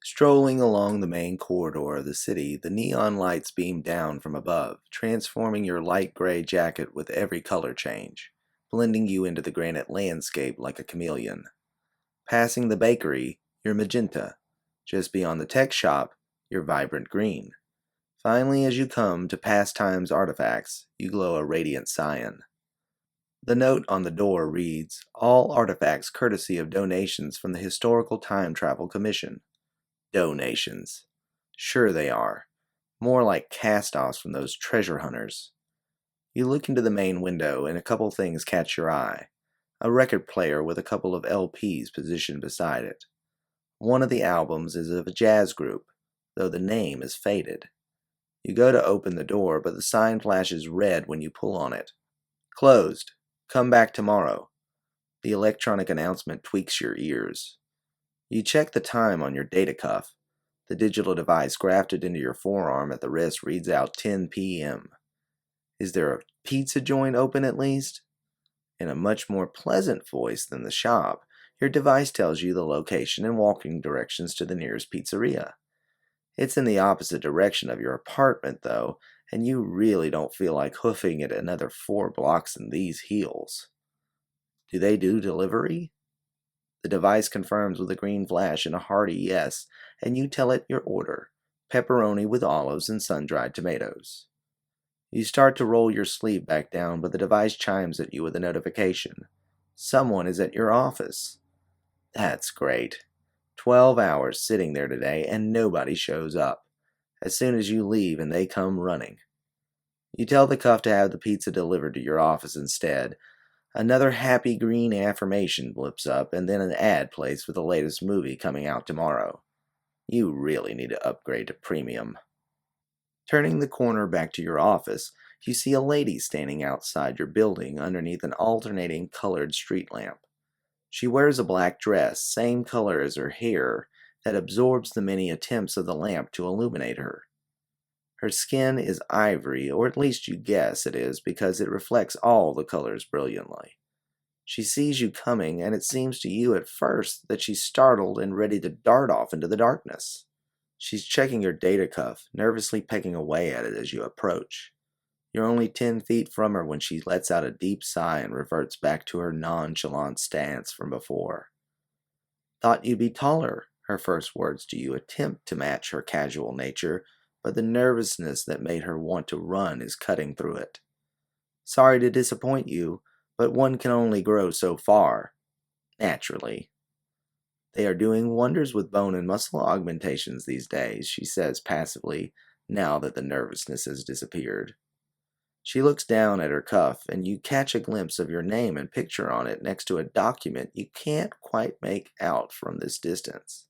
Strolling along the main corridor of the city, the neon lights beam down from above, transforming your light gray jacket with every color change, blending you into the granite landscape like a chameleon. Passing the bakery, you're magenta. Just beyond the tech shop, you're vibrant green. Finally, as you come to Pastime's artifacts, you glow a radiant cyan. The note on the door reads, "All artifacts courtesy of donations from the Historical Time Travel Commission." Donations. Sure they are. More like cast-offs from those treasure hunters. You look into the main window and a couple things catch your eye. A record player with a couple of LPs positioned beside it. One of the albums is of a jazz group, though the name is faded. You go to open the door, but the sign flashes red when you pull on it. Closed. Come back tomorrow. The electronic announcement tweaks your ears. You check the time on your data cuff. The digital device grafted into your forearm at the wrist reads out 10 p.m. Is there a pizza joint open at least? In a much more pleasant voice than the shop, your device tells you the location and walking directions to the nearest pizzeria. It's in the opposite direction of your apartment, though, and you really don't feel like hoofing it another 4 blocks in these heels. Do they do delivery? The device confirms with a green flash and a hearty yes, and you tell it your order: pepperoni with olives and sun-dried tomatoes. You start to roll your sleeve back down, but the device chimes at you with a notification. Someone is at your office. That's great. 12 hours sitting there today, and nobody shows up. As soon as you leave and they come running. You tell the cuff to have the pizza delivered to your office instead. Another happy green affirmation blips up, and then an ad plays for the latest movie coming out tomorrow. You really need to upgrade to premium. Turning the corner back to your office, you see a lady standing outside your building underneath an alternating colored street lamp. She wears a black dress, same color as her hair, that absorbs the many attempts of the lamp to illuminate her. Her skin is ivory, or at least you guess it is because it reflects all the colors brilliantly. She sees you coming, and it seems to you at first that she's startled and ready to dart off into the darkness. She's checking her data cuff, nervously pecking away at it as you approach. You're only 10 feet from her when she lets out a deep sigh and reverts back to her nonchalant stance from before. "Thought you'd be taller," her first words to you attempt to match her casual nature, but the nervousness that made her want to run is cutting through it. "Sorry to disappoint you, but one can only grow so far. Naturally." "They are doing wonders with bone and muscle augmentations these days," she says passively, now that the nervousness has disappeared. She looks down at her cuff, and you catch a glimpse of your name and picture on it next to a document you can't quite make out from this distance.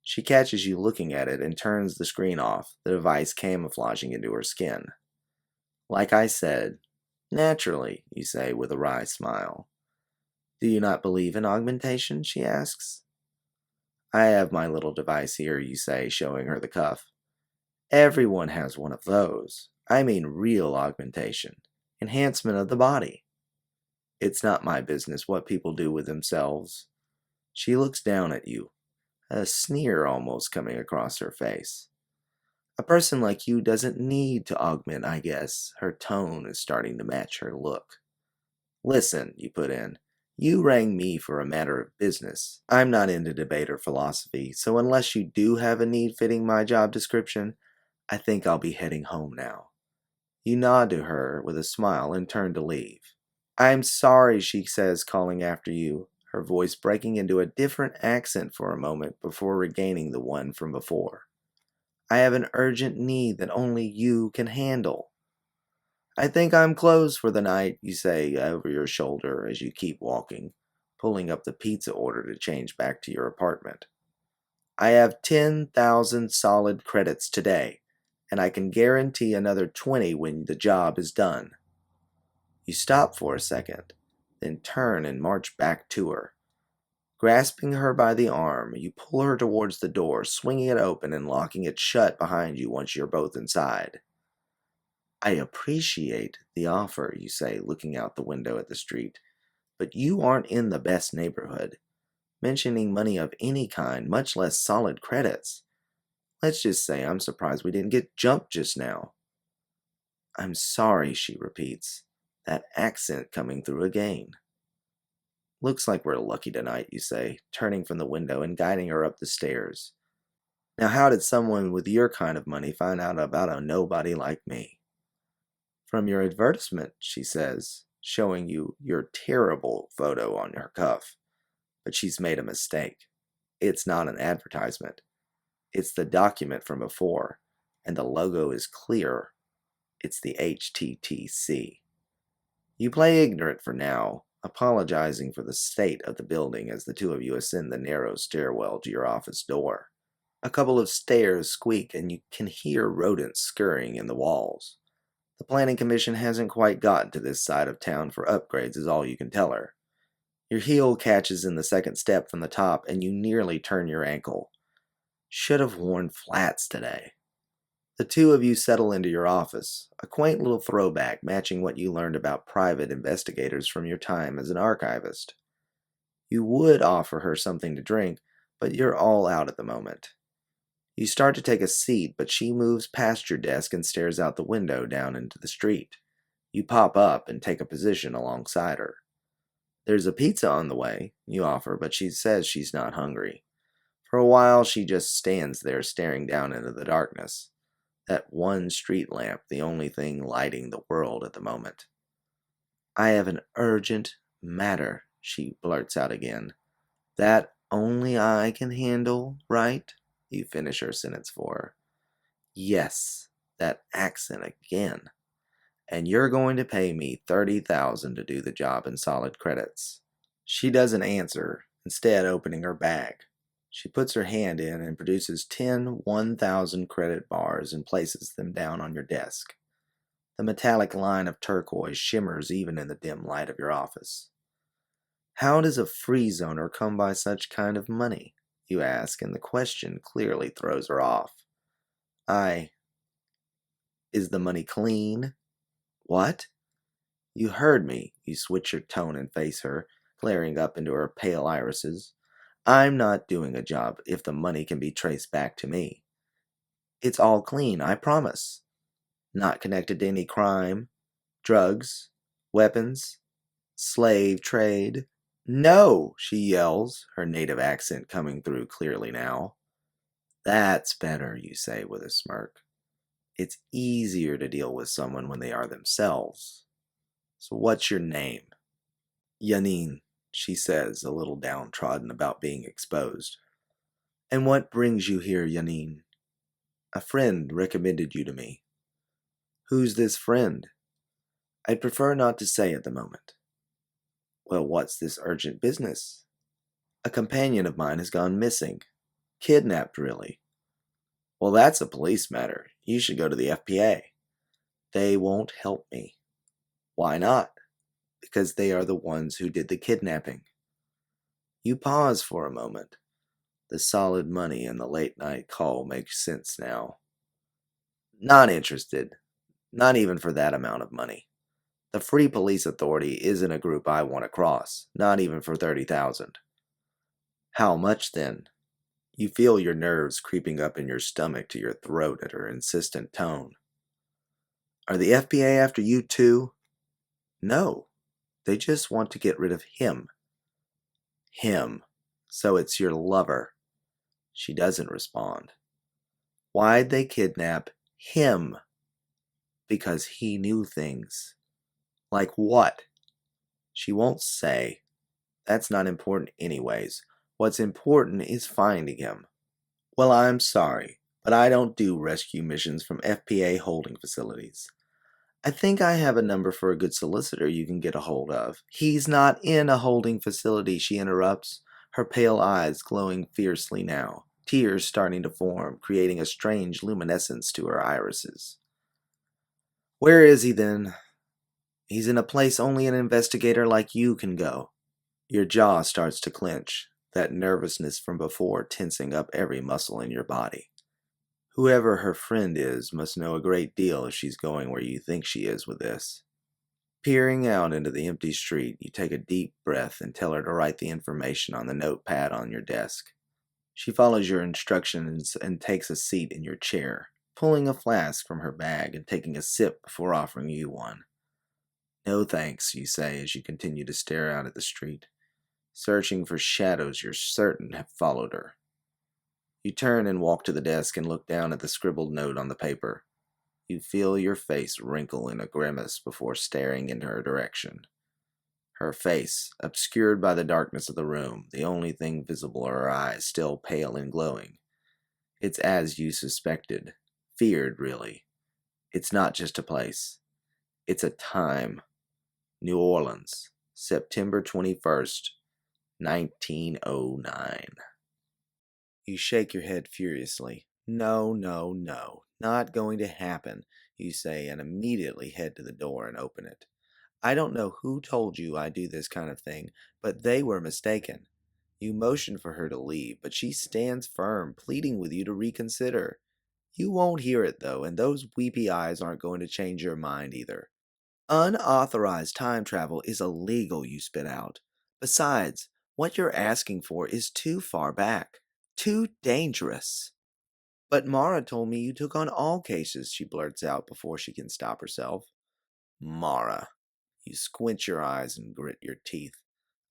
She catches you looking at it and turns the screen off, the device camouflaging into her skin. "Like I said, naturally," you say with a wry smile. "Do you not believe in augmentation?" she asks. "I have my little device here," you say, showing her the cuff. "Everyone has one of those. I mean real augmentation. Enhancement of the body. It's not my business what people do with themselves." She looks down at you, a sneer almost coming across her face. "A person like you doesn't need to augment, I guess." Her tone is starting to match her look. "Listen," you put in. "You rang me for a matter of business. I'm not into debate or philosophy, so unless you do have a need fitting my job description, I think I'll be heading home now." You nod to her with a smile and turn to leave. "I'm sorry," she says, calling after you, her voice breaking into a different accent for a moment before regaining the one from before. "I have an urgent need that only you can handle." "I think I'm closed for the night," you say over your shoulder as you keep walking, pulling up the pizza order to change back to your apartment. "I have 10,000 solid credits today, and I can guarantee another 20 when the job is done." You stop for a second, then turn and march back to her. Grasping her by the arm, you pull her towards the door, swinging it open and locking it shut behind you once you're both inside. "I appreciate the offer," you say, looking out the window at the street, "but you aren't in the best neighborhood. Mentioning money of any kind, much less solid credits, Let's just say I'm surprised we didn't get jumped just now." "I'm sorry," she repeats, that accent coming through again. "Looks like we're lucky tonight," you say, turning from the window and guiding her up the stairs. "Now, how did someone with your kind of money find out about a nobody like me?" "From your advertisement," she says, showing you your terrible photo on her cuff. But she's made a mistake. It's not an advertisement. It's the document from before, and the logo is clear. It's the HTTC. You play ignorant for now, apologizing for the state of the building as the two of you ascend the narrow stairwell to your office door. A couple of stairs squeak, and you can hear rodents scurrying in the walls. The Planning Commission hasn't quite gotten to this side of town for upgrades, is all you can tell her. Your heel catches in the second step from the top, and you nearly turn your ankle. Should have worn flats today. The two of you settle into your office, a quaint little throwback matching what you learned about private investigators from your time as an archivist. You would offer her something to drink, but you're all out at the moment. You start to take a seat, but she moves past your desk and stares out the window down into the street. You pop up and take a position alongside her. "There's a pizza on the way," you offer, but she says she's not hungry. For a while, she just stands there staring down into the darkness. That one street lamp, the only thing lighting the world at the moment. "I have an urgent matter," she blurts out again. "That only I can handle, right?" You finish her sentence for her. "Yes, that accent again. And you're going to pay me $30,000 to do the job in solid credits." She doesn't answer, instead opening her bag. She puts her hand in and produces 10 1,000 credit bars and places them down on your desk. The metallic line of turquoise shimmers even in the dim light of your office. "How does a free zoner come by such kind of money?" you ask, and the question clearly throws her off. Is the money clean?" "What?" "You heard me." You switch your tone and face her, glaring up into her pale irises. "I'm not doing a job if the money can be traced back to me. It's all clean, I promise. Not connected to any crime, drugs, weapons, slave trade." "No!" she yells, her native accent coming through clearly now. "That's better," you say with a smirk. "It's easier to deal with someone when they are themselves. So what's your name?" "Yanin," she says, a little downtrodden about being exposed. "And what brings you here, Yanin?" "A friend recommended you to me." "Who's this friend?" "I'd prefer not to say at the moment." "Well, what's this urgent business?" "A companion of mine has gone missing. Kidnapped, really." "Well, that's a police matter. You should go to the FPA." "They won't help me." "Why not?" "Because they are the ones who did the kidnapping." You pause for a moment. The solid money and the late night call makes sense now. "Not interested. Not even for that amount of money. The Free Police Authority isn't a group I want to cross. Not even for 30,000. "How much then?" You feel your nerves creeping up in your stomach to your throat at her insistent tone. "Are the FBA after you too?" "No. They just want to get rid of him." "Him. So it's your lover." She doesn't respond. "Why'd they kidnap him?" "Because he knew things." "Like what?" She won't say. That's not important anyways. What's important is finding him. "Well, I'm sorry, but I don't do rescue missions from FPA holding facilities. I think I have a number for a good solicitor you can get a hold of." "He's not in a holding facility," she interrupts, her pale eyes glowing fiercely now, tears starting to form, creating a strange luminescence to her irises. "Where is he then?" "He's in a place only an investigator like you can go." Your jaw starts to clench, that nervousness from before tensing up every muscle in your body. Whoever her friend is must know a great deal if she's going where you think she is with this. Peering out into the empty street, you take a deep breath and tell her to write the information on the notepad on your desk. She follows your instructions and takes a seat in your chair, pulling a flask from her bag and taking a sip before offering you one. No thanks, you say as you continue to stare out at the street, searching for shadows you're certain have followed her. You turn and walk to the desk and look down at the scribbled note on the paper. You feel your face wrinkle in a grimace before staring in her direction. Her face, obscured by the darkness of the room, the only thing visible are her eyes, still pale and glowing. It's as you suspected. Feared, really. It's not just a place. It's a time. New Orleans, September 21st, 1909. You shake your head furiously. No, no, no. Not going to happen, you say, and immediately head to the door and open it. I don't know who told you I do this kind of thing, but they were mistaken. You motion for her to leave, but she stands firm, pleading with you to reconsider. You won't hear it, though, and those weepy eyes aren't going to change your mind either. Unauthorized time travel is illegal, you spit out. Besides, what you're asking for is too far back. Too dangerous. But Mara told me you took on all cases, she blurts out before she can stop herself. Mara. You squint your eyes and grit your teeth.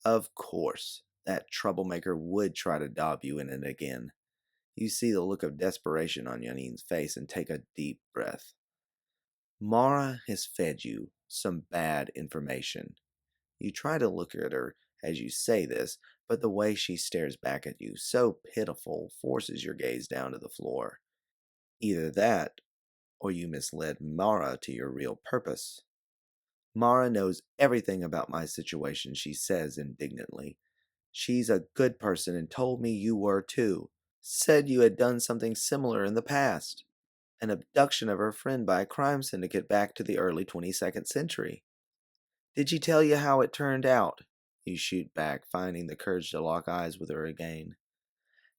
Of course, that troublemaker would try to dob you in it again. You see the look of desperation on Yanine's face and take a deep breath. Mara has fed you some bad information. You try to look at her as you say this, but the way she stares back at you, so pitiful, forces your gaze down to the floor. Either that, or you misled Mara to your real purpose. Mara knows everything about my situation, she says indignantly. She's a good person and told me you were too. Said you had done something similar in the past. An abduction of her friend by a crime syndicate back to the early 22nd century. Did she tell you how it turned out? You shoot back, finding the courage to lock eyes with her again.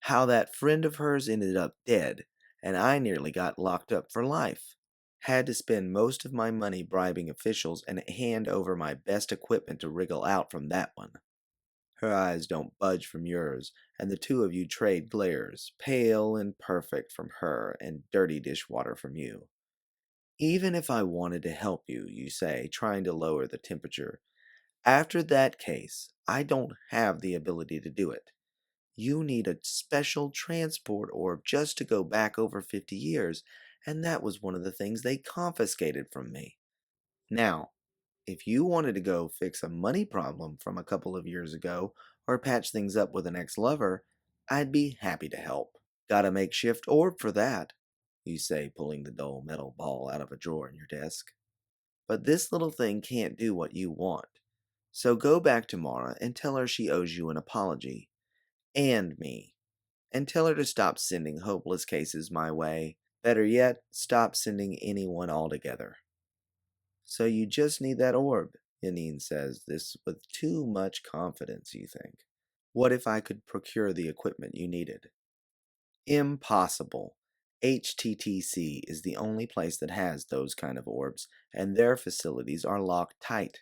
How that friend of hers ended up dead, and I nearly got locked up for life. Had to spend most of my money bribing officials and hand over my best equipment to wriggle out from that one. Her eyes don't budge from yours, and the two of you trade glares, pale and perfect from her and dirty dishwater from you. Even if I wanted to help you, you say, trying to lower the temperature, after that case, I don't have the ability to do it. You need a special transport orb just to go back over 50 years, and that was one of the things they confiscated from me. Now, if you wanted to go fix a money problem from a couple of years ago, or patch things up with an ex-lover, I'd be happy to help. Got a makeshift orb for that, you say, pulling the dull metal ball out of a drawer in your desk. But this little thing can't do what you want. So go back to Mara and tell her she owes you an apology. And me. And tell her to stop sending hopeless cases my way. Better yet, stop sending anyone altogether. So you just need that orb, Yanine says, this with too much confidence, you think. What if I could procure the equipment you needed? Impossible. HTTC is the only place that has those kind of orbs, and their facilities are locked tight.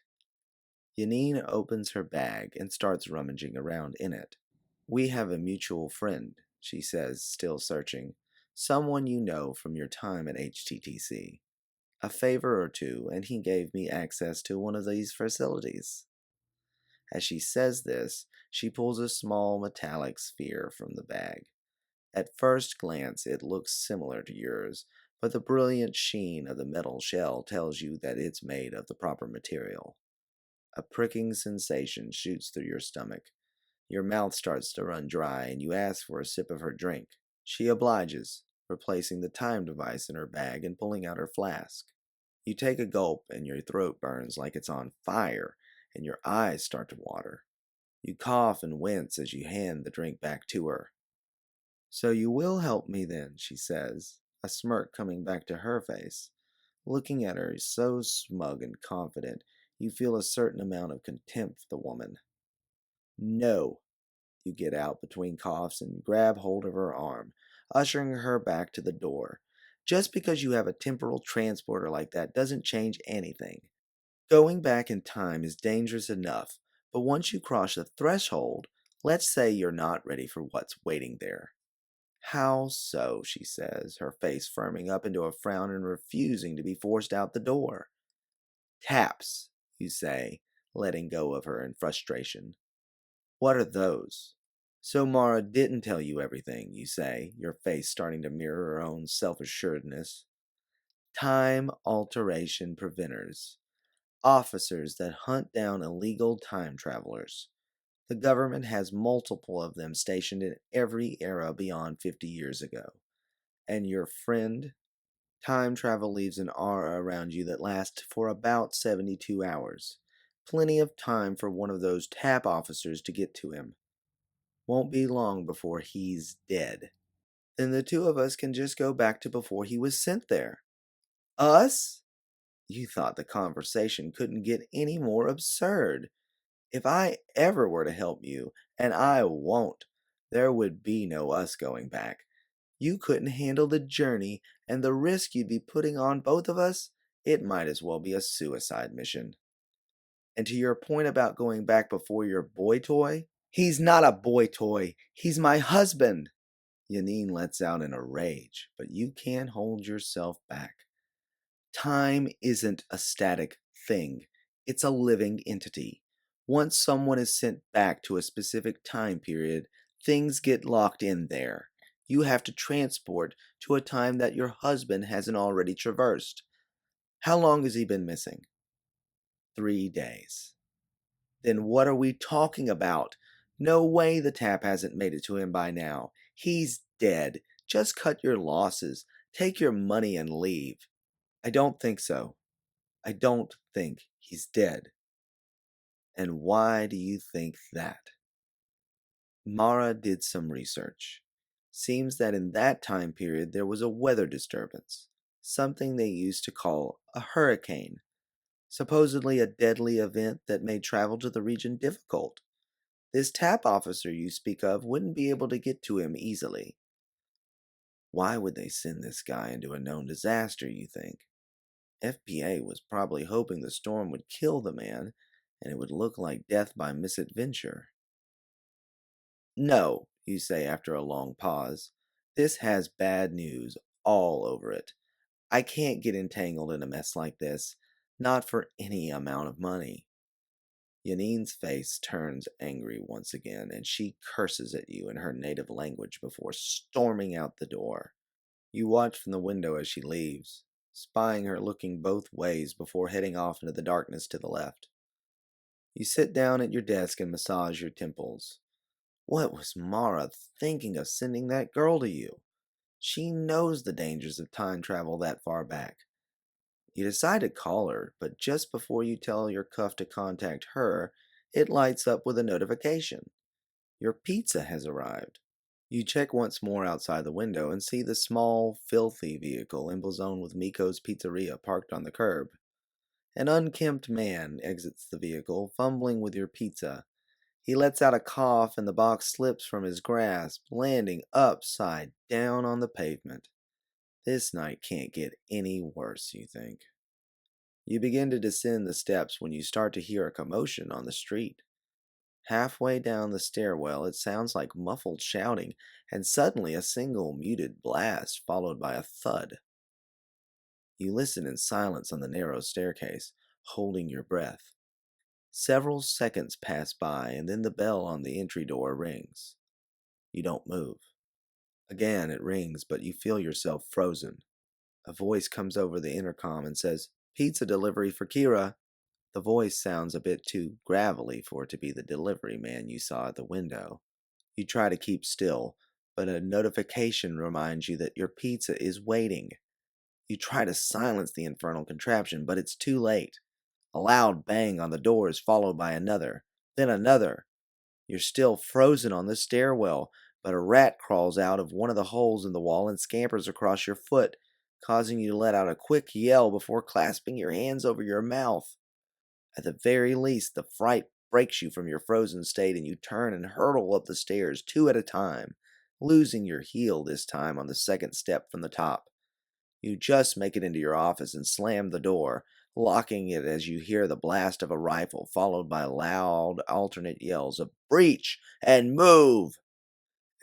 Yanine opens her bag and starts rummaging around in it. We have a mutual friend, she says, still searching. Someone you know from your time at HTTC. A favor or two, and he gave me access to one of these facilities. As she says this, she pulls a small metallic sphere from the bag. At first glance, it looks similar to yours, but the brilliant sheen of the metal shell tells you that it's made of the proper material. A pricking sensation shoots through your stomach. Your mouth starts to run dry, and you ask for a sip of her drink. She obliges, replacing the time device in her bag and pulling out her flask. You take a gulp, and your throat burns like it's on fire, and your eyes start to water. You cough and wince as you hand the drink back to her. So you will help me then, she says, a smirk coming back to her face. Looking at her so smug and confident, you feel a certain amount of contempt for the woman. No, you get out between coughs and grab hold of her arm, ushering her back to the door. Just because you have a temporal transporter like that doesn't change anything. Going back in time is dangerous enough, but once you cross the threshold, let's say you're not ready for what's waiting there. How so? She says, her face firming up into a frown and refusing to be forced out the door. Taps, you say, letting go of her in frustration. What are those? So Mara didn't tell you everything, you say, your face starting to mirror her own self-assuredness. Time alteration preventers. Officers that hunt down illegal time travelers. The government has multiple of them stationed in every era beyond 50 years ago. And your friend? Time travel leaves an aura around you that lasts for about 72 hours. Plenty of time for one of those tap officers to get to him. Won't be long before he's dead. Then the two of us can just go back to before he was sent there. Us? You thought the conversation couldn't get any more absurd. If I ever were to help you, and I won't, there would be no us going back. You couldn't handle the journey and the risk you'd be putting on both of us. It might as well be a suicide mission. And to your point about going back before your boy toy, he's not a boy toy. He's my husband. Yanine lets out in a rage, but you can't hold yourself back. Time isn't a static thing. It's a living entity. Once someone is sent back to a specific time period, things get locked in there. You have to transport to a time that your husband hasn't already traversed. How long has he been missing? 3 days. Then what are we talking about? No way the tap hasn't made it to him by now. He's dead. Just cut your losses. Take your money and leave. I don't think so. I don't think he's dead. And why do you think that? Mara did some research. Seems that in that time period there was a weather disturbance, something they used to call a hurricane, supposedly a deadly event that made travel to the region difficult. This tap officer you speak of wouldn't be able to get to him easily. Why would they send this guy into a known disaster, you think? FPA was probably hoping the storm would kill the man, and it would look like death by misadventure. No, you say after a long pause. This has bad news all over it. I can't get entangled in a mess like this, not for any amount of money. Yanine's face turns angry once again, and she curses at you in her native language before storming out the door. You watch from the window as she leaves, spying her looking both ways before heading off into the darkness to the left. You sit down at your desk and massage your temples. What was Mara thinking of sending that girl to you? She knows the dangers of time travel that far back. You decide to call her, but just before you tell your cuff to contact her, it lights up with a notification. Your pizza has arrived. You check once more outside the window and see the small, filthy vehicle emblazoned with Miko's Pizzeria parked on the curb. An unkempt man exits the vehicle, fumbling with your pizza. He lets out a cough and the box slips from his grasp, landing upside down on the pavement. This night can't get any worse, you think. You begin to descend the steps when you start to hear a commotion on the street. Halfway down the stairwell, it sounds like muffled shouting, and suddenly a single muted blast followed by a thud. You listen in silence on the narrow staircase, holding your breath. Several seconds pass by, and then the bell on the entry door rings. You don't move. Again it rings, but you feel yourself frozen. A voice comes over the intercom and says, "Pizza delivery for Kira." The voice sounds a bit too gravelly for it to be the delivery man you saw at the window. You try to keep still, but a notification reminds you that your pizza is waiting. You try to silence the infernal contraption, but it's too late. A loud bang on the door is followed by another, then another. You're still frozen on the stairwell, but a rat crawls out of one of the holes in the wall and scampers across your foot, causing you to let out a quick yell before clasping your hands over your mouth. At the very least, the fright breaks you from your frozen state and you turn and hurtle up the stairs 2 at a time, losing your heel this time on the second step from the top. You just make it into your office and slam the door, locking it as you hear the blast of a rifle followed by loud alternate yells of "Breach!" and "Move!"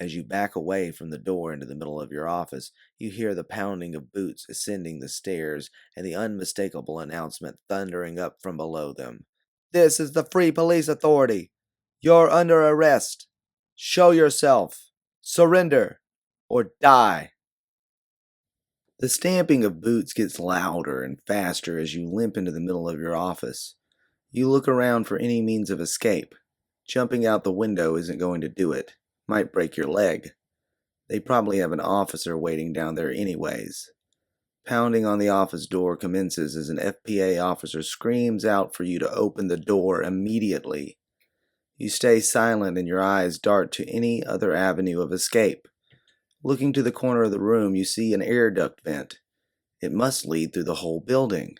As you back away from the door into the middle of your office, you hear the pounding of boots ascending the stairs and the unmistakable announcement thundering up from below them. This is the Free Police Authority. You're under arrest. Show yourself. Surrender. Or die. The stamping of boots gets louder and faster as you limp into the middle of your office. You look around for any means of escape. Jumping out the window isn't going to do it. Might break your leg. They probably have an officer waiting down there anyways. Pounding on the office door commences as an FPA officer screams out for you to open the door immediately. You stay silent and your eyes dart to any other avenue of escape. Looking to the corner of the room, you see an air duct vent. It must lead through the whole building.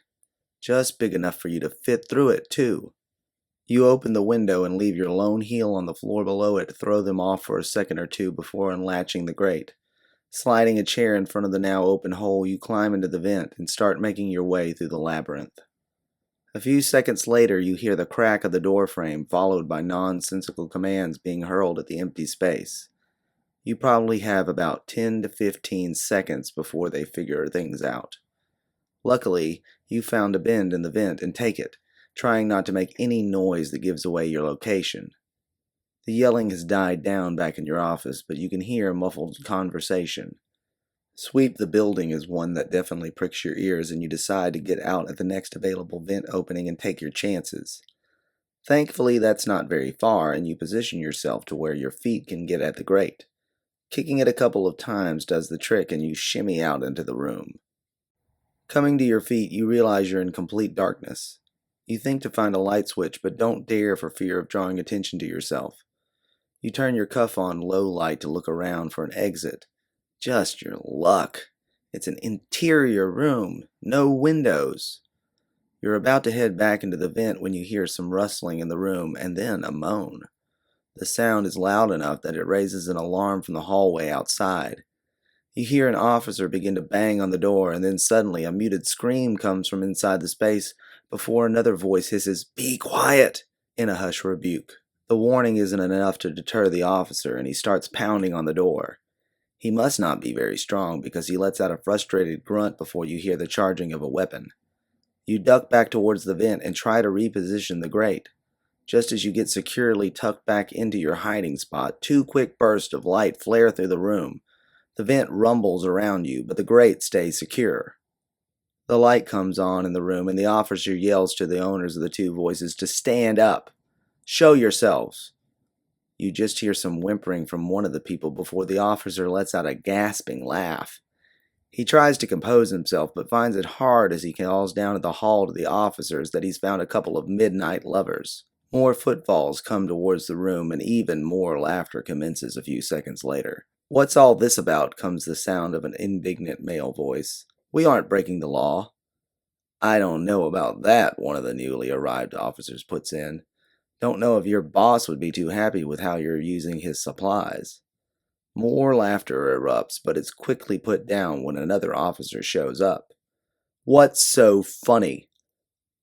Just big enough for you to fit through it, too. You open the window and leave your lone heel on the floor below it to throw them off for a second or two before unlatching the grate. Sliding a chair in front of the now open hole, you climb into the vent and start making your way through the labyrinth. A few seconds later, you hear the crack of the door frame followed by nonsensical commands being hurled at the empty space. You probably have about 10 to 15 seconds before they figure things out. Luckily, you found a bend in the vent and take it, trying not to make any noise that gives away your location. The yelling has died down back in your office, but you can hear muffled conversation. Sweep the building is one that definitely pricks your ears, and you decide to get out at the next available vent opening and take your chances. Thankfully, that's not very far, and you position yourself to where your feet can get at the grate. Kicking it a couple of times does the trick, and you shimmy out into the room. Coming to your feet, you realize you're in complete darkness. You think to find a light switch, but don't dare for fear of drawing attention to yourself. You turn your cuff on low light to look around for an exit. Just your luck. It's an interior room, no windows. You're about to head back into the vent when you hear some rustling in the room and then a moan. The sound is loud enough that it raises an alarm from the hallway outside. You hear an officer begin to bang on the door, and then suddenly a muted scream comes from inside the space before another voice hisses, "Be quiet!" in a hush rebuke. The warning isn't enough to deter the officer, and he starts pounding on the door. He must not be very strong because he lets out a frustrated grunt before you hear the charging of a weapon. You duck back towards the vent and try to reposition the grate. Just as you get securely tucked back into your hiding spot, two quick bursts of light flare through the room. The vent rumbles around you, but the grate stays secure. The light comes on in the room, and the officer yells to the owners of the two voices to stand up. Show yourselves. You just hear some whimpering from one of the people before the officer lets out a gasping laugh. He tries to compose himself, but finds it hard as he calls down at the hall to the officers that he's found a couple of midnight lovers. More footfalls come towards the room, and even more laughter commences a few seconds later. "What's all this about?" comes the sound of an indignant male voice. "We aren't breaking the law." "I don't know about that," one of the newly arrived officers puts in. "Don't know if your boss would be too happy with how you're using his supplies." More laughter erupts, but it's quickly put down when another officer shows up. "What's so funny?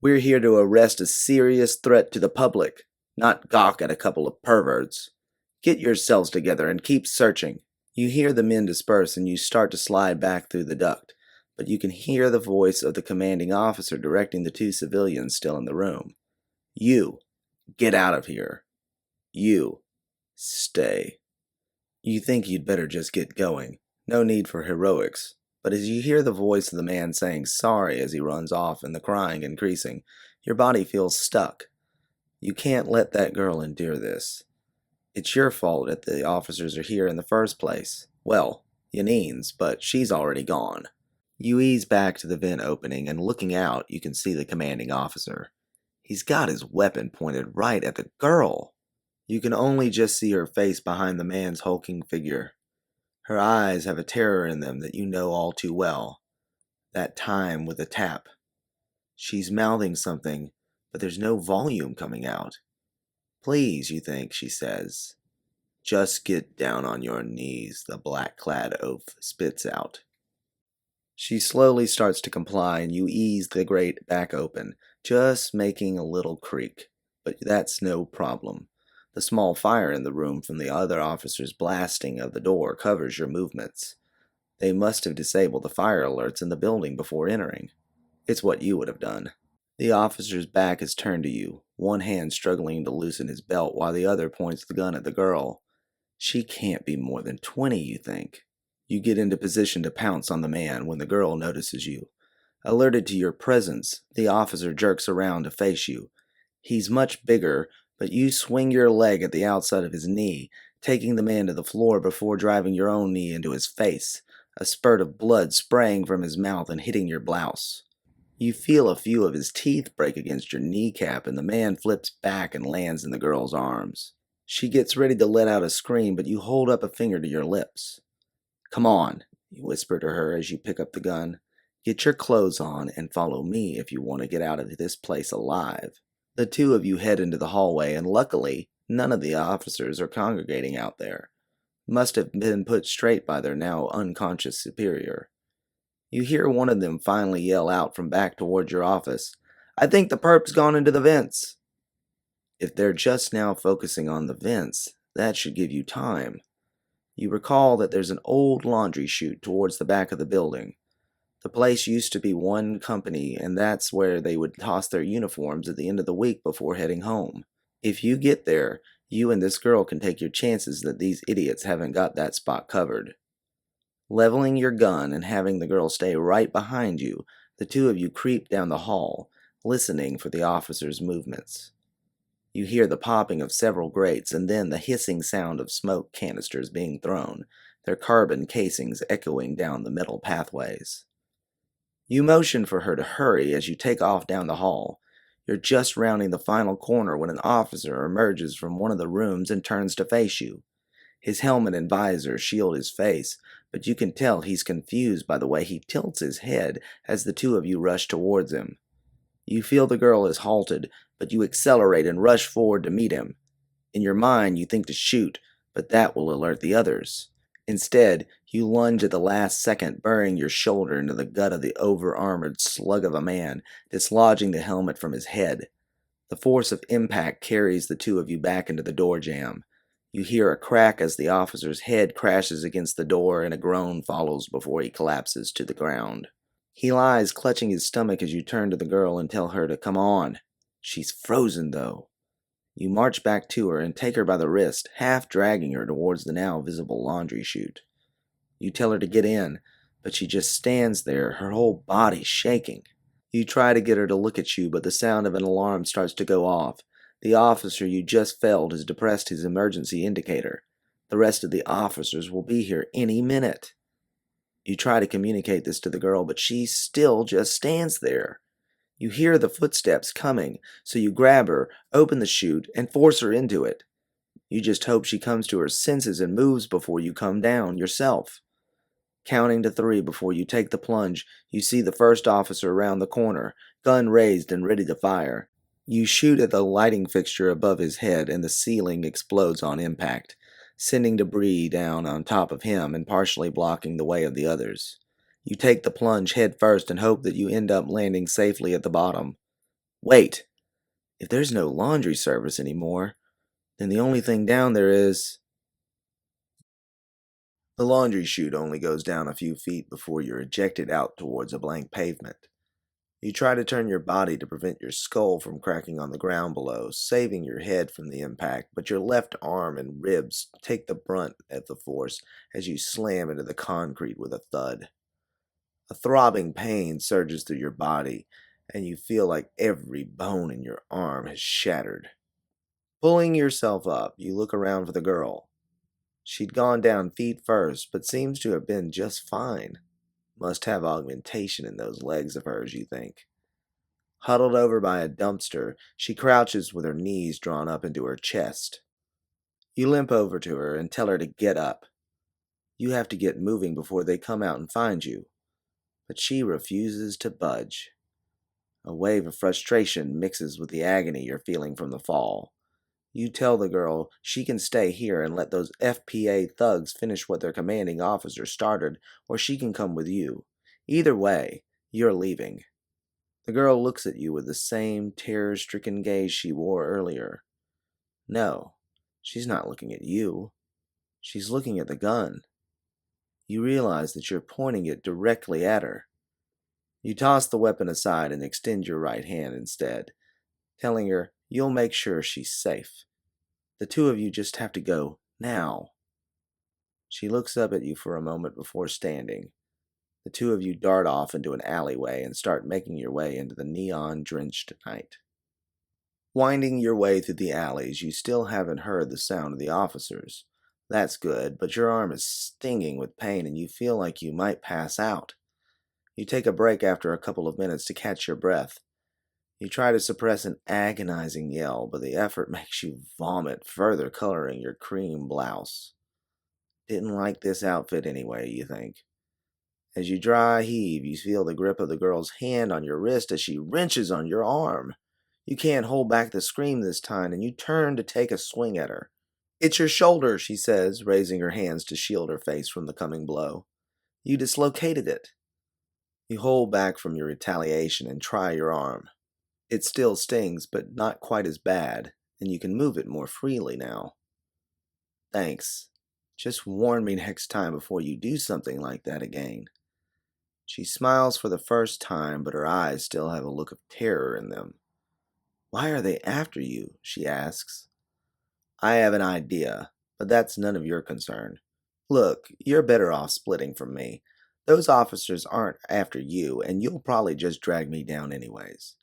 We're here to arrest a serious threat to the public, not gawk at a couple of perverts. Get yourselves together and keep searching." You hear the men disperse and you start to slide back through the duct, but you can hear the voice of the commanding officer directing the two civilians still in the room. "You, get out of here. You, stay." You think you'd better just get going. No need for heroics. But as you hear the voice of the man saying sorry as he runs off and the crying increasing, your body feels stuck. You can't let that girl endure this. It's your fault that the officers are here in the first place. Well, Yanine's, but she's already gone. You ease back to the vent opening, and looking out, you can see the commanding officer. He's got his weapon pointed right at the girl. You can only just see her face behind the man's hulking figure. Her eyes have a terror in them that you know all too well. That time with a tap. She's mouthing something, but there's no volume coming out. "Please," you think, she says. "Just get down on your knees," the black-clad oaf spits out. She slowly starts to comply, and you ease the grate back open, just making a little creak. But that's no problem. The small fire in the room from the other officer's blasting of the door covers your movements. They must have disabled the fire alerts in the building before entering. It's what you would have done. The officer's back is turned to you, one hand struggling to loosen his belt while the other points the gun at the girl. She can't be more than 20, you think. You get into position to pounce on the man when the girl notices you. Alerted to your presence, the officer jerks around to face you. He's much bigger, but you swing your leg at the outside of his knee, taking the man to the floor before driving your own knee into his face, a spurt of blood spraying from his mouth and hitting your blouse. You feel a few of his teeth break against your kneecap, and the man flips back and lands in the girl's arms. She gets ready to let out a scream, but you hold up a finger to your lips. "Come on," you whisper to her as you pick up the gun. "Get your clothes on and follow me if you want to get out of this place alive." The two of you head into the hallway, and luckily, none of the officers are congregating out there. Must have been put straight by their now unconscious superior. You hear one of them finally yell out from back towards your office, "I think the perp's gone into the vents." If they're just now focusing on the vents, that should give you time. You recall that there's an old laundry chute towards the back of the building. The place used to be one company, and that's where they would toss their uniforms at the end of the week before heading home. If you get there, you and this girl can take your chances that these idiots haven't got that spot covered. Leveling your gun and having the girl stay right behind you, the two of you creep down the hall, listening for the officer's movements. You hear the popping of several grates and then the hissing sound of smoke canisters being thrown, their carbon casings echoing down the metal pathways. You motion for her to hurry as you take off down the hall. You're just rounding the final corner when an officer emerges from one of the rooms and turns to face you. His helmet and visor shield his face, but you can tell he's confused by the way he tilts his head as the two of you rush towards him. You feel the girl is halted, but you accelerate and rush forward to meet him. In your mind, you think to shoot, but that will alert the others. Instead, you lunge at the last second, burying your shoulder into the gut of the over-armored slug of a man, dislodging the helmet from his head. The force of impact carries the two of you back into the door jamb. You hear a crack as the officer's head crashes against the door, and a groan follows before he collapses to the ground. He lies clutching his stomach as you turn to the girl and tell her to come on. She's frozen, though. You march back to her and take her by the wrist, half dragging her towards the now visible laundry chute. You tell her to get in, but she just stands there, her whole body shaking. You try to get her to look at you, but the sound of an alarm starts to go off. The officer you just felled has depressed his emergency indicator. The rest of the officers will be here any minute. You try to communicate this to the girl, but she still just stands there. You hear the footsteps coming, so you grab her, open the chute, and force her into it. You just hope she comes to her senses and moves before you come down yourself. Counting to 3 before you take the plunge, you see the first officer around the corner, gun raised and ready to fire. You shoot at the lighting fixture above his head, and the ceiling explodes on impact, sending debris down on top of him and partially blocking the way of the others. You take the plunge head first and hope that you end up landing safely at the bottom. Wait! If there's no laundry service anymore, then the only thing down there is... The laundry chute only goes down a few feet before you're ejected out towards a blank pavement. You try to turn your body to prevent your skull from cracking on the ground below, saving your head from the impact, but your left arm and ribs take the brunt of the force as you slam into the concrete with a thud. A throbbing pain surges through your body, and you feel like every bone in your arm has shattered. Pulling yourself up, you look around for the girl. She'd gone down feet first, but seems to have been just fine. Must have augmentation in those legs of hers, you think. Huddled over by a dumpster, she crouches with her knees drawn up into her chest. You limp over to her and tell her to get up. You have to get moving before they come out and find you. But she refuses to budge. A wave of frustration mixes with the agony you're feeling from the fall. You tell the girl she can stay here and let those FPA thugs finish what their commanding officer started, or she can come with you. Either way, you're leaving. The girl looks at you with the same terror-stricken gaze she wore earlier. No, She's not looking at you. She's looking at the gun. You realize that you're pointing it directly at her. You toss the weapon aside and extend your right hand instead, telling her you'll make sure she's safe. The two of you just have to go now. She looks up at you for a moment before standing. The two of you dart off into an alleyway and start making your way into the neon-drenched night. Winding your way through the alleys, you still haven't heard the sound of the officers. That's good, but your arm is stinging with pain and you feel like you might pass out. You take a break after a couple of minutes to catch your breath. You try to suppress an agonizing yell, but the effort makes you vomit, further coloring your cream blouse. Didn't like this outfit anyway, you think. As you dry heave, you feel the grip of the girl's hand on your wrist as she wrenches on your arm. You can't hold back the scream this time, and you turn to take a swing at her. "It's your shoulder," she says, raising her hands to shield her face from the coming blow. "You dislocated it." You hold back from your retaliation and try your arm. It still stings, but not quite as bad, and you can move it more freely now. "Thanks. Just warn me next time before you do something like that again." She smiles for the first time, but her eyes still have a look of terror in them. "Why are they after you?" she asks. "I have an idea, but that's none of your concern. Look, you're better off splitting from me. Those officers aren't after you, and you'll probably just drag me down anyways."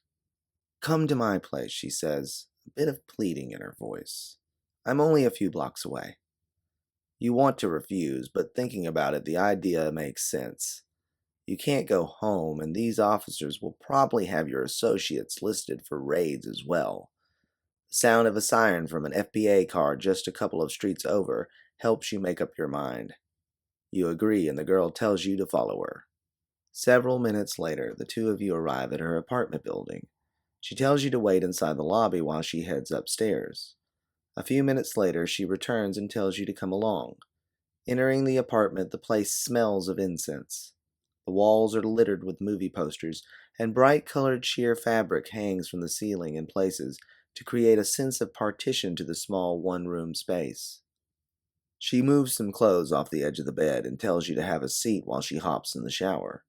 "Come to my place," she says, a bit of pleading in her voice. "I'm only a few blocks away." You want to refuse, but thinking about it, the idea makes sense. You can't go home, and these officers will probably have your associates listed for raids as well. The sound of a siren from an FPA car just a couple of streets over helps you make up your mind. You agree, and the girl tells you to follow her. Several minutes later, the two of you arrive at her apartment building. She tells you to wait inside the lobby while she heads upstairs. A few minutes later, she returns and tells you to come along. Entering the apartment, the place smells of incense. The walls are littered with movie posters, and bright-colored sheer fabric hangs from the ceiling in places to create a sense of partition to the small one-room space. She moves some clothes off the edge of the bed and tells you to have a seat while she hops in the shower.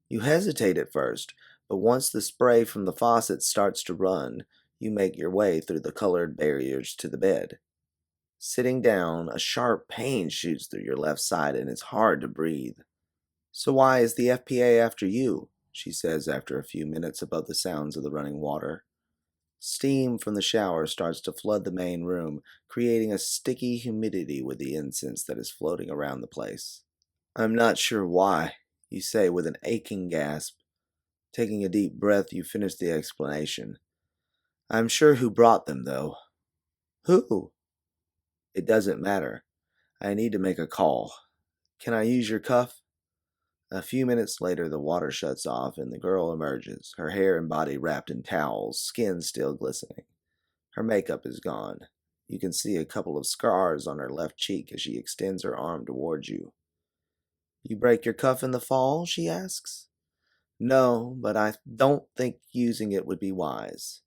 You hesitate at first, but once the spray from the faucet starts to run, you make your way through the colored barriers to the bed. Sitting down, a sharp pain shoots through your left side and it's hard to breathe. "So why is the FPA after you?" she says after a few minutes above the sounds of the running water. Steam from the shower starts to flood the main room, creating a sticky humidity with the incense that is floating around the place. "I'm not sure why," you say with an aching gasp. Taking a deep breath, you finish the explanation. "I'm sure who brought them, though." "Who?" "It doesn't matter. I need to make a call. Can I use your cuff?" A few minutes later, the water shuts off and the girl emerges, her hair and body wrapped in towels, skin still glistening. Her makeup is gone. You can see a couple of scars on her left cheek as she extends her arm towards you. "You break your cuff in the fall?" she asks. "No, but I don't think using it would be wise.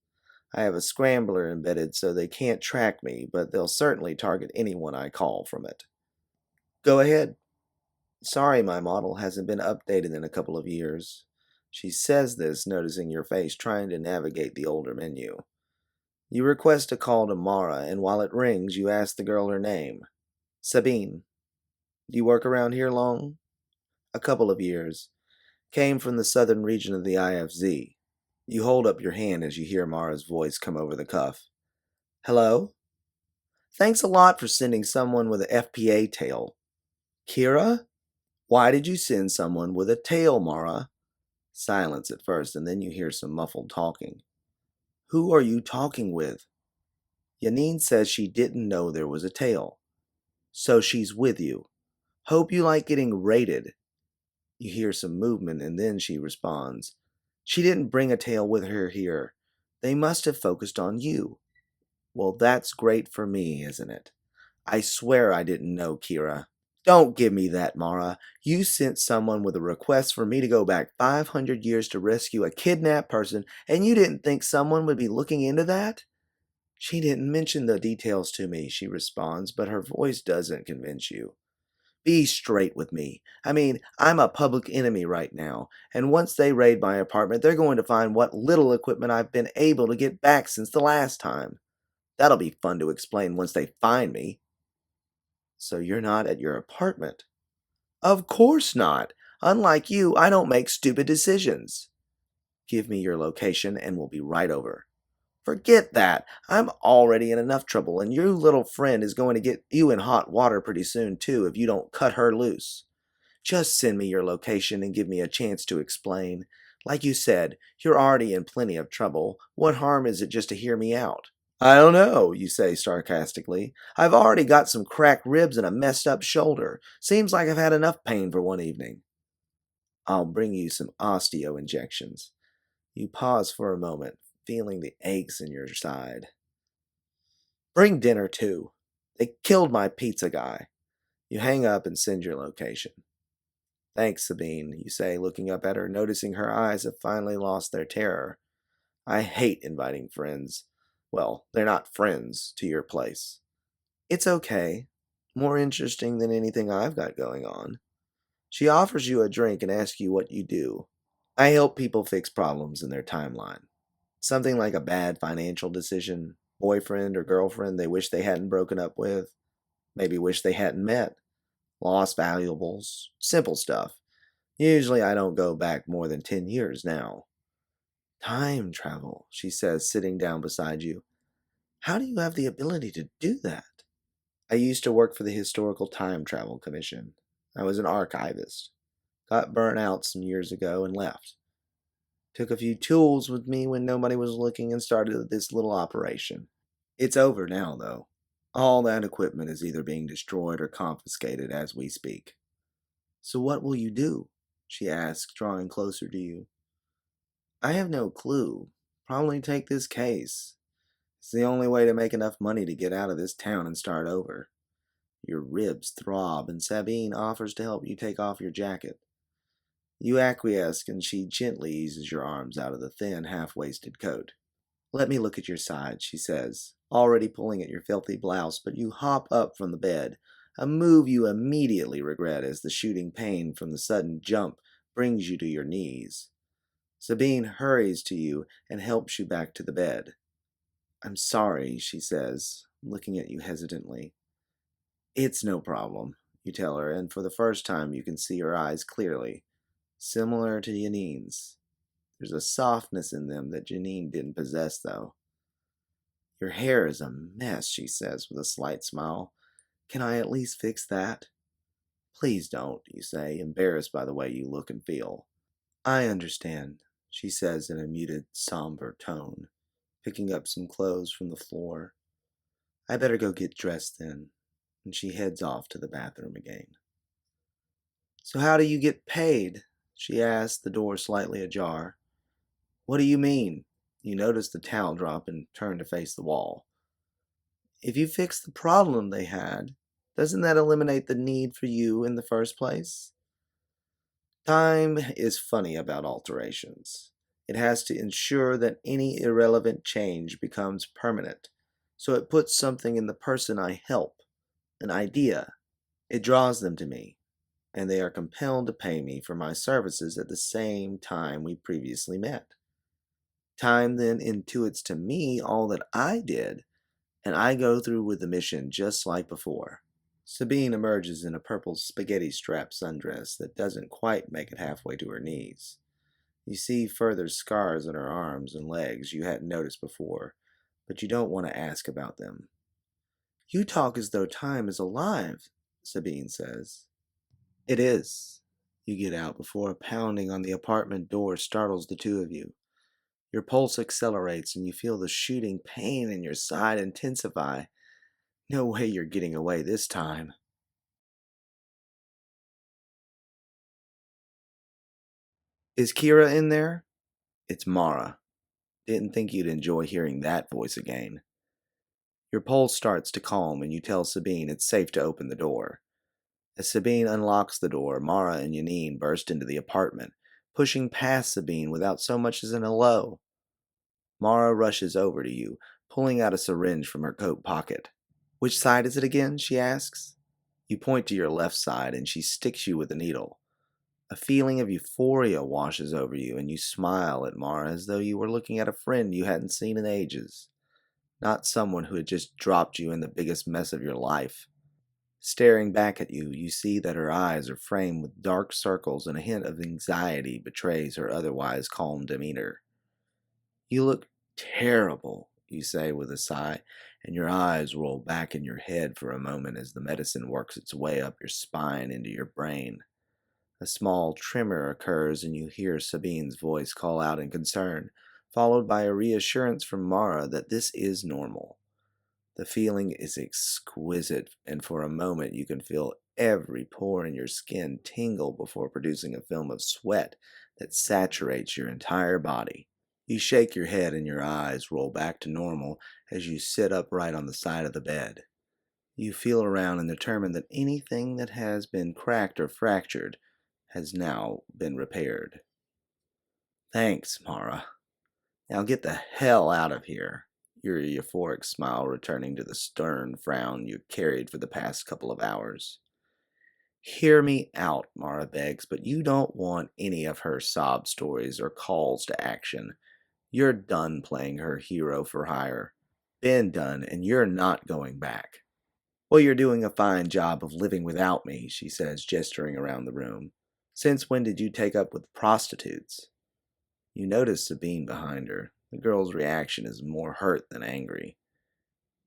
I have a scrambler embedded so they can't track me, but they'll certainly target anyone I call from it." "Go ahead." "Sorry, my model hasn't been updated in a couple of years." She says this, noticing your face trying to navigate the older menu. You request a call to Mara, and while it rings, you ask the girl her name. "Sabine." "You work around here long?" "A couple of years. Came from the southern region of the IFZ." You hold up your hand as you hear Mara's voice come over the cuff. "Hello? Thanks a lot for sending someone with a FPA tail." "Kira? Why did you send someone with a tail, Mara?" Silence at first, and then you hear some muffled talking. "Who are you talking with?" "Yanine says she didn't know there was a tail." "So she's with you. Hope you like getting raided." You hear some movement, and then she responds. "She didn't bring a tail with her here. They must have focused on you." "Well, that's great for me, isn't it? I swear I didn't know, Kira." "Don't give me that, Mara. You sent someone with a request for me to go back 500 years to rescue a kidnapped person, and you didn't think someone would be looking into that?" She didn't mention the details to me, she responds, but her voice doesn't convince you. Be straight with me. I mean, I'm a public enemy right now, and once they raid my apartment, they're going to find what little equipment I've been able to get back since the last time. That'll be fun to explain once they find me. So you're not at your apartment? Of course not. Unlike you, I don't make stupid decisions. Give me your location and we'll be right over. Forget that. I'm already in enough trouble, and your little friend is going to get you in hot water pretty soon, too, if you don't cut her loose. Just send me your location and give me a chance to explain. Like you said, you're already in plenty of trouble. What harm is it just to hear me out? I don't know, you say sarcastically. I've already got some cracked ribs and a messed up shoulder. Seems like I've had enough pain for one evening. I'll bring you some osteo injections. You pause for a moment, feeling the aches in your side. Bring dinner, too. They killed my pizza guy. You hang up and send your location. Thanks, Sabine, you say, looking up at her, noticing her eyes have finally lost their terror. I hate inviting friends. Well, they're not friends to your place. It's okay. More interesting than anything I've got going on. She offers you a drink and asks you what you do. I help people fix problems in their timeline. Something like a bad financial decision, boyfriend or girlfriend they wish they hadn't broken up with, maybe wish they hadn't met, lost valuables, simple stuff. Usually I don't go back more than 10 years now. Time travel, she says, sitting down beside you. How do you have the ability to do that? I used to work for the Historical Time Travel Commission. I was an archivist. Got burnt out some years ago and left. Took a few tools with me when nobody was looking and started this little operation. It's over now, though. All that equipment is either being destroyed or confiscated as we speak. So what will you do? She asks, drawing closer to you. I have no clue. Probably take this case. It's the only way to make enough money to get out of this town and start over. Your ribs throb, and Sabine offers to help you take off your jacket. You acquiesce, and she gently eases your arms out of the thin, half-waisted coat. Let me look at your side, she says, already pulling at your filthy blouse, but you hop up from the bed, a move you immediately regret as the shooting pain from the sudden jump brings you to your knees. Sabine hurries to you and helps you back to the bed. I'm sorry, she says, looking at you hesitantly. It's no problem, you tell her, and for the first time you can see her eyes clearly, similar to Janine's. There's a softness in them that Janine didn't possess, though. Your hair is a mess, she says with a slight smile. Can I at least fix that? Please don't, you say, embarrassed by the way you look and feel. I understand, she says in a muted, somber tone, picking up some clothes from the floor. I better go get dressed then, and she heads off to the bathroom again. So how do you get paid? She asks, the door slightly ajar. What do you mean? You notice the towel drop and turn to face the wall. If you fix the problem they had, doesn't that eliminate the need for you in the first place? Time is funny about alterations. It has to ensure that any irrelevant change becomes permanent. So it puts something in the person I help, an idea. It draws them to me, and they are compelled to pay me for my services at the same time we previously met. Time then intuits to me all that I did, and I go through with the mission just like before. Sabine emerges in a purple spaghetti strap sundress that doesn't quite make it halfway to her knees. You see further scars on her arms and legs you hadn't noticed before, but you don't want to ask about them. You talk as though time is alive, Sabine says. It is. You get out before a pounding on the apartment door startles the two of you. Your pulse accelerates and you feel the shooting pain in your side intensify. No way you're getting away this time. Is Kira in there? It's Mara. Didn't think you'd enjoy hearing that voice again. Your pulse starts to calm and you tell Sabine it's safe to open the door. As Sabine unlocks the door, Mara and Yanine burst into the apartment, pushing past Sabine without so much as an hello. Mara rushes over to you, pulling out a syringe from her coat pocket. Which side is it again? She asks. You point to your left side and she sticks you with the needle. A feeling of euphoria washes over you, and you smile at Mara as though you were looking at a friend you hadn't seen in ages, not someone who had just dropped you in the biggest mess of your life. Staring back at you, you see that her eyes are framed with dark circles, and a hint of anxiety betrays her otherwise calm demeanor. You look terrible, you say with a sigh, and your eyes roll back in your head for a moment as the medicine works its way up your spine into your brain. A small tremor occurs, and you hear Sabine's voice call out in concern, followed by a reassurance from Mara that this is normal. The feeling is exquisite, and for a moment you can feel every pore in your skin tingle before producing a film of sweat that saturates your entire body. You shake your head and your eyes roll back to normal as you sit upright on the side of the bed. You feel around and determine that anything that has been cracked or fractured has now been repaired. Thanks, Mara. Now get the hell out of here. Your euphoric smile returning to the stern frown you carried for the past couple of hours. Hear me out, Mara begs, but you don't want any of her sob stories or calls to action. You're done playing her hero for hire. Been done, and you're not going back. Well, you're doing a fine job of living without me, she says, gesturing around the room. Since when did you take up with prostitutes? You notice Sabine behind her. The girl's reaction is more hurt than angry.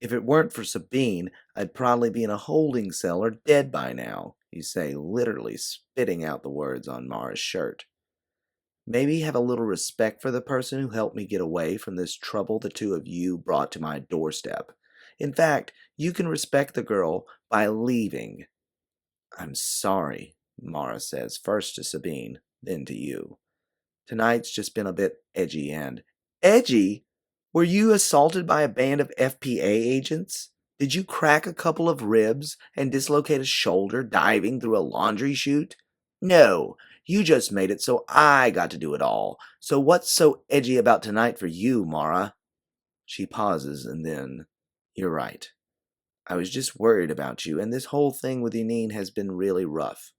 If it weren't for Sabine, I'd probably be in a holding cell or dead by now, you say, literally spitting out the words on Mara's shirt. Maybe have a little respect for the person who helped me get away from this trouble the two of you brought to my doorstep. In fact, you can respect the girl by leaving. I'm sorry, Mara says, first to Sabine, then to you. Tonight's just been a bit edgy and... Edgy? Were you assaulted by a band of FPA agents? Did you crack a couple of ribs and dislocate a shoulder diving through a laundry chute? No, you just made it so I got to do it all. So what's so edgy about tonight for you, Mara? She pauses and then, you're right. I was just worried about you, and this whole thing with Yanine has been really rough.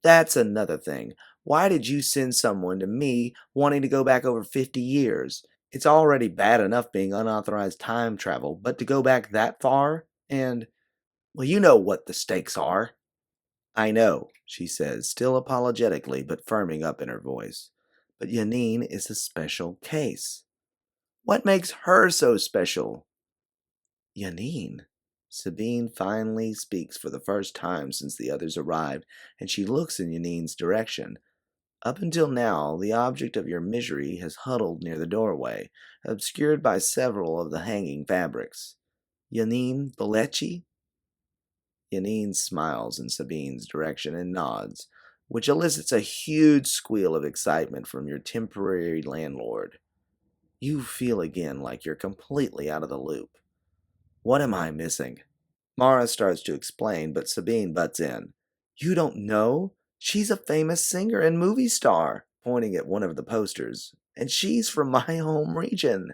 That's another thing. Why did you send someone to me wanting to go back over 50 years? It's already bad enough being unauthorized time travel, but to go back that far? And, well, you know what the stakes are. I know, she says, still apologetically but firming up in her voice. But Yanine is a special case. What makes her so special? Yanine. Sabine finally speaks for the first time since the others arrived, and she looks in Yanine's direction. Up until now, the object of your misery has huddled near the doorway, obscured by several of the hanging fabrics. Yanine Belechi? Yanine smiles in Sabine's direction and nods, which elicits a huge squeal of excitement from your temporary landlord. You feel again like you're completely out of the loop. What am I missing? Mara starts to explain, but Sabine butts in. You don't know? She's a famous singer and movie star, pointing at one of the posters. And she's from my home region.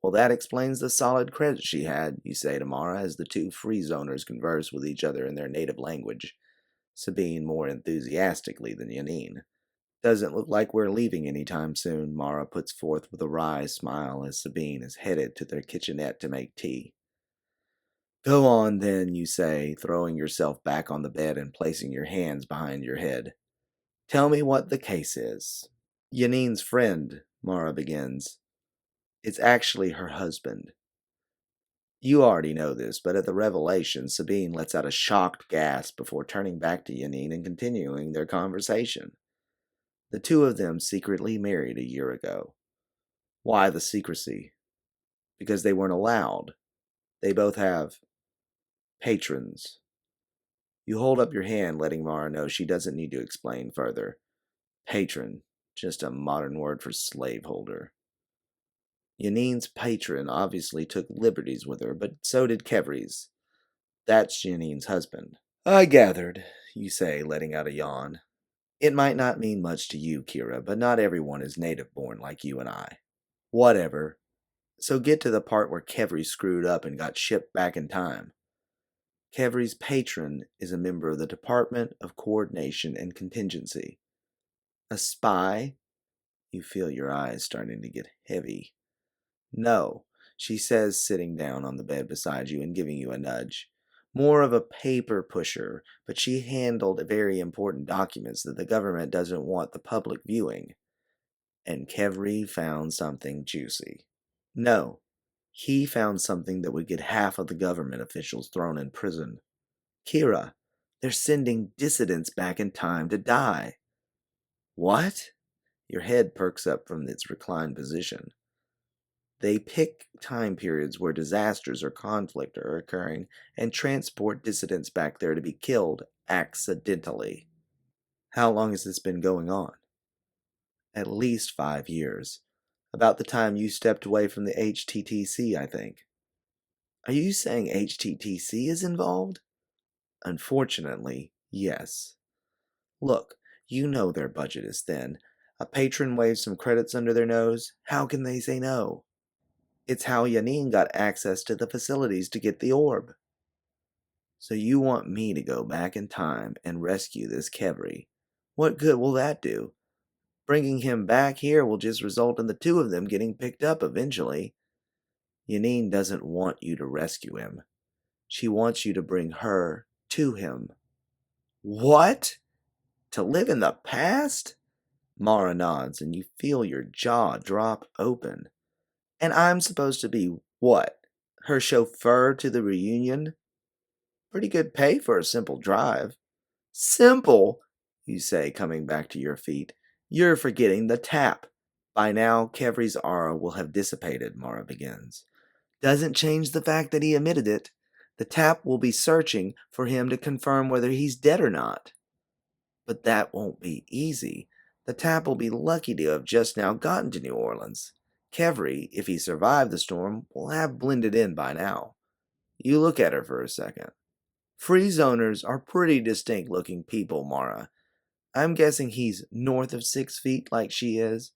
Well, that explains the solid credit she had, you say to Mara as the two free zoners converse with each other in their native language. Sabine more enthusiastically than Yanine. Doesn't look like we're leaving any time soon, Mara puts forth with a wry smile as Sabine is headed to their kitchenette to make tea. Go on, then, you say, throwing yourself back on the bed and placing your hands behind your head. Tell me what the case is. Yanine's friend, Mara begins. It's actually her husband. You already know this, but at the revelation, Sabine lets out a shocked gasp before turning back to Yanine and continuing their conversation. The two of them secretly married a year ago. Why the secrecy? Because they weren't allowed. They both have patrons. You hold up your hand, letting Mara know she doesn't need to explain further. Patron, just a modern word for slaveholder. Yanine's patron obviously took liberties with her, but so did Kevry's. That's Yanine's husband. I gathered, you say, letting out a yawn. It might not mean much to you, Kira, but not everyone is native born like you and I. Whatever. So get to the part where Kevry screwed up and got shipped back in time. Kevry's patron is a member of the Department of Coordination and Contingency. A spy? You feel your eyes starting to get heavy. No, she says, sitting down on the bed beside you and giving you a nudge. More of a paper pusher, but she handled very important documents that the government doesn't want the public viewing. And Kevry found something juicy. No, he found something that would get half of the government officials thrown in prison. Kira, they're sending dissidents back in time to die. What? Your head perks up from its reclined position. They pick time periods where disasters or conflict are occurring and transport dissidents back there to be killed accidentally. How long has this been going on? At least 5 years. About the time you stepped away from the HTTC, I think. Are you saying HTTC is involved? Unfortunately, yes. Look, you know their budget is thin. A patron waves some credits under their nose. How can they say no? It's how Yanin got access to the facilities to get the orb. So you want me to go back in time and rescue this Kevry. What good will that do? Bringing him back here will just result in the two of them getting picked up eventually. Yanin doesn't want you to rescue him. She wants you to bring her to him. What? To live in the past? Mara nods and you feel your jaw drop open. And I'm supposed to be what? Her chauffeur to the reunion? Pretty good pay for a simple drive. Simple, you say, coming back to your feet. You're forgetting the tap. By now, Kevry's aura will have dissipated, Mara begins. Doesn't change the fact that he emitted it. The tap will be searching for him to confirm whether he's dead or not. But that won't be easy. The tap will be lucky to have just now gotten to New Orleans. Kevry, if he survived the storm, will have blended in by now. You look at her for a second. Free zoners are pretty distinct looking people, Mara. I'm guessing he's north of 6 feet like she is.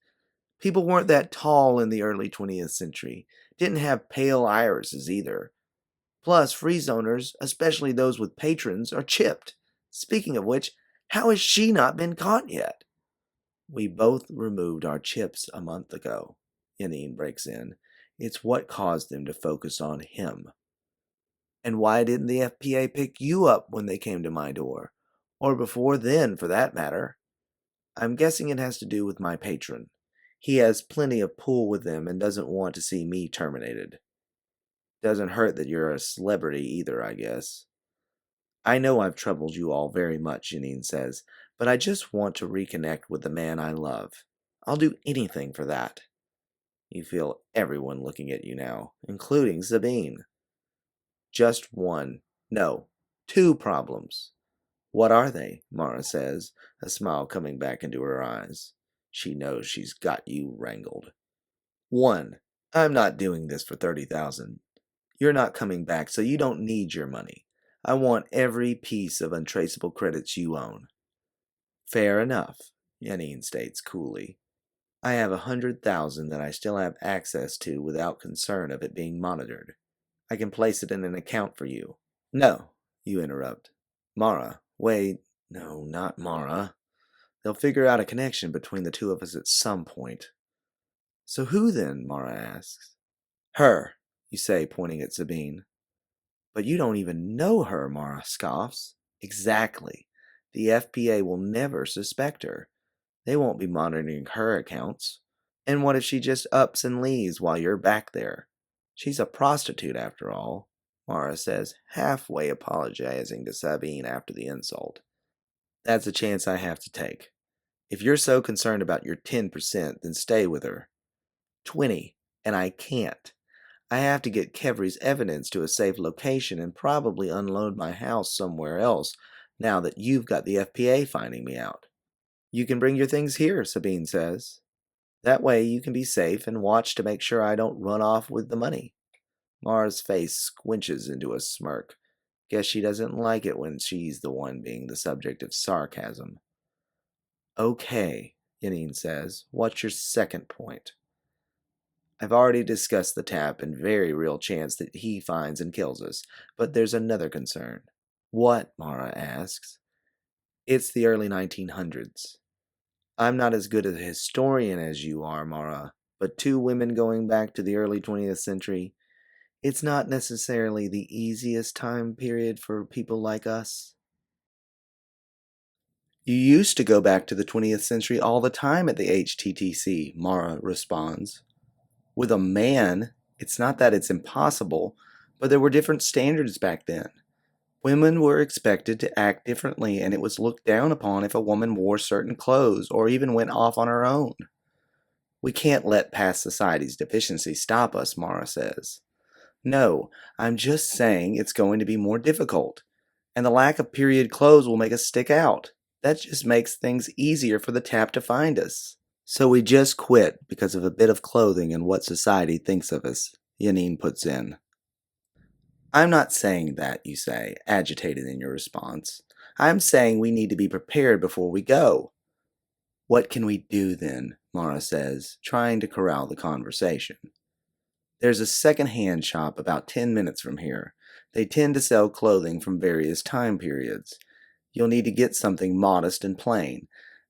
People weren't that tall in the early 20th century. Didn't have pale irises either. Plus, free zoners, especially those with patrons, are chipped. Speaking of which, how has she not been caught yet? We both removed our chips a month ago, Yanine breaks in. It's what caused them to focus on him. And why didn't the FPA pick you up when they came to my door? Or before then, for that matter? I'm guessing it has to do with my patron. He has plenty of pull with them and doesn't want to see me terminated. Doesn't hurt that you're a celebrity either, I guess. I know I've troubled you all very much, Janine says, but I just want to reconnect with the man I love. I'll do anything for that. You feel everyone looking at you now, including Sabine. Just one, no, two problems. What are they? Mara says, a smile coming back into her eyes. She knows she's got you wrangled. One, I'm not doing this for 30,000. You're not coming back, so you don't need your money. I want every piece of untraceable credits you own. Fair enough, Yanine states coolly. I have 100,000 that I still have access to without concern of it being monitored. I can place it in an account for you. No, you interrupt. Mara, wait, no, not Mara. They'll figure out a connection between the two of us at some point. So who then? Mara asks. Her, you say, pointing at Sabine. But you don't even know her, Mara scoffs. Exactly. The FPA will never suspect her. They won't be monitoring her accounts. And what if she just ups and leaves while you're back there? She's a prostitute after all, Mara says, halfway apologizing to Sabine after the insult. That's a chance I have to take. If you're so concerned about your 10%, then stay with her. 20, and I can't. I have to get Kevry's evidence to a safe location and probably unload my house somewhere else now that you've got the FPA finding me out. You can bring your things here, Sabine says. That way you can be safe and watch to make sure I don't run off with the money. Mara's face squinches into a smirk. Guess she doesn't like it when she's the one being the subject of sarcasm. Okay, Yanine says. What's your second point? I've already discussed the tap and very real chance that he finds and kills us, but there's another concern. What? Mara asks. It's the early 1900s. I'm not as good a historian as you are, Mara, but two women going back to the early 20th century, it's not necessarily the easiest time period for people like us. You used to go back to the 20th century all the time at the HTTC, Mara responds. With a man, it's not that it's impossible, but there were different standards back then. Women were expected to act differently, and it was looked down upon if a woman wore certain clothes or even went off on her own. We can't let past society's deficiencies stop us, Mara says. No, I'm just saying it's going to be more difficult, and the lack of period clothes will make us stick out. That just makes things easier for the tap to find us. So we just quit because of a bit of clothing and what society thinks of us, Yanine puts in. I'm not saying that, you say, agitated in your response. I'm saying we need to be prepared before we go. What can we do then? Mara says, trying to corral the conversation. There's a second-hand shop about 10 minutes from here. They tend to sell clothing from various time periods. You'll need to get something modest and plain.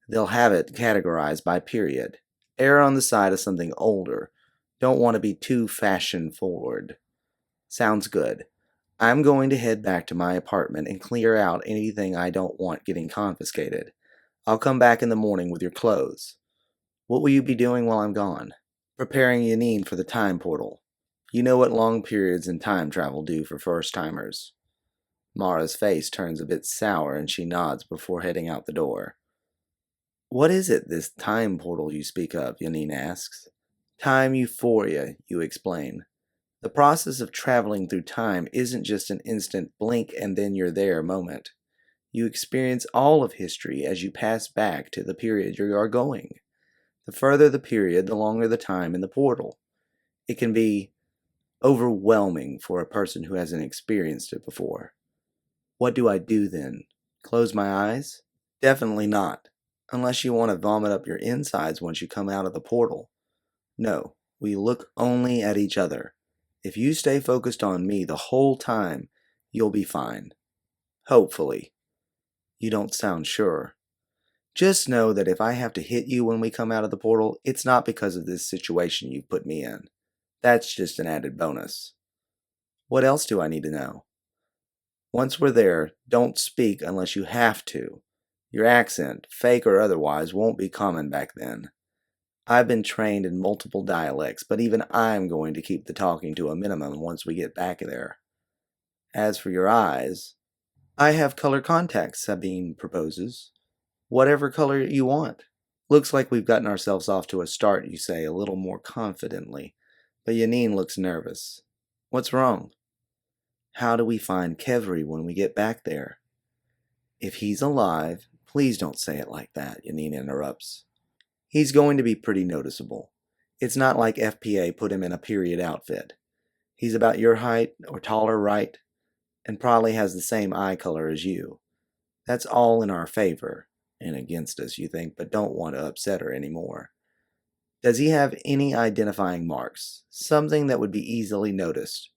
They'll have it categorized by period. Err on the side of something older. Don't want to be too fashion-forward. Sounds good. I'm going to head back to my apartment and clear out anything I don't want getting confiscated. I'll come back in the morning with your clothes. What will you be doing while I'm gone? Preparing Yanine for the time portal. You know what long periods in time travel do for first-timers. Mara's face turns a bit sour and she nods before heading out the door. What is it, this time portal you speak of? Yanine asks. Time euphoria, you explain. The process of traveling through time isn't just an instant blink and then you're there moment. You experience all of history as you pass back to the period you are going. The further the period, the longer the time in the portal. It can be overwhelming for a person who hasn't experienced it before. What do I do then? Close my eyes? Definitely not. Unless you want to vomit up your insides once you come out of the portal. No, we look only at each other. If you stay focused on me the whole time, you'll be fine. Hopefully. You don't sound sure. Just know that if I have to hit you when we come out of the portal, it's not because of this situation you've put me in. That's just an added bonus. What else do I need to know? Once we're there, don't speak unless you have to. Your accent, fake or otherwise, won't be common back then. I've been trained in multiple dialects, but even I'm going to keep the talking to a minimum once we get back there. As for your eyes, I have color contacts, Sabine proposes. Whatever color you want. Looks like we've gotten ourselves off to a start, you say, a little more confidently. But Yanine looks nervous. What's wrong? How do we find Kevri when we get back there? If he's alive, please don't say it like that, Yanine interrupts. He's going to be pretty noticeable. It's not like FPA put him in a period outfit. He's about your height, or taller, right? And probably has the same eye color as you. That's all in our favor, and against us, you think, but don't want to upset her anymore. Does he have any identifying marks? Something that would be easily noticed?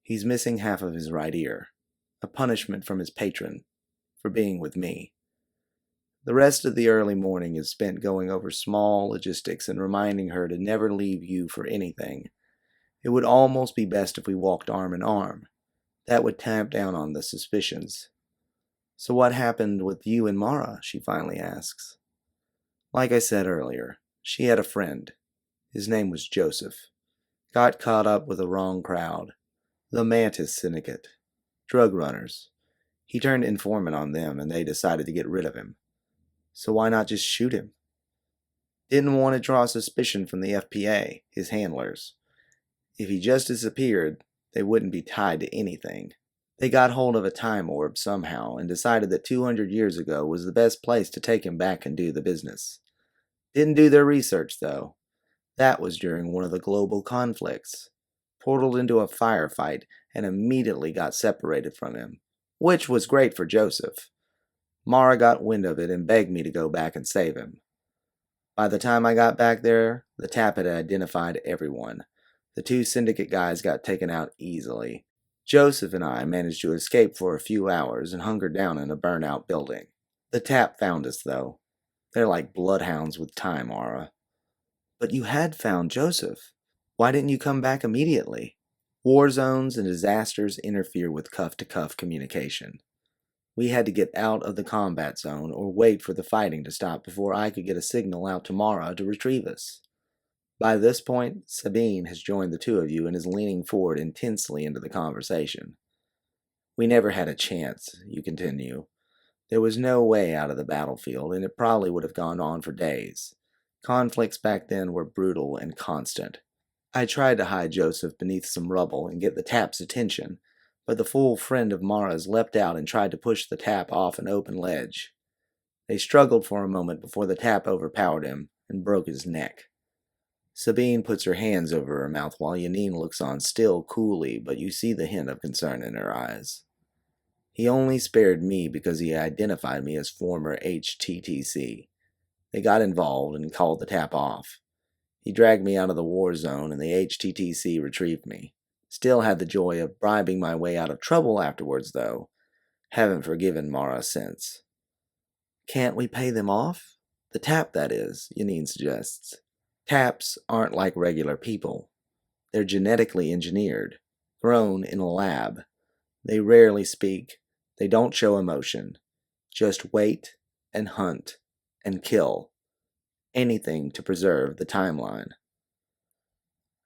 He's missing half of his right ear. A punishment from his patron for being with me. The rest of the early morning is spent going over small logistics and reminding her to never leave you for anything. It would almost be best if we walked arm in arm. That would tamp down on the suspicions. So what happened with you and Mara? She finally asks. Like I said earlier, she had a friend. His name was Joseph. Got caught up with the wrong crowd. The Mantis Syndicate. Drug runners. He turned informant on them and they decided to get rid of him. So why not just shoot him? Didn't want to draw suspicion from the FPA, his handlers. If he just disappeared, they wouldn't be tied to anything. They got hold of a time orb somehow and decided that 200 years ago was the best place to take him back and do the business. Didn't do their research, though. That was during one of the global conflicts. Portaled into a firefight and immediately got separated from him, which was great for Joseph. Mara got wind of it and begged me to go back and save him. By the time I got back there, the tap had identified everyone. The two syndicate guys got taken out easily. Joseph and I managed to escape for a few hours and hunkered down in a burnt-out building. The tap found us, though. They're like bloodhounds with time, Aura. But you had found Joseph. Why didn't you come back immediately? War zones and disasters interfere with cuff-to-cuff communication. We had to get out of the combat zone or wait for the fighting to stop before I could get a signal out to Mara to retrieve us. By this point, Sabine has joined the two of you and is leaning forward intensely into the conversation. We never had a chance, you continue. There was no way out of the battlefield, and it probably would have gone on for days. Conflicts back then were brutal and constant. I tried to hide Joseph beneath some rubble and get the tap's attention, but the fool friend of Mara's leapt out and tried to push the tap off an open ledge. They struggled for a moment before the tap overpowered him and broke his neck. Sabine puts her hands over her mouth while Yanine looks on still coolly, but you see the hint of concern in her eyes. He only spared me because he identified me as former HTTC. They got involved and called the tap off. He dragged me out of the war zone and the HTTC retrieved me. Still had the joy of bribing my way out of trouble afterwards, though. Haven't forgiven Mara since. Can't we pay them off? The tap, that is, Yanine suggests. Taps aren't like regular people. They're genetically engineered, grown in a lab. They rarely speak. They don't show emotion. Just wait and hunt and kill. Anything to preserve the timeline.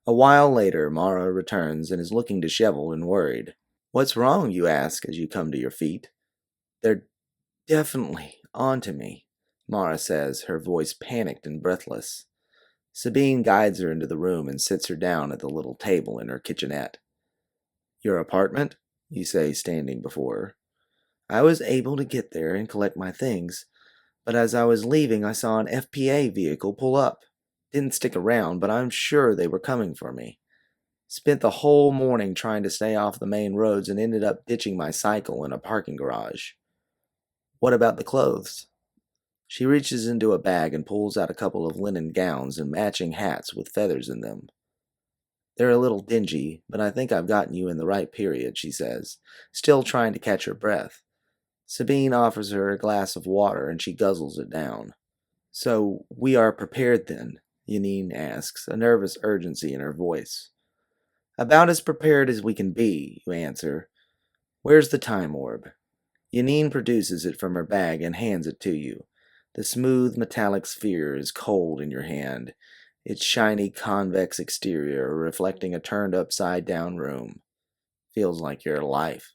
A while later, Mara returns and is looking disheveled and worried. What's wrong, you ask as you come to your feet. They're definitely onto me, Mara says, her voice panicked and breathless. Sabine guides her into the room and sits her down at the little table in her kitchenette. Your apartment? You say, standing before her. I was able to get there and collect my things, but as I was leaving I saw an FPA vehicle pull up. Didn't stick around, but I'm sure they were coming for me. Spent the whole morning trying to stay off the main roads and ended up ditching my cycle in a parking garage. What about the clothes? She reaches into a bag and pulls out a couple of linen gowns and matching hats with feathers in them. They're a little dingy, but I think I've gotten you in the right period, she says, still trying to catch her breath. Sabine offers her a glass of water and she guzzles it down. So, we are prepared then? Yanine asks, a nervous urgency in her voice. About as prepared as we can be, you answer. Where's the time orb? Yanine produces it from her bag and hands it to you. The smooth metallic sphere is cold in your hand, its shiny convex exterior reflecting a turned upside down room. Feels like your life.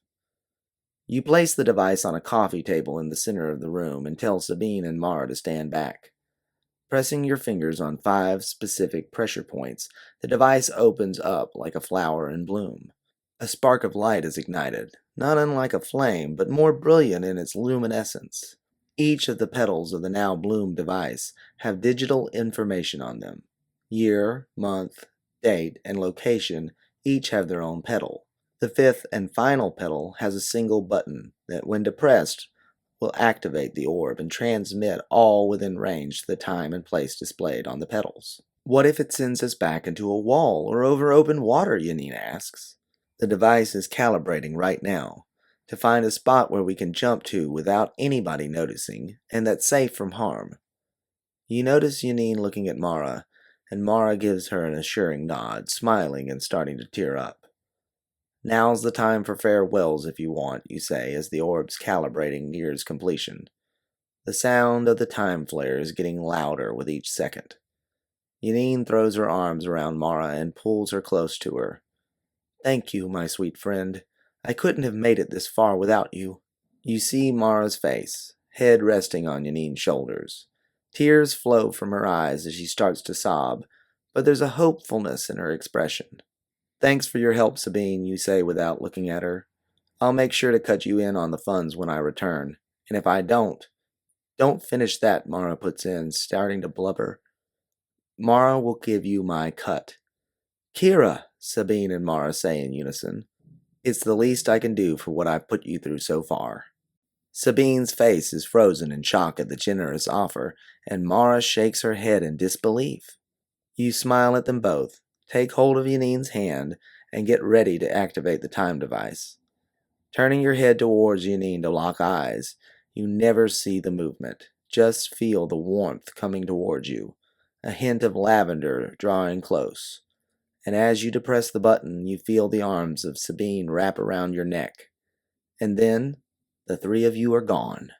You place the device on a coffee table in the center of the room and tell Sabine and Mara to stand back. Pressing your fingers on 5 specific pressure points, the device opens up like a flower in bloom. A spark of light is ignited, not unlike a flame, but more brilliant in its luminescence. Each of the petals of the now bloom device have digital information on them. Year, month, date, and location each have their own petal. The 5th and final petal has a single button that, when depressed, will activate the orb and transmit all within range to the time and place displayed on the petals. What if it sends us back into a wall or over open water, Yanine asks. The device is calibrating right now to find a spot where we can jump to without anybody noticing and that's safe from harm. You notice Yanine looking at Mara, and Mara gives her an assuring nod, smiling and starting to tear up. Now's the time for farewells if you want, you say as the orb's calibrating nears completion. The sound of the time flare is getting louder with each second. Yanine throws her arms around Mara and pulls her close to her. Thank you, my sweet friend. I couldn't have made it this far without you. You see Mara's face, head resting on Yanine's shoulders. Tears flow from her eyes as she starts to sob, but there's a hopefulness in her expression. Thanks for your help, Sabine, you say without looking at her. I'll make sure to cut you in on the funds when I return, and if I don't finish that, Mara puts in, starting to blubber. Mara will give you my cut. Kira, Sabine and Mara say in unison. It's the least I can do for what I've put you through so far. Sabine's face is frozen in shock at the generous offer, and Mara shakes her head in disbelief. You smile at them both, take hold of Yanine's hand, and get ready to activate the time device. Turning your head towards Yanine to lock eyes, you never see the movement, just feel the warmth coming towards you, a hint of lavender drawing close. And as you depress the button, you feel the arms of Sabine wrap around your neck. And then, the three of you are gone,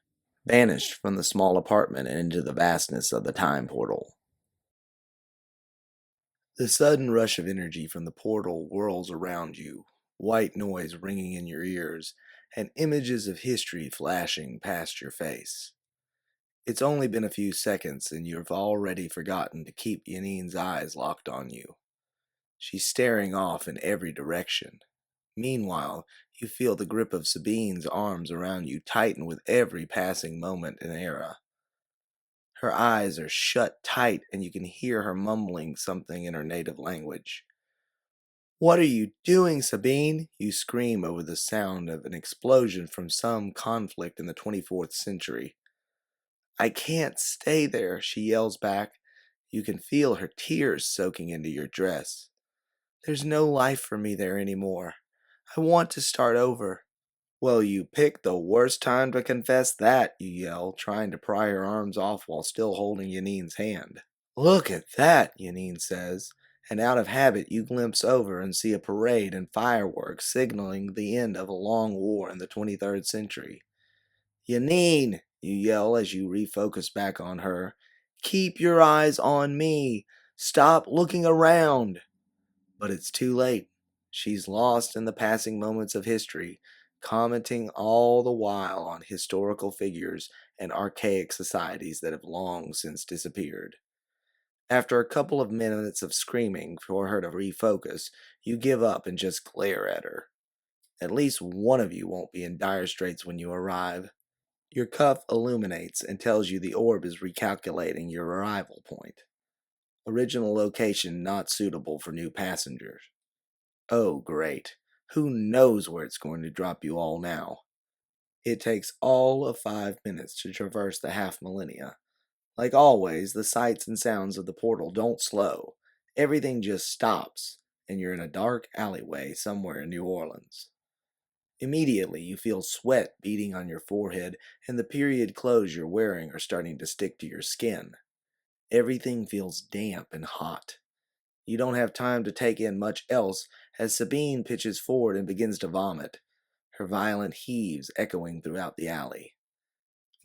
vanished from the small apartment and into the vastness of the time portal. The sudden rush of energy from the portal whirls around you, white noise ringing in your ears, and images of history flashing past your face. It's only been a few seconds, and you've already forgotten to keep Yanine's eyes locked on you. She's staring off in every direction. Meanwhile, you feel the grip of Sabine's arms around you tighten with every passing moment and era. Her eyes are shut tight, and you can hear her mumbling something in her native language. "What are you doing, Sabine?" You scream over the sound of an explosion from some conflict in the 24th century. "I can't stay there," she yells back. You can feel her tears soaking into your dress. "There's no life for me there anymore. I want to start over." "Well, you picked the worst time to confess that," you yell, trying to pry her arms off while still holding Yanine's hand. "Look at that," Yanine says, and out of habit you glimpse over and see a parade and fireworks signaling the end of a long war in the 23rd century. "Yanine," you yell as you refocus back on her, "keep your eyes on me. Stop looking around." But it's too late. She's lost in the passing moments of history, commenting all the while on historical figures and archaic societies that have long since disappeared. After a couple of minutes of screaming for her to refocus, you give up and just glare at her. At least one of you won't be in dire straits when you arrive. Your cuff illuminates and tells you the orb is recalculating your arrival point. Original location not suitable for new passengers. Oh, great. Who knows where it's going to drop you all now? It takes all of 5 minutes to traverse the half millennia. Like always, the sights and sounds of the portal don't slow. Everything just stops, and you're in a dark alleyway somewhere in New Orleans. Immediately, you feel sweat beading on your forehead, and the period clothes you're wearing are starting to stick to your skin. Everything feels damp and hot. You don't have time to take in much else as Sabine pitches forward and begins to vomit, her violent heaves echoing throughout the alley.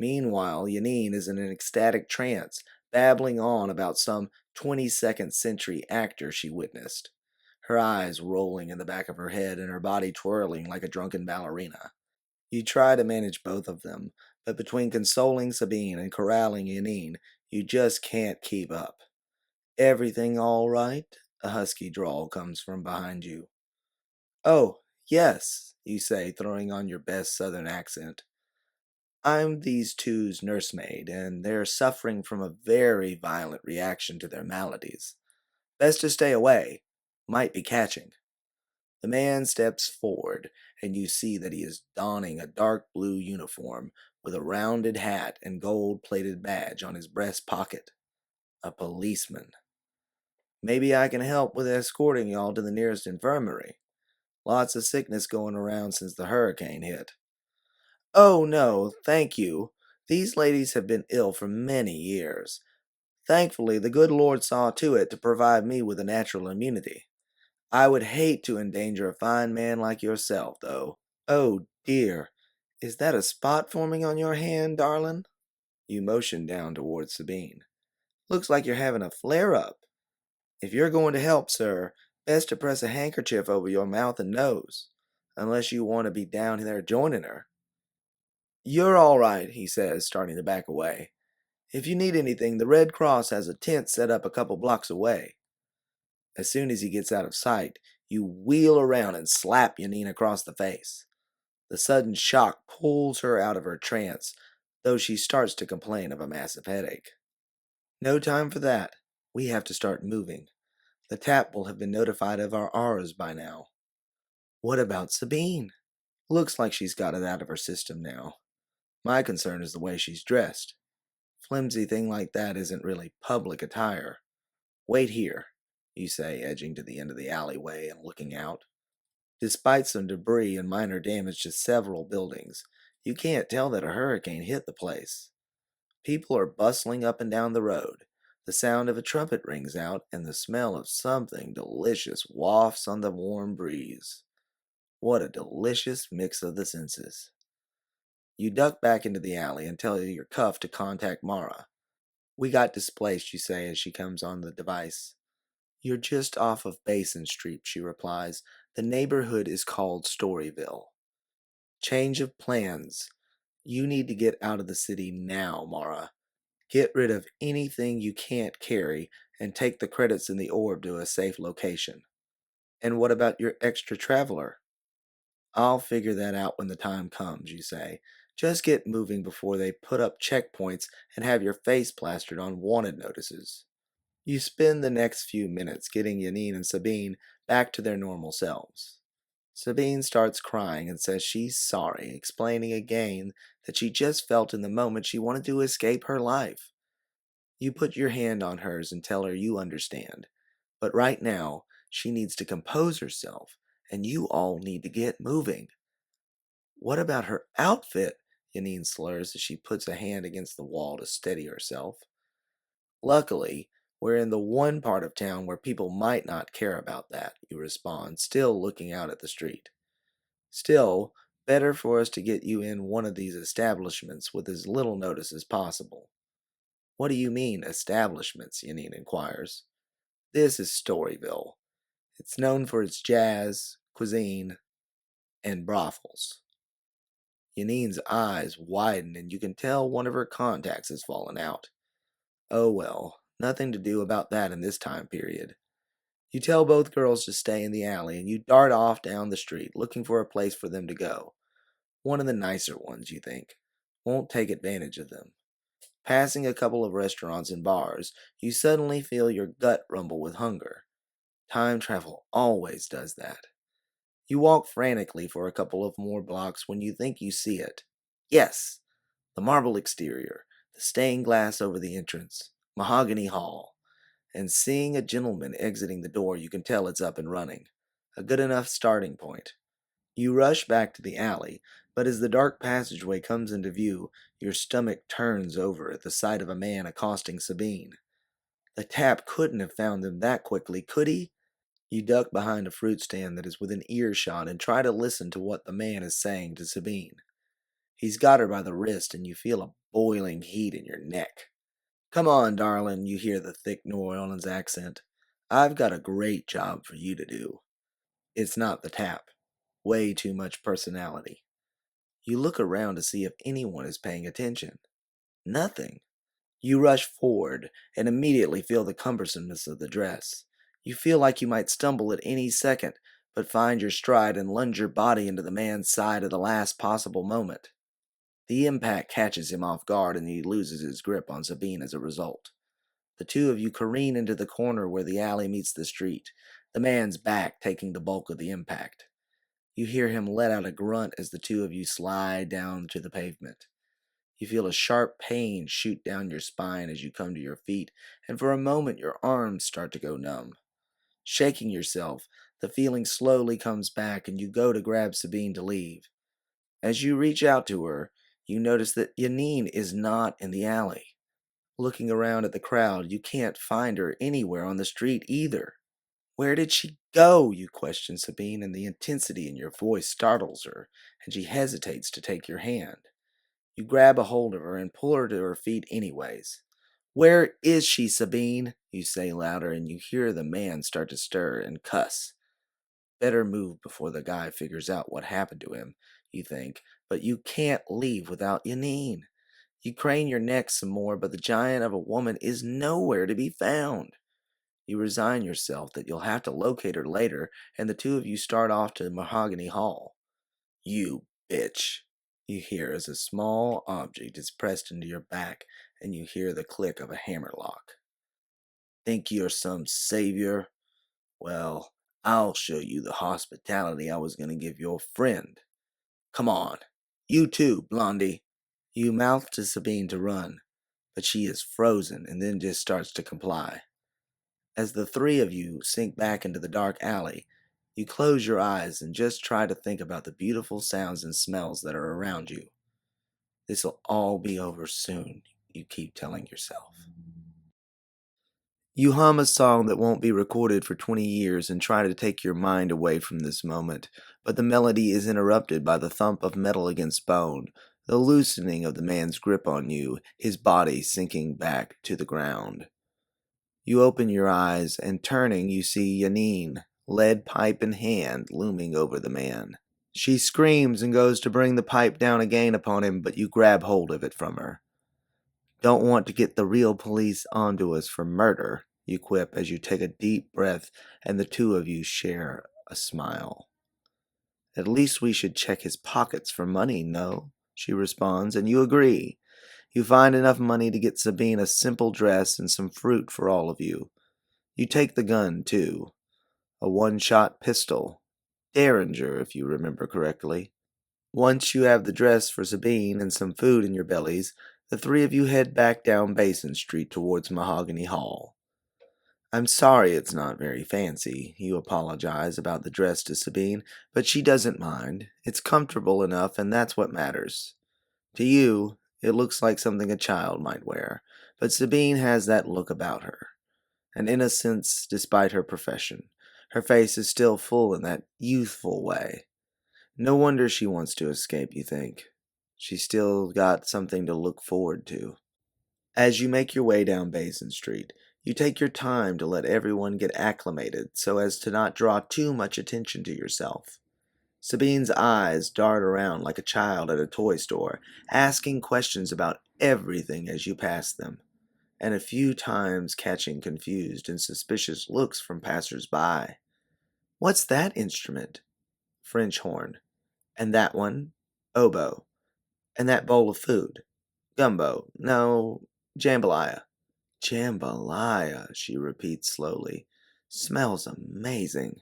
Meanwhile, Yanine is in an ecstatic trance, babbling on about some 22nd century actor she witnessed, her eyes rolling in the back of her head and her body twirling like a drunken ballerina. You try to manage both of them, but between consoling Sabine and corralling Yanine, you just can't keep up. "Everything all right?" A husky drawl comes from behind you. "Oh, yes," you say, throwing on your best southern accent. "I'm these two's nursemaid, and they're suffering from a very violent reaction to their maladies. Best to stay away. Might be catching." The man steps forward, and you see that he is donning a dark blue uniform with a rounded hat and gold-plated badge on his breast pocket. A policeman. "Maybe I can help with escorting y'all to the nearest infirmary. Lots of sickness going around since the hurricane hit." "Oh, no, thank you. These ladies have been ill for many years. Thankfully, the good Lord saw to it to provide me with a natural immunity. I would hate to endanger a fine man like yourself, though. Oh, dear. Is that a spot forming on your hand, darling?" You motion down towards Sabine. "Looks like you're having a flare-up. If you're going to help, sir, best to press a handkerchief over your mouth and nose, unless you want to be down there joining her." "You're all right," he says, starting to back away. "If you need anything, the Red Cross has a tent set up a couple blocks away." As soon as he gets out of sight, you wheel around and slap Yanine across the face. The sudden shock pulls her out of her trance, though she starts to complain of a massive headache. "No time for that. We have to start moving. The tap will have been notified of our auras by now." "What about Sabine?" "Looks like she's got it out of her system now. My concern is the way she's dressed. Flimsy thing like that isn't really public attire. Wait here, you say, edging to the end of the alleyway and looking out. Despite some debris and minor damage to several buildings, you can't tell that a hurricane hit the place. People are bustling up and down the road. The sound of a trumpet rings out, and the smell of something delicious wafts on the warm breeze. What a delicious mix of the senses. You duck back into the alley and tell your cuff to contact Mara. We got displaced, you say as she comes on the device. You're just off of Basin Street, she replies. The neighborhood is called Storyville. Change of plans. You need to get out of the city now, Mara. Get rid of anything you can't carry and take the credits in the orb to a safe location. And what about your extra traveler? I'll figure that out when the time comes, you say. Just get moving before they put up checkpoints and have your face plastered on wanted notices. You spend the next few minutes getting Yanine and Sabine back to their normal selves. Sabine starts crying and says she's sorry, explaining again that she just felt in the moment she wanted to escape her life. You put your hand on hers and tell her you understand, but right now she needs to compose herself, and you all need to get moving. What about her outfit? Yanine slurs as she puts a hand against the wall to steady herself. Luckily, we're in the one part of town where people might not care about that, you respond, still looking out at the street. Still, better for us to get you in one of these establishments with as little notice as possible. What do you mean, establishments? Yanine inquires. This is Storyville. It's known for its jazz, cuisine, and brothels. Yanine's eyes widen and you can tell one of her contacts has fallen out. Oh well, nothing to do about that in this time period. You tell both girls to stay in the alley and you dart off down the street looking for a place for them to go. One of the nicer ones, you think. Won't take advantage of them. Passing a couple of restaurants and bars, you suddenly feel your gut rumble with hunger. Time travel always does that. You walk frantically for a couple of more blocks when you think you see it. Yes, the marble exterior, the stained glass over the entrance, mahogany hall, and seeing a gentleman exiting the door, you can tell it's up and running. A good enough starting point. You rush back to the alley, but as the dark passageway comes into view, your stomach turns over at the sight of a man accosting Sabine. The tap couldn't have found them that quickly, could he? You duck behind a fruit stand that is within earshot and try to listen to what the man is saying to Sabine. He's got her by the wrist and you feel a boiling heat in your neck. Come on, darling, you hear the thick New Orleans accent. I've got a great job for you to do. It's not the tap. Way too much personality. You look around to see if anyone is paying attention. Nothing. You rush forward and immediately feel the cumbersomeness of the dress. You feel like you might stumble at any second, but find your stride and lunge your body into the man's side at the last possible moment. The impact catches him off guard and he loses his grip on Sabine as a result. The two of you careen into the corner where the alley meets the street, the man's back taking the bulk of the impact. You hear him let out a grunt as the two of you slide down to the pavement. You feel a sharp pain shoot down your spine as you come to your feet, and for a moment your arms start to go numb. Shaking yourself, the feeling slowly comes back and you go to grab Sabine to leave. As you reach out to her, you notice that Yanine is not in the alley. Looking around at the crowd, you can't find her anywhere on the street either. Where did she go? You question Sabine, and the intensity in your voice startles her, and she hesitates to take your hand. You grab a hold of her and pull her to her feet anyways. Where is she, Sabine? You say louder, and you hear the man start to stir and cuss. Better move before the guy figures out what happened to him, you think, but you can't leave without Yanine. You crane your neck some more, but the giant of a woman is nowhere to be found. You resign yourself that you'll have to locate her later, and the two of you start off to Mahogany Hall. You bitch, you hear as a small object is pressed into your back, and you hear the click of a hammerlock. Think you're some savior? Well, I'll show you the hospitality I was going to give your friend. Come on. You too, Blondie. You mouth to Sabine to run, but she is frozen and then just starts to comply. As the three of you sink back into the dark alley, you close your eyes and just try to think about the beautiful sounds and smells that are around you. This'll all be over soon, you keep telling yourself. You hum a song that won't be recorded for 20 years and try to take your mind away from this moment, but the melody is interrupted by the thump of metal against bone, the loosening of the man's grip on you, his body sinking back to the ground. You open your eyes, and turning, you see Yanine, lead pipe in hand, looming over the man. She screams and goes to bring the pipe down again upon him, but you grab hold of it from her. Don't want to get the real police onto us for murder, you quip as you take a deep breath and the two of you share a smile. At least we should check his pockets for money, no? She responds, and you agree. You find enough money to get Sabine a simple dress and some fruit for all of you. You take the gun, too. A one-shot pistol. Derringer, if you remember correctly. Once you have the dress for Sabine and some food in your bellies, the three of you head back down Basin Street towards Mahogany Hall. I'm sorry it's not very fancy, you apologize about the dress to Sabine, but she doesn't mind. It's comfortable enough, and that's what matters. To you, it looks like something a child might wear, but Sabine has that look about her. An innocence despite her profession. Her face is still full in that youthful way. No wonder she wants to escape, you think. She's still got something to look forward to. As you make your way down Basin Street, you take your time to let everyone get acclimated so as to not draw too much attention to yourself. Sabine's eyes dart around like a child at a toy store, asking questions about everything as you pass them, and a few times catching confused and suspicious looks from passers-by. What's that instrument? French horn. And that one? Oboe. And that bowl of food? Gumbo. No, jambalaya. Jambalaya, she repeats slowly. Smells amazing.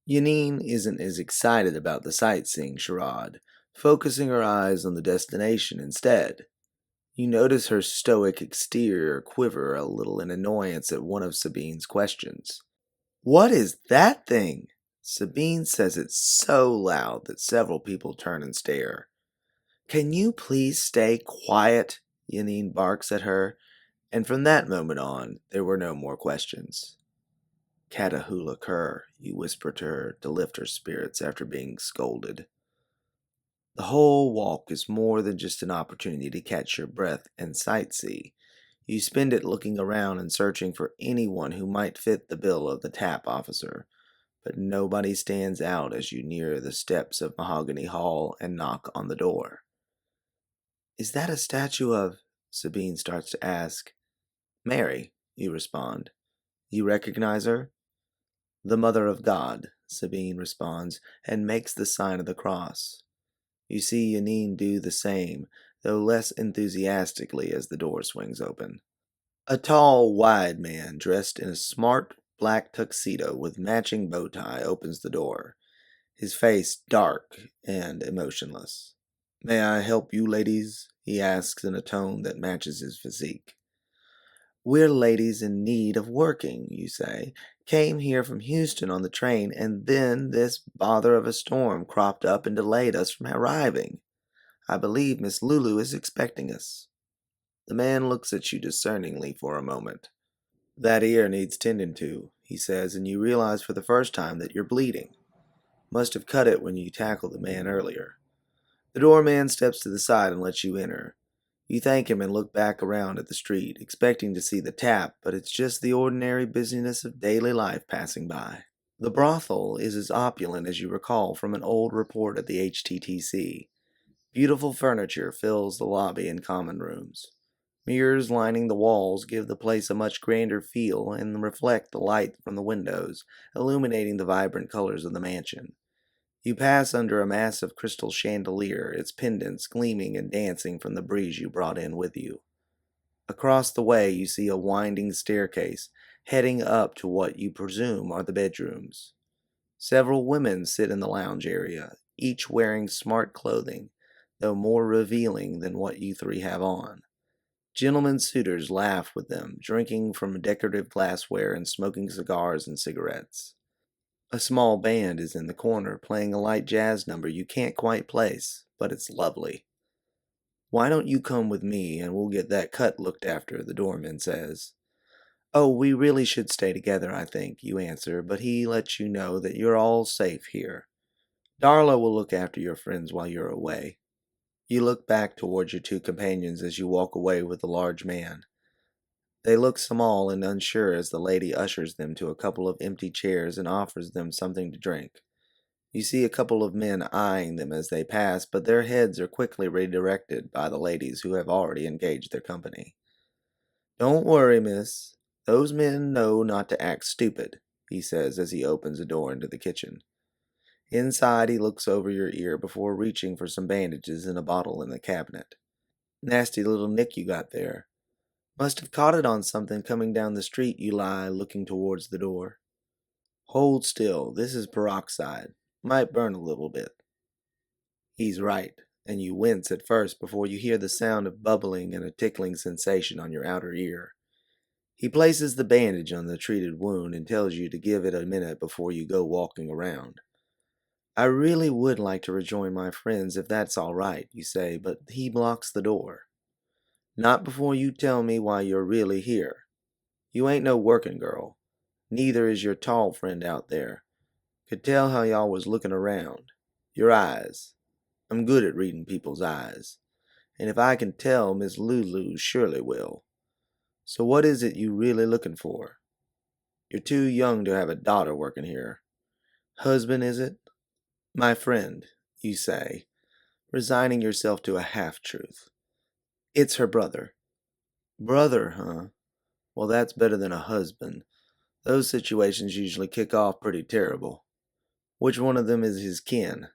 Yanine isn't as excited about the sightseeing charade, focusing her eyes on the destination instead. You notice her stoic exterior quiver a little in annoyance at one of Sabine's questions. What is that thing? Sabine says it so loud that several people turn and stare. Can you please stay quiet? Yanine barks at her, and from that moment on, there were no more questions. Catahoula cur, you whisper to her to lift her spirits after being scolded. The whole walk is more than just an opportunity to catch your breath and sightsee. You spend it looking around and searching for anyone who might fit the bill of the tap officer, but nobody stands out as you near the steps of Mahogany Hall and knock on the door. Is that a statue of? Sabine starts to ask. Mary, you respond. You recognize her? The Mother of God, Sabine responds, and makes the sign of the cross. You see Yanine do the same, though less enthusiastically as the door swings open. A tall, wide man dressed in a smart black tuxedo with matching bow tie opens the door, his face dark and emotionless. May I help you, ladies? He asks in a tone that matches his physique. We're ladies in need of working, you say. Came here from Houston on the train, and then this bother of a storm cropped up and delayed us from arriving. I believe Miss Lulu is expecting us. The man looks at you discerningly for a moment. That ear needs tending to, he says, and you realize for the first time that you're bleeding. Must have cut it when you tackled the man earlier. The doorman steps to the side and lets you enter. You thank him and look back around at the street, expecting to see the tap, but it's just the ordinary busyness of daily life passing by. The brothel is as opulent as you recall from an old report at the HTTC. Beautiful furniture fills the lobby and common rooms. Mirrors lining the walls give the place a much grander feel and reflect the light from the windows, illuminating the vibrant colors of the mansion. You pass under a massive crystal chandelier, its pendants gleaming and dancing from the breeze you brought in with you. Across the way you see a winding staircase, heading up to what you presume are the bedrooms. Several women sit in the lounge area, each wearing smart clothing, though more revealing than what you three have on. Gentlemen suitors laugh with them, drinking from decorative glassware and smoking cigars and cigarettes. A small band is in the corner playing a light jazz number you can't quite place, but it's lovely. Why don't you come with me and we'll get that cut looked after, the doorman says. Oh, we really should stay together, I think, you answer, but he lets you know that you're all safe here. Darla will look after your friends while you're away. You look back towards your two companions as you walk away with the large man. They look small and unsure as the lady ushers them to a couple of empty chairs and offers them something to drink. You see a couple of men eyeing them as they pass, but their heads are quickly redirected by the ladies who have already engaged their company. Don't worry, miss. Those men know not to act stupid, he says as he opens a door into the kitchen. Inside, he looks over your ear before reaching for some bandages and a bottle in the cabinet. Nasty little nick you got there. Must have caught it on something coming down the street, you lie, looking towards the door. Hold still, this is peroxide. Might burn a little bit. He's right, and you wince at first before you hear the sound of bubbling and a tickling sensation on your outer ear. He places the bandage on the treated wound and tells you to give it a minute before you go walking around. I really would like to rejoin my friends if that's all right, you say, but he blocks the door. Not before you tell me why you're really here. You ain't no working girl. Neither is your tall friend out there. Could tell how y'all was looking around. Your eyes. I'm good at reading people's eyes. And if I can tell, Miss Lulu surely will. So what is it you really looking for? You're too young to have a daughter working here. Husband, is it? My friend, you say, resigning yourself to a half-truth. It's her brother. Brother, huh? Well, that's better than a husband. Those situations usually kick off pretty terrible. Which one of them is his kin?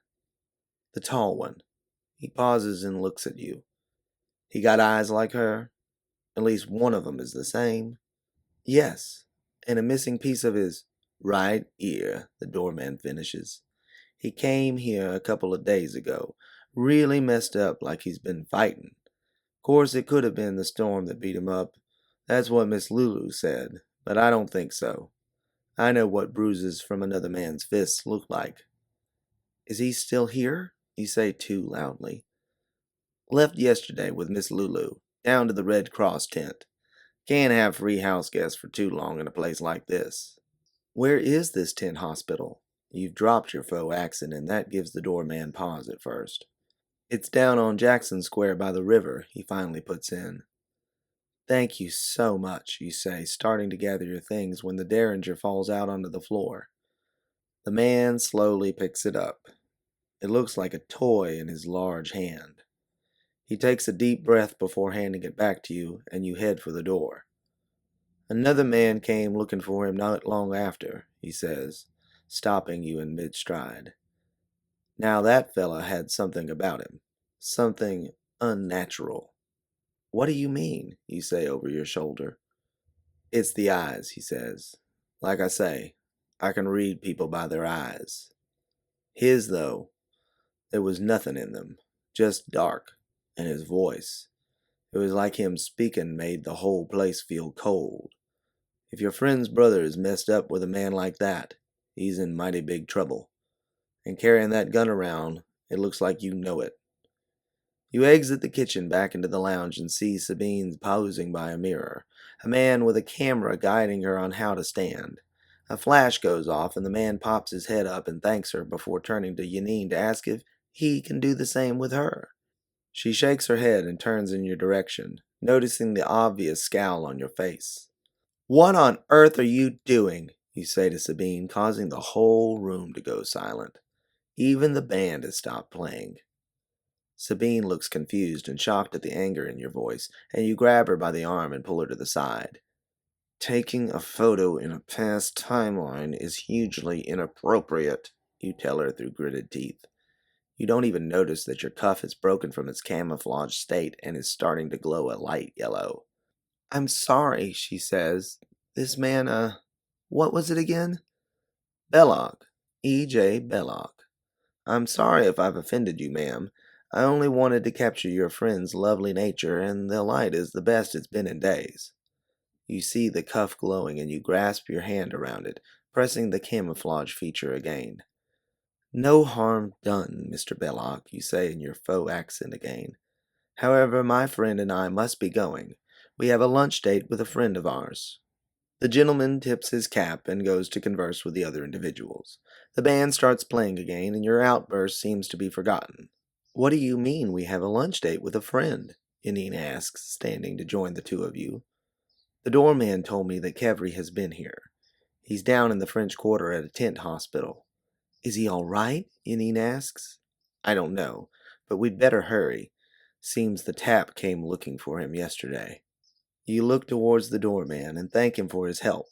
The tall one. He pauses and looks at you. He got eyes like her? At least one of them is the same. Yes, and a missing piece of his right ear, the doorman finishes. He came here a couple of days ago, really messed up like he's been fighting. Course, it could have been the storm that beat him up. That's what Miss Lulu said, but I don't think so. I know what bruises from another man's fists look like. Is he still here? You say too loudly. Left yesterday with Miss Lulu, down to the Red Cross tent. Can't have free house guests for too long in a place like this. Where is this tent hospital? You've dropped your faux accent, and that gives the doorman pause at first. It's down on Jackson Square by the river, he finally puts in. Thank you so much, you say, starting to gather your things when the derringer falls out onto the floor. The man slowly picks it up. It looks like a toy in his large hand. He takes a deep breath before handing it back to you, and you head for the door. Another man came looking for him not long after, he says, stopping you in mid-stride. Now that fella had something about him. Something unnatural. What do you mean? You say over your shoulder. It's the eyes, he says. Like I say, I can read people by their eyes. His, though, there was nothing in them, just dark, and his voice. It was like him speaking made the whole place feel cold. If your friend's brother is messed up with a man like that, he's in mighty big trouble. And carrying that gun around, it looks like you know it. You exit the kitchen back into the lounge and see Sabine posing by a mirror, a man with a camera guiding her on how to stand. A flash goes off and the man pops his head up and thanks her before turning to Yanine to ask if he can do the same with her. She shakes her head and turns in your direction, noticing the obvious scowl on your face. What on earth are you doing? You say to Sabine, causing the whole room to go silent. Even the band has stopped playing. Sabine looks confused and shocked at the anger in your voice, and you grab her by the arm and pull her to the side. Taking a photo in a past timeline is hugely inappropriate, you tell her through gritted teeth. You don't even notice that your cuff has broken from its camouflage state and is starting to glow a light yellow. I'm sorry, she says. This man, what was it again? Belloc. E.J. Belloc. I'm sorry if I've offended you, ma'am. I only wanted to capture your friend's lovely nature, and the light is the best it's been in days. You see the cuff glowing, and you grasp your hand around it, pressing the camouflage feature again. No harm done, Mr. Belloc, you say in your faux accent again. However, my friend and I must be going. We have a lunch date with a friend of ours. The gentleman tips his cap and goes to converse with the other individuals. The band starts playing again, and your outburst seems to be forgotten. What do you mean we have a lunch date with a friend? Yanine asks, standing to join the two of you. The doorman told me that Kevry has been here. He's down in the French Quarter at a tent hospital. Is he all right? Yanine asks. I don't know, but we'd better hurry. Seems the tap came looking for him yesterday. You look towards the doorman and thank him for his help.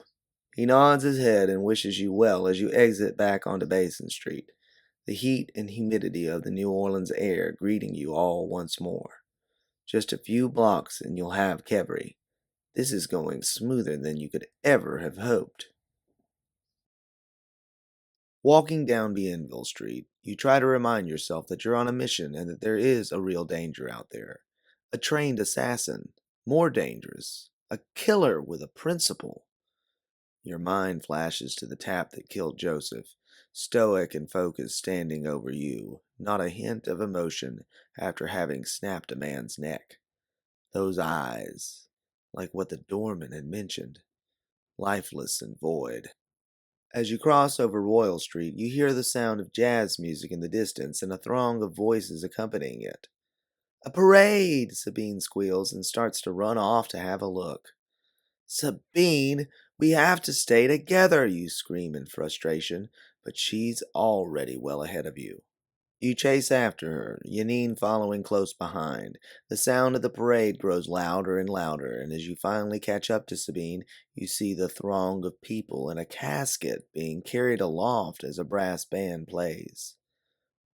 He nods his head and wishes you well as you exit back onto Basin Street, the heat and humidity of the New Orleans air greeting you all once more. Just a few blocks and you'll have Kevry. This is going smoother than you could ever have hoped. Walking down Bienville Street, you try to remind yourself that you're on a mission and that there is a real danger out there. A trained assassin, more dangerous, a killer with a principle. Your mind flashes to the tap that killed Joseph, stoic and focused standing over you, not a hint of emotion after having snapped a man's neck. Those eyes, like what the doorman had mentioned, lifeless and void. As you cross over Royal Street, you hear the sound of jazz music in the distance and a throng of voices accompanying it. A parade! Sabine squeals and starts to run off to have a look. Sabine, we have to stay together, you scream in frustration, but she's already well ahead of you. You chase after her, Yanine following close behind. The sound of the parade grows louder and louder, and as you finally catch up to Sabine, you see the throng of people in a casket being carried aloft as a brass band plays.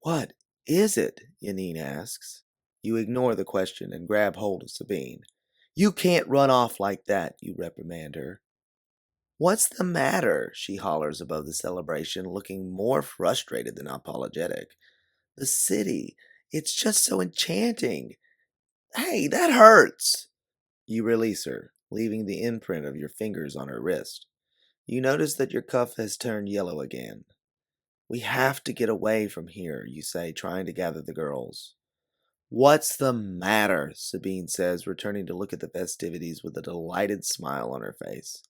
What is it? Yanine asks. You ignore the question and grab hold of Sabine. You can't run off like that, you reprimand her. What's the matter? She hollers above the celebration, looking more frustrated than apologetic. The city, it's just so enchanting. Hey, that hurts! You release her, leaving the imprint of your fingers on her wrist. You notice that your cuff has turned yellow again. We have to get away from here, you say, trying to gather the girls. What's the matter? Sabine says, returning to look at the festivities with a delighted smile on her face.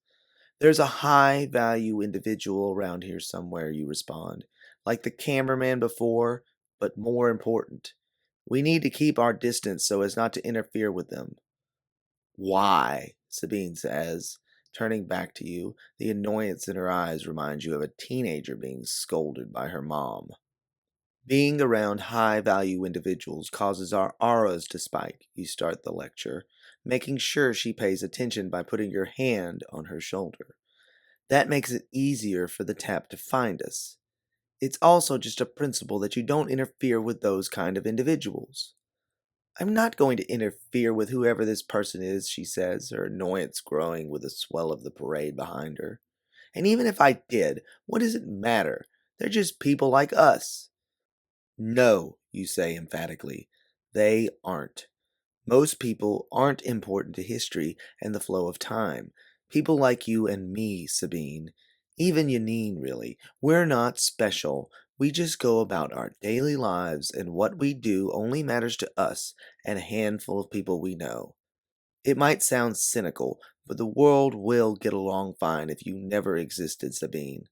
There's a high-value individual around here somewhere, you respond. Like the cameraman before, but more important. We need to keep our distance so as not to interfere with them. Why? Sabine says, turning back to you. The annoyance in her eyes reminds you of a teenager being scolded by her mom. Being around high-value individuals causes our auras to spike, you start the lecture, making sure she pays attention by putting your hand on her shoulder. That makes it easier for the tap to find us. It's also just a principle that you don't interfere with those kind of individuals. I'm not going to interfere with whoever this person is, she says, her annoyance growing with the swell of the parade behind her. And even if I did, what does it matter? They're just people like us. No, you say emphatically. They aren't. Most people aren't important to history and the flow of time. People like you and me, Sabine. Even Yanine, really. We're not special. We just go about our daily lives, and what we do only matters to us and a handful of people we know. It might sound cynical, but the world will get along fine if you never existed, Sabine.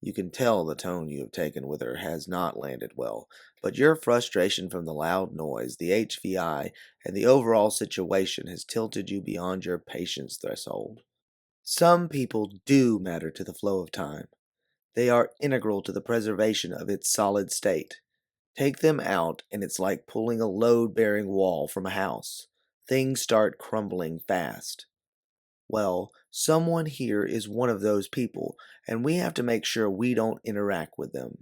You can tell the tone you have taken with her has not landed well, but your frustration from the loud noise, the HVI, and the overall situation has tilted you beyond your patience threshold. Some people do matter to the flow of time. They are integral to the preservation of its solid state. Take them out, and it's like pulling a load-bearing wall from a house. Things start crumbling fast. Well, someone here is one of those people, and we have to make sure we don't interact with them.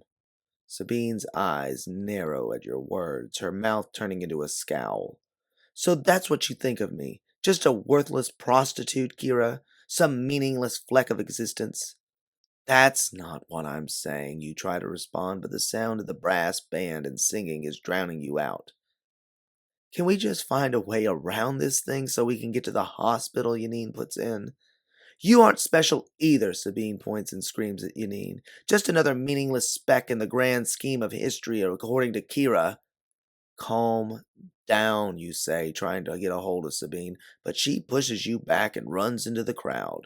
Sabine's eyes narrow at your words, her mouth turning into a scowl. So that's what you think of me? Just a worthless prostitute, Kira? Some meaningless fleck of existence? That's not what I'm saying, you try to respond, but the sound of the brass band and singing is drowning you out. Can we just find a way around this thing so we can get to the hospital? Yanine puts in. You aren't special either, Sabine points and screams at Yanine. Just another meaningless speck in the grand scheme of history, according to Kira. Calm down, you say, trying to get a hold of Sabine, but she pushes you back and runs into the crowd.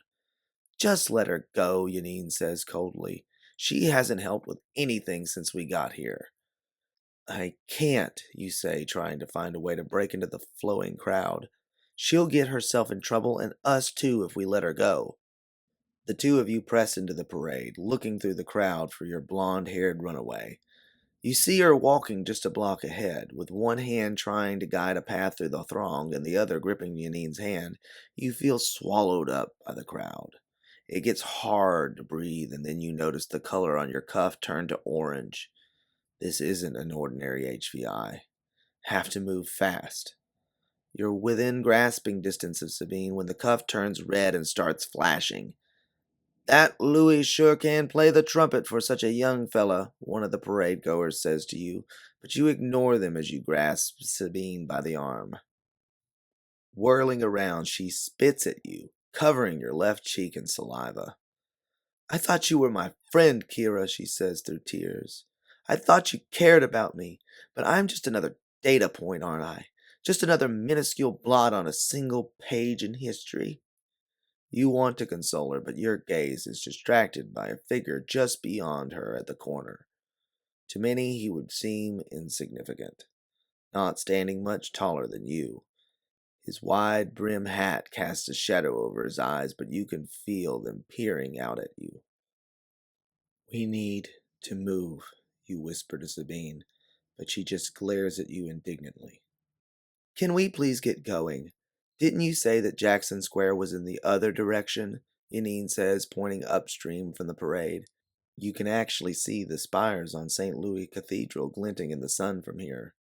Just let her go, Yanine says coldly. She hasn't helped with anything since we got here. I can't, you say, trying to find a way to break into the flowing crowd. She'll get herself in trouble and us too if we let her go. The two of you press into the parade, looking through the crowd for your blonde-haired runaway. You see her walking just a block ahead, with one hand trying to guide a path through the throng and the other gripping Yanine's hand. You feel swallowed up by the crowd. It gets hard to breathe, and then you notice the color on your cuff turn to orange. This isn't an ordinary HVI. Have to move fast. You're within grasping distance of Sabine when the cuff turns red and starts flashing. That Louis sure can play the trumpet for such a young fella, one of the parade goers says to you, but you ignore them as you grasp Sabine by the arm. Whirling around, she spits at you, covering your left cheek in saliva. I thought you were my friend, Kira, she says through tears. I thought you cared about me, but I'm just another data point, aren't I? Just another minuscule blot on a single page in history. You want to console her, but your gaze is distracted by a figure just beyond her at the corner. To many, he would seem insignificant, not standing much taller than you. His wide brim hat casts a shadow over his eyes, but you can feel them peering out at you. We need to move, you whisper to Sabine, but she just glares at you indignantly. Can we please get going? Didn't you say that Jackson Square was in the other direction? Yanine says, pointing upstream from the parade. You can actually see the spires on St. Louis Cathedral glinting in the sun from here.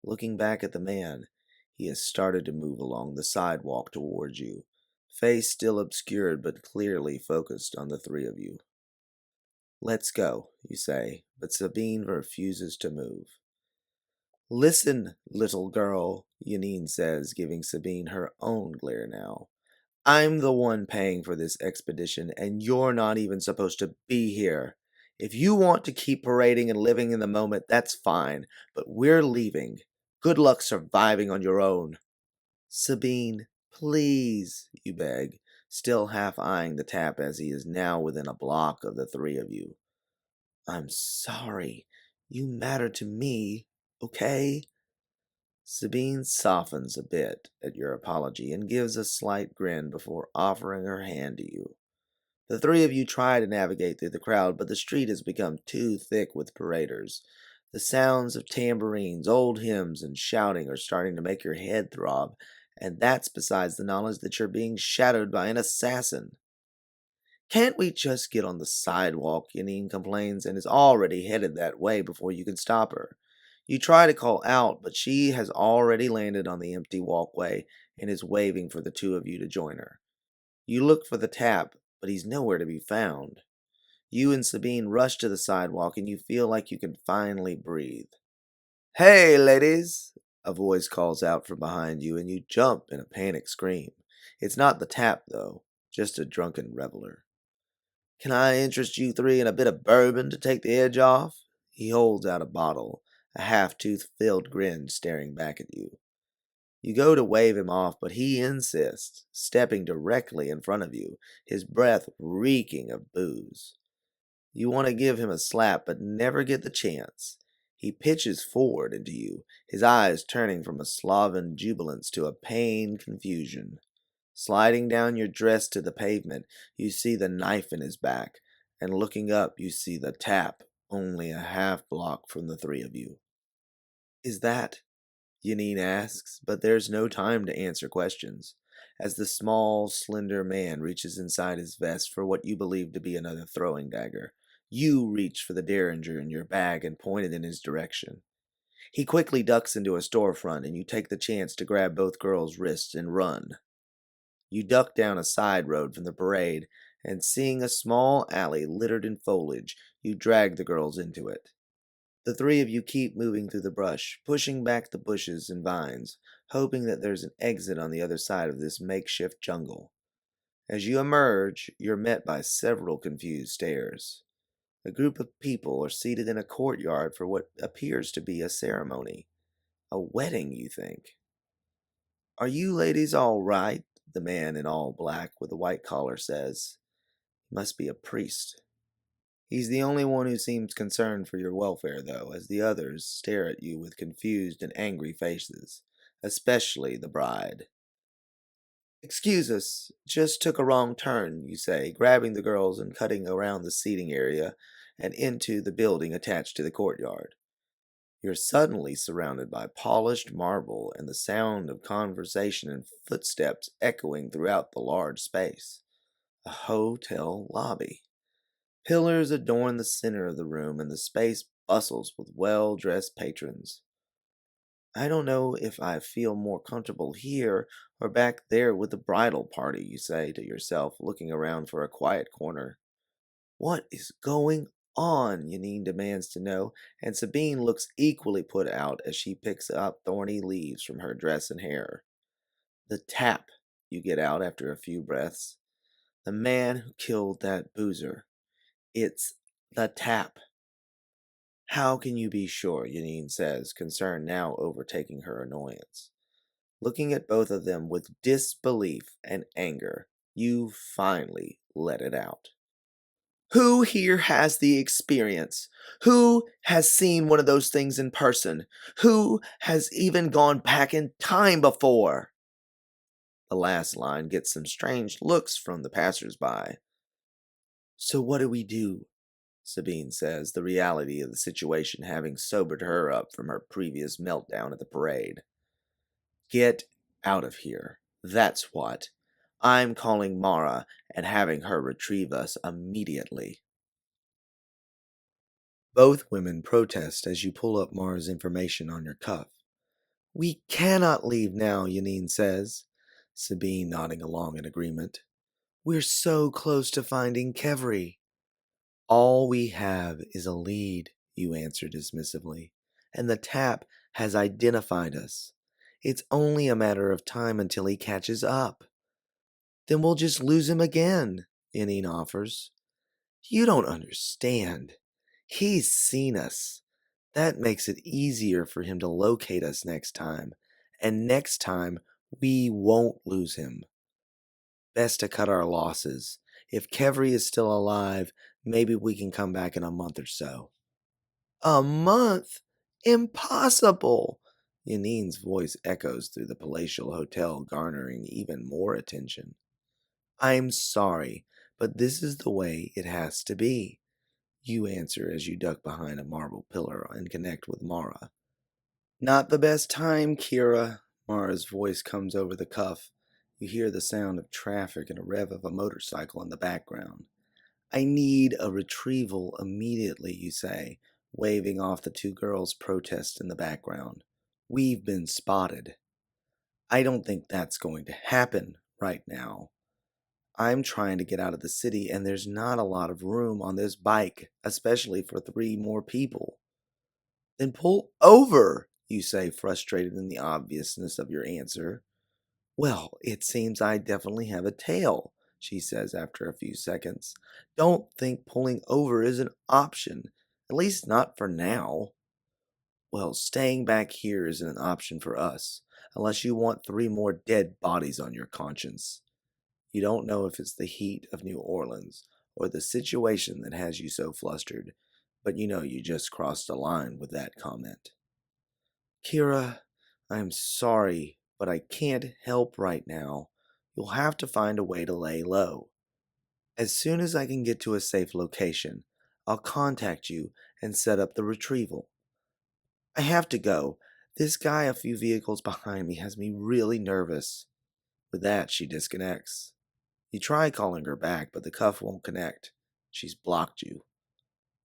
Looking back at the man, he has started to move along the sidewalk towards you, face still obscured but clearly focused on the three of you. Let's go, you say, but Sabine refuses to move. Listen, little girl, Yanine says, giving Sabine her own glare now. I'm the one paying for this expedition, and you're not even supposed to be here. If you want to keep parading and living in the moment, that's fine, but we're leaving. Good luck surviving on your own. Sabine, please, you beg, still half eyeing the tap as he is now within a block of the three of you. I'm sorry. You matter to me, okay? Sabine softens a bit at your apology and gives a slight grin before offering her hand to you. The three of you try to navigate through the crowd, but the street has become too thick with paraders. The sounds of tambourines, old hymns, and shouting are starting to make your head throb, and that's besides the knowledge that you're being shadowed by an assassin. Can't we just get on the sidewalk? Yanine complains and is already headed that way before you can stop her. You try to call out, but she has already landed on the empty walkway and is waving for the two of you to join her. You look for the tap, but he's nowhere to be found. You and Sabine rush to the sidewalk and you feel like you can finally breathe. Hey, ladies! A voice calls out from behind you and you jump in a panic scream. It's not the tap, though, just a drunken reveler. Can I interest you three in a bit of bourbon to take the edge off? He holds out a bottle, a half-tooth filled grin staring back at you. You go to wave him off, but he insists, stepping directly in front of you, his breath reeking of booze. You want to give him a slap, but never get the chance. He pitches forward into you, his eyes turning from a sloven jubilance to a pained confusion. Sliding down your dress to the pavement, you see the knife in his back, and looking up, you see the tap only a half block from the three of you. Is that? Yanine asks, but there's no time to answer questions. As the small, slender man reaches inside his vest for what you believe to be another throwing dagger, you reach for the derringer in your bag and point it in his direction. He quickly ducks into a storefront, and you take the chance to grab both girls' wrists and run. You duck down a side road from the parade, and seeing a small alley littered in foliage, you drag the girls into it. The three of you keep moving through the brush, pushing back the bushes and vines, hoping that there's an exit on the other side of this makeshift jungle. As you emerge, you're met by several confused stares. A group of people are seated in a courtyard for what appears to be a ceremony. A wedding, you think. Are you ladies all right? The man in all black with a white collar says. He must be a priest. He's the only one who seems concerned for your welfare, though, as the others stare at you with confused and angry faces, especially the bride. Excuse us, just took a wrong turn, you say, grabbing the girls and cutting around the seating area and into the building attached to the courtyard. You're suddenly surrounded by polished marble and the sound of conversation and footsteps echoing throughout the large space. A hotel lobby. Pillars adorn the center of the room, and the space bustles with well-dressed patrons. I don't know if I feel more comfortable here or back there with the bridal party, you say to yourself, looking around for a quiet corner. What is going on? Yanine demands to know, and Sabine looks equally put out as she picks up thorny leaves from her dress and hair. The tap, you get out after a few breaths. The man who killed that boozer. It's the tap. How can you be sure? Yanine says, concern now overtaking her annoyance. Looking at both of them with disbelief and anger, you finally let it out. Who here has the experience? Who has seen one of those things in person? Who has even gone back in time before? The last line gets some strange looks from the passers-by. So what do we do? Sabine says, the reality of the situation having sobered her up from her previous meltdown at the parade. Get out of here. That's what. I'm calling Mara and having her retrieve us immediately. Both women protest as you pull up Mara's information on your cuff. We cannot leave now, Yanine says, Sabine nodding along in agreement. We're so close to finding Kevry. All we have is a lead, you answer dismissively, and the tap has identified us. It's only a matter of time until he catches up. Then we'll just lose him again, Yanine offers. You don't understand. He's seen us. That makes it easier for him to locate us next time. And next time, we won't lose him. Best to cut our losses. If Kevry is still alive, maybe we can come back in a month or so. A month? Impossible! Yanine's voice echoes through the palatial hotel, garnering even more attention. I'm sorry, but this is the way it has to be. You answer as you duck behind a marble pillar and connect with Mara. Not the best time, Kira. Mara's voice comes over the cuff. You hear the sound of traffic and a rev of a motorcycle in the background. I need a retrieval immediately, you say, waving off the two girls' protest in the background. We've been spotted. I don't think that's going to happen right now. I'm trying to get out of the city, and there's not a lot of room on this bike, especially for 3 more people. Then pull over, you say, frustrated in the obviousness of your answer. Well, it seems I definitely have a tail, she says after a few seconds. Don't think pulling over is an option, at least not for now. Well, staying back here isn't an option for us, unless you want 3 more dead bodies on your conscience. You don't know if it's the heat of New Orleans or the situation that has you so flustered, but you know you just crossed a line with that comment. Kira, I'm sorry, but I can't help right now. You'll have to find a way to lay low. As soon as I can get to a safe location, I'll contact you and set up the retrieval. I have to go. This guy a few vehicles behind me has me really nervous. With that, she disconnects. You try calling her back, but the cuff won't connect. She's blocked you.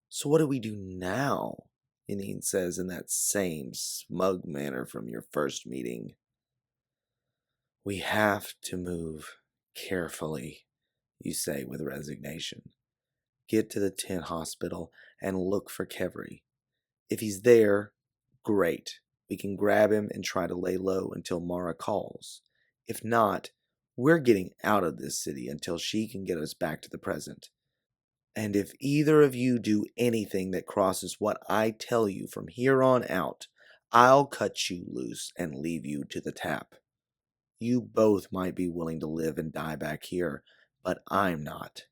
So what do we do now? Yanine says in that same smug manner from your first meeting. We have to move carefully, you say with resignation. Get to the tent hospital and look for Kevry. If he's there, great. We can grab him and try to lay low until Mara calls. If not, we're getting out of this city until she can get us back to the present. And if either of you do anything that crosses what I tell you from here on out, I'll cut you loose and leave you to the tap. You both might be willing to live and die back here, but I'm not.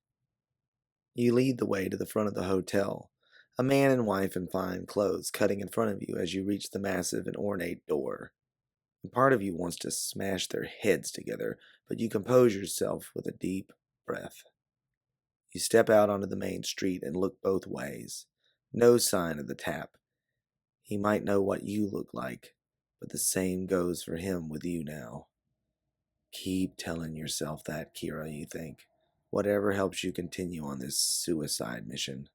You lead the way to the front of the hotel, a man and wife in fine clothes cutting in front of you as you reach the massive and ornate door. And part of you wants to smash their heads together, but you compose yourself with a deep breath. You step out onto the main street and look both ways. No sign of the tap. He might know what you look like, but the same goes for him with you now. Keep telling yourself that, Kira, you think. Whatever helps you continue on this suicide mission.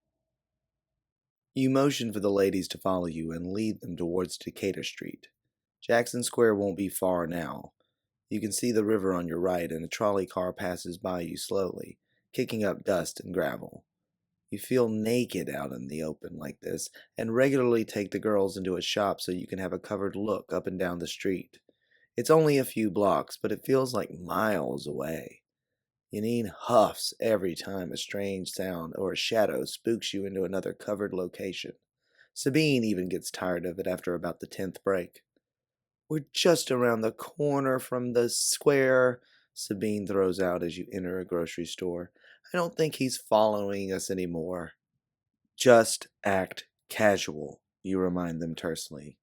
You motion for the ladies to follow you and lead them towards Decatur Street. Jackson Square won't be far now. You can see the river on your right, and a trolley car passes by you slowly, kicking up dust and gravel. You feel naked out in the open like this, and regularly take the girls into a shop so you can have a covered look up and down the street. It's only a few blocks, but it feels like miles away. Yanine huffs every time a strange sound or a shadow spooks you into another covered location. Sabine even gets tired of it after about the 10th break. We're just around the corner from the square, Sabine throws out as you enter a grocery store. I don't think he's following us anymore. Just act casual, you remind them tersely.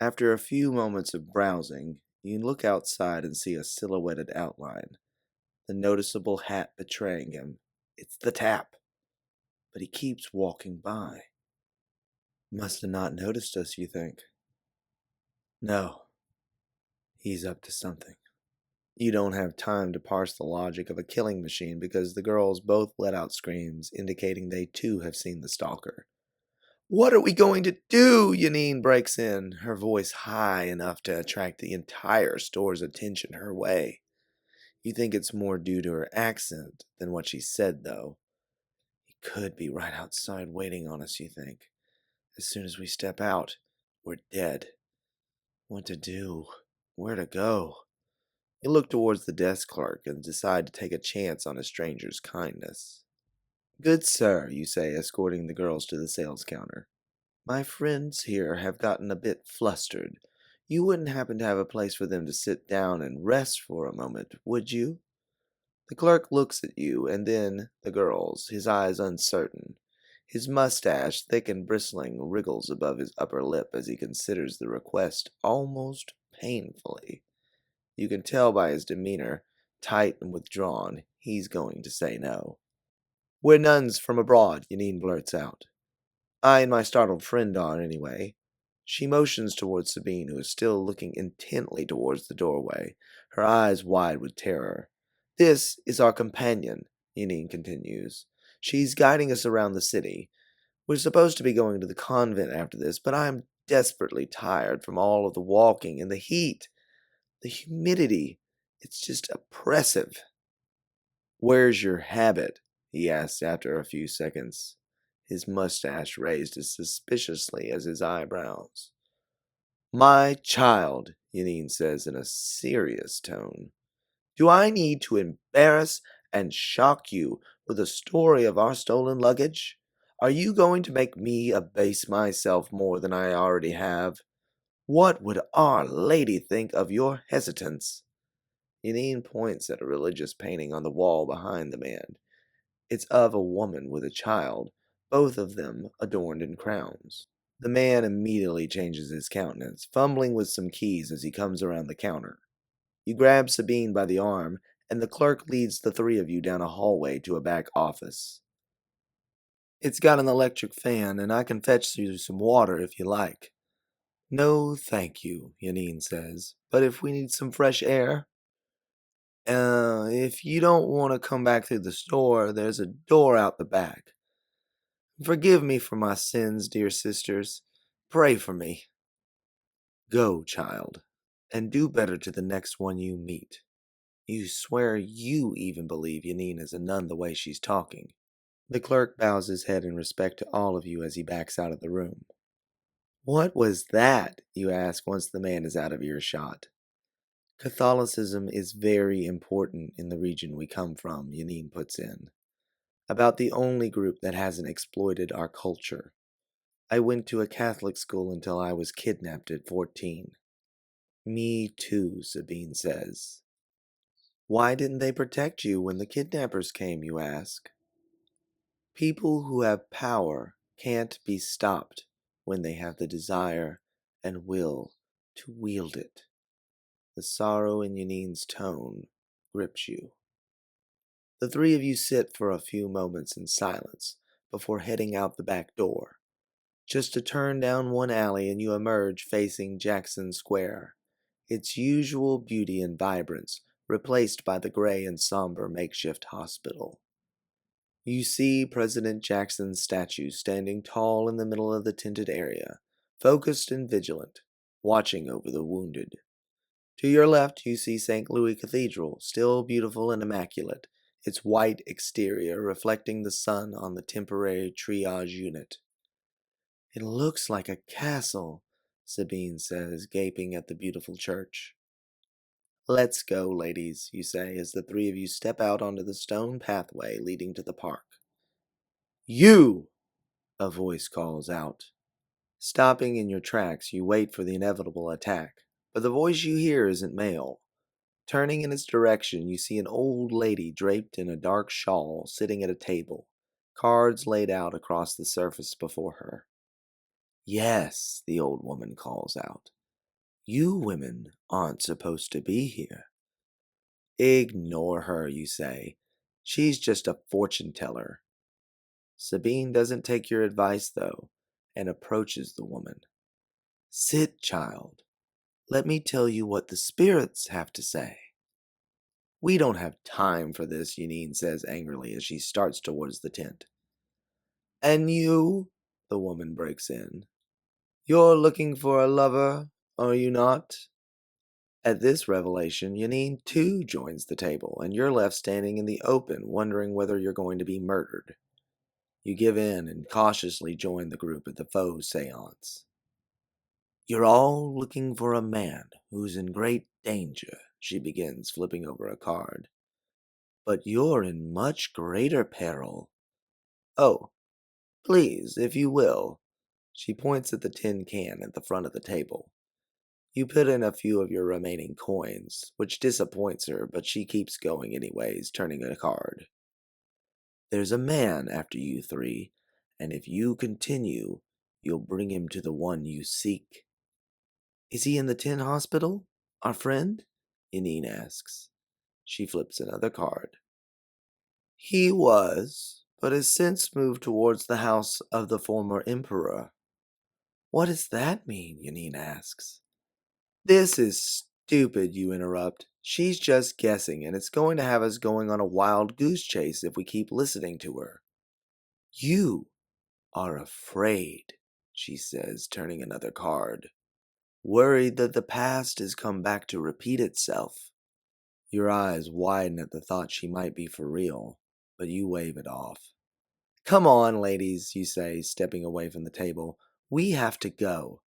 After a few moments of browsing, you look outside and see a silhouetted outline, the noticeable hat betraying him. It's the tap. But he keeps walking by. Must have not noticed us, you think. No, he's up to something. You don't have time to parse the logic of a killing machine because the girls both let out screams indicating they too have seen the stalker. What are we going to do? Yanine breaks in, her voice high enough to attract the entire store's attention her way. You think it's more due to her accent than what she said, though. He could be right outside waiting on us, you think. As soon as we step out, we're dead. What to do? Where to go? You look towards the desk clerk and decide to take a chance on a stranger's kindness. Good sir, you say, escorting the girls to the sales counter. My friends here have gotten a bit flustered. You wouldn't happen to have a place for them to sit down and rest for a moment, would you? The clerk looks at you and then the girls, his eyes uncertain. His mustache, thick and bristling, wriggles above his upper lip as he considers the request almost painfully. You can tell by his demeanor, tight and withdrawn, he's going to say no. We're nuns from abroad, Yanine blurts out. I and my startled friend are, anyway. She motions towards Sabine, who is still looking intently towards the doorway, her eyes wide with terror. This is our companion, Yanine continues. She's guiding us around the city. We're supposed to be going to the convent after this, but I'm desperately tired from all of the walking and the heat. The humidity. It's just oppressive. Where's your habit? He asks after a few seconds, his mustache raised as suspiciously as his eyebrows. My child, Yanine says in a serious tone. Do I need to embarrass and shock you with a story of our stolen luggage? Are you going to make me abase myself more than I already have? What would Our Lady think of your hesitance? Yanine points at a religious painting on the wall behind the man. It's of a woman with a child, both of them adorned in crowns. The man immediately changes his countenance, fumbling with some keys as he comes around the counter. You grab Sabine by the arm, and the clerk leads the three of you down a hallway to a back office. It's got an electric fan, and I can fetch you some water if you like. No, thank you, Yanine says. But if we need some fresh air, if you don't want to come back through the store, there's a door out the back. Forgive me for my sins, dear sisters. Pray for me. Go, child, and do better to the next one you meet. You swear you even believe Yanine is a nun the way she's talking. The clerk bows his head in respect to all of you as he backs out of the room. What was that? You ask once the man is out of earshot. Catholicism is very important in the region we come from, Yanine puts in. About the only group that hasn't exploited our culture. I went to a Catholic school until I was kidnapped at 14. Me too, Sabine says. Why didn't they protect you when the kidnappers came, you ask? People who have power can't be stopped when they have the desire and will to wield it. The sorrow in Yanine's tone grips you. The three of you sit for a few moments in silence before heading out the back door. Just a turn down one alley and you emerge facing Jackson Square, its usual beauty and vibrance replaced by the gray and somber makeshift hospital. You see President Jackson's statue standing tall in the middle of the tented area, focused and vigilant, watching over the wounded. To your left, you see St. Louis Cathedral, still beautiful and immaculate, its white exterior reflecting the sun on the temporary triage unit. It looks like a castle, Sabine says, gaping at the beautiful church. Let's go, ladies, you say as the three of you step out onto the stone pathway leading to the park. You! A voice calls out. Stopping in your tracks, you wait for the inevitable attack, but the voice you hear isn't male. Turning in its direction, you see an old lady draped in a dark shawl sitting at a table, cards laid out across the surface before her. Yes, the old woman calls out. You women aren't supposed to be here. Ignore her, you say. She's just a fortune teller. Sabine doesn't take your advice, though, and approaches the woman. Sit, child. Let me tell you what the spirits have to say. We don't have time for this, Yanine says angrily as she starts towards the tent. And you, the woman breaks in. You're looking for a lover, are you not? At this revelation, Yanine too joins the table, and you're left standing in the open, wondering whether you're going to be murdered. You give in and cautiously join the group at the faux seance. You're all looking for a man who's in great danger, she begins, flipping over a card. But you're in much greater peril. Oh, please, if you will. She points at the tin can at the front of the table. You put in a few of your remaining coins, which disappoints her, but she keeps going anyways, turning a card. There's a man after you three, and if you continue, you'll bring him to the one you seek. Is he in the tin hospital? Our friend? Yanine asks. She flips another card. He was, but has since moved towards the house of the former emperor. What does that mean? Yanine asks. This is stupid, you interrupt. She's just guessing, and it's going to have us going on a wild goose chase if we keep listening to her. You are afraid, she says, turning another card. Worried that the past has come back to repeat itself. Your eyes widen at the thought she might be for real, but you wave it off. Come on, ladies, you say, stepping away from the table. We have to go.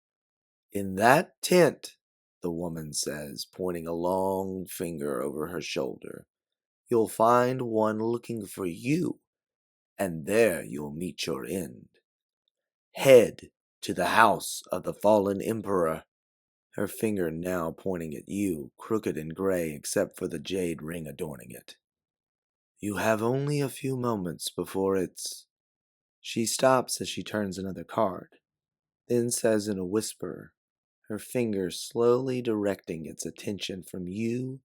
In that tent, the woman says, pointing a long finger over her shoulder, you'll find one looking for you, and there you'll meet your end. Head to the house of the fallen emperor. Her finger now pointing at you, crooked and gray except for the jade ring adorning it. You have only a few moments before it's... She stops as she turns another card, then says in a whisper, her finger slowly directing its attention from you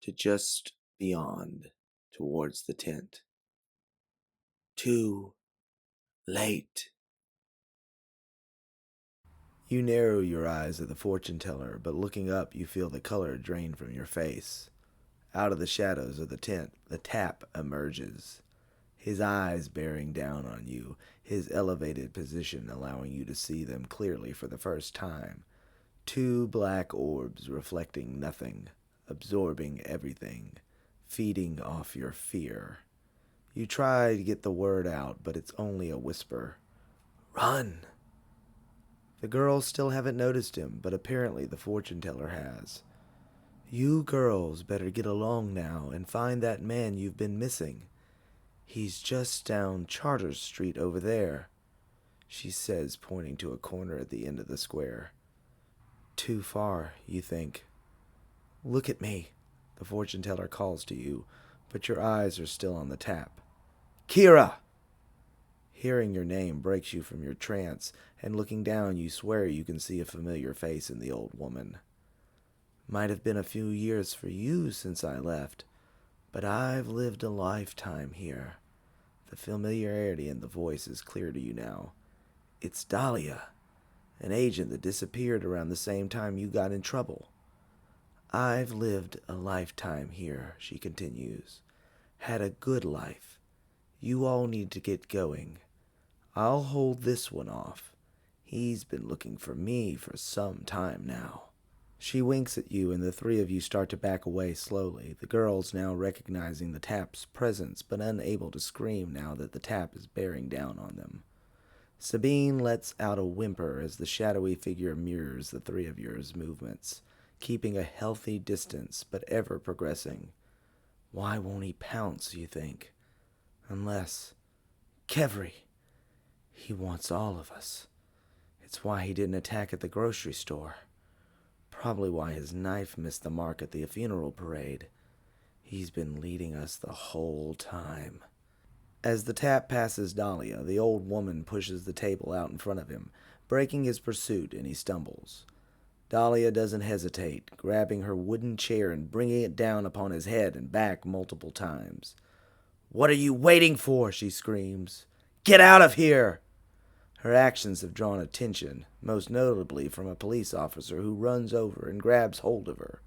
to just beyond, towards the tent. Too late. You narrow your eyes at the fortune teller, but looking up you feel the color drain from your face. Out of the shadows of the tent, the Tap emerges, his eyes bearing down on you, his elevated position allowing you to see them clearly for the first time. Two black orbs reflecting nothing, absorbing everything, feeding off your fear. You try to get the word out, but it's only a whisper. Run! The girls still haven't noticed him, but apparently the fortune teller has. You girls better get along now and find that man you've been missing. He's just down Charter Street over there, she says, pointing to a corner at the end of the square. Too far, you think. Look at me, the fortune teller calls to you, but your eyes are still on the tap. Kira! Hearing your name breaks you from your trance, and looking down you swear you can see a familiar face in the old woman. Might have been a few years for you since I left, but I've lived a lifetime here. The familiarity in the voice is clear to you now. It's Dahlia, an agent that disappeared around the same time you got in trouble. I've lived a lifetime here, she continues. Had a good life. You all need to get going. I'll hold this one off. He's been looking for me for some time now. She winks at you, and the three of you start to back away slowly, the girls now recognizing the tap's presence, but unable to scream now that the tap is bearing down on them. Sabine lets out a whimper as the shadowy figure mirrors the three of yours movements, keeping a healthy distance, but ever progressing. Why won't he pounce, you think? Unless... Kevry! He wants all of us. It's why he didn't attack at the grocery store. Probably why his knife missed the mark at the funeral parade. He's been leading us the whole time. As the tap passes Dahlia, the old woman pushes the table out in front of him, breaking his pursuit, and he stumbles. Dahlia doesn't hesitate, grabbing her wooden chair and bringing it down upon his head and back multiple times. "What are you waiting for?" she screams. "Get out of here!" Her actions have drawn attention, most notably from a police officer who runs over and grabs hold of her.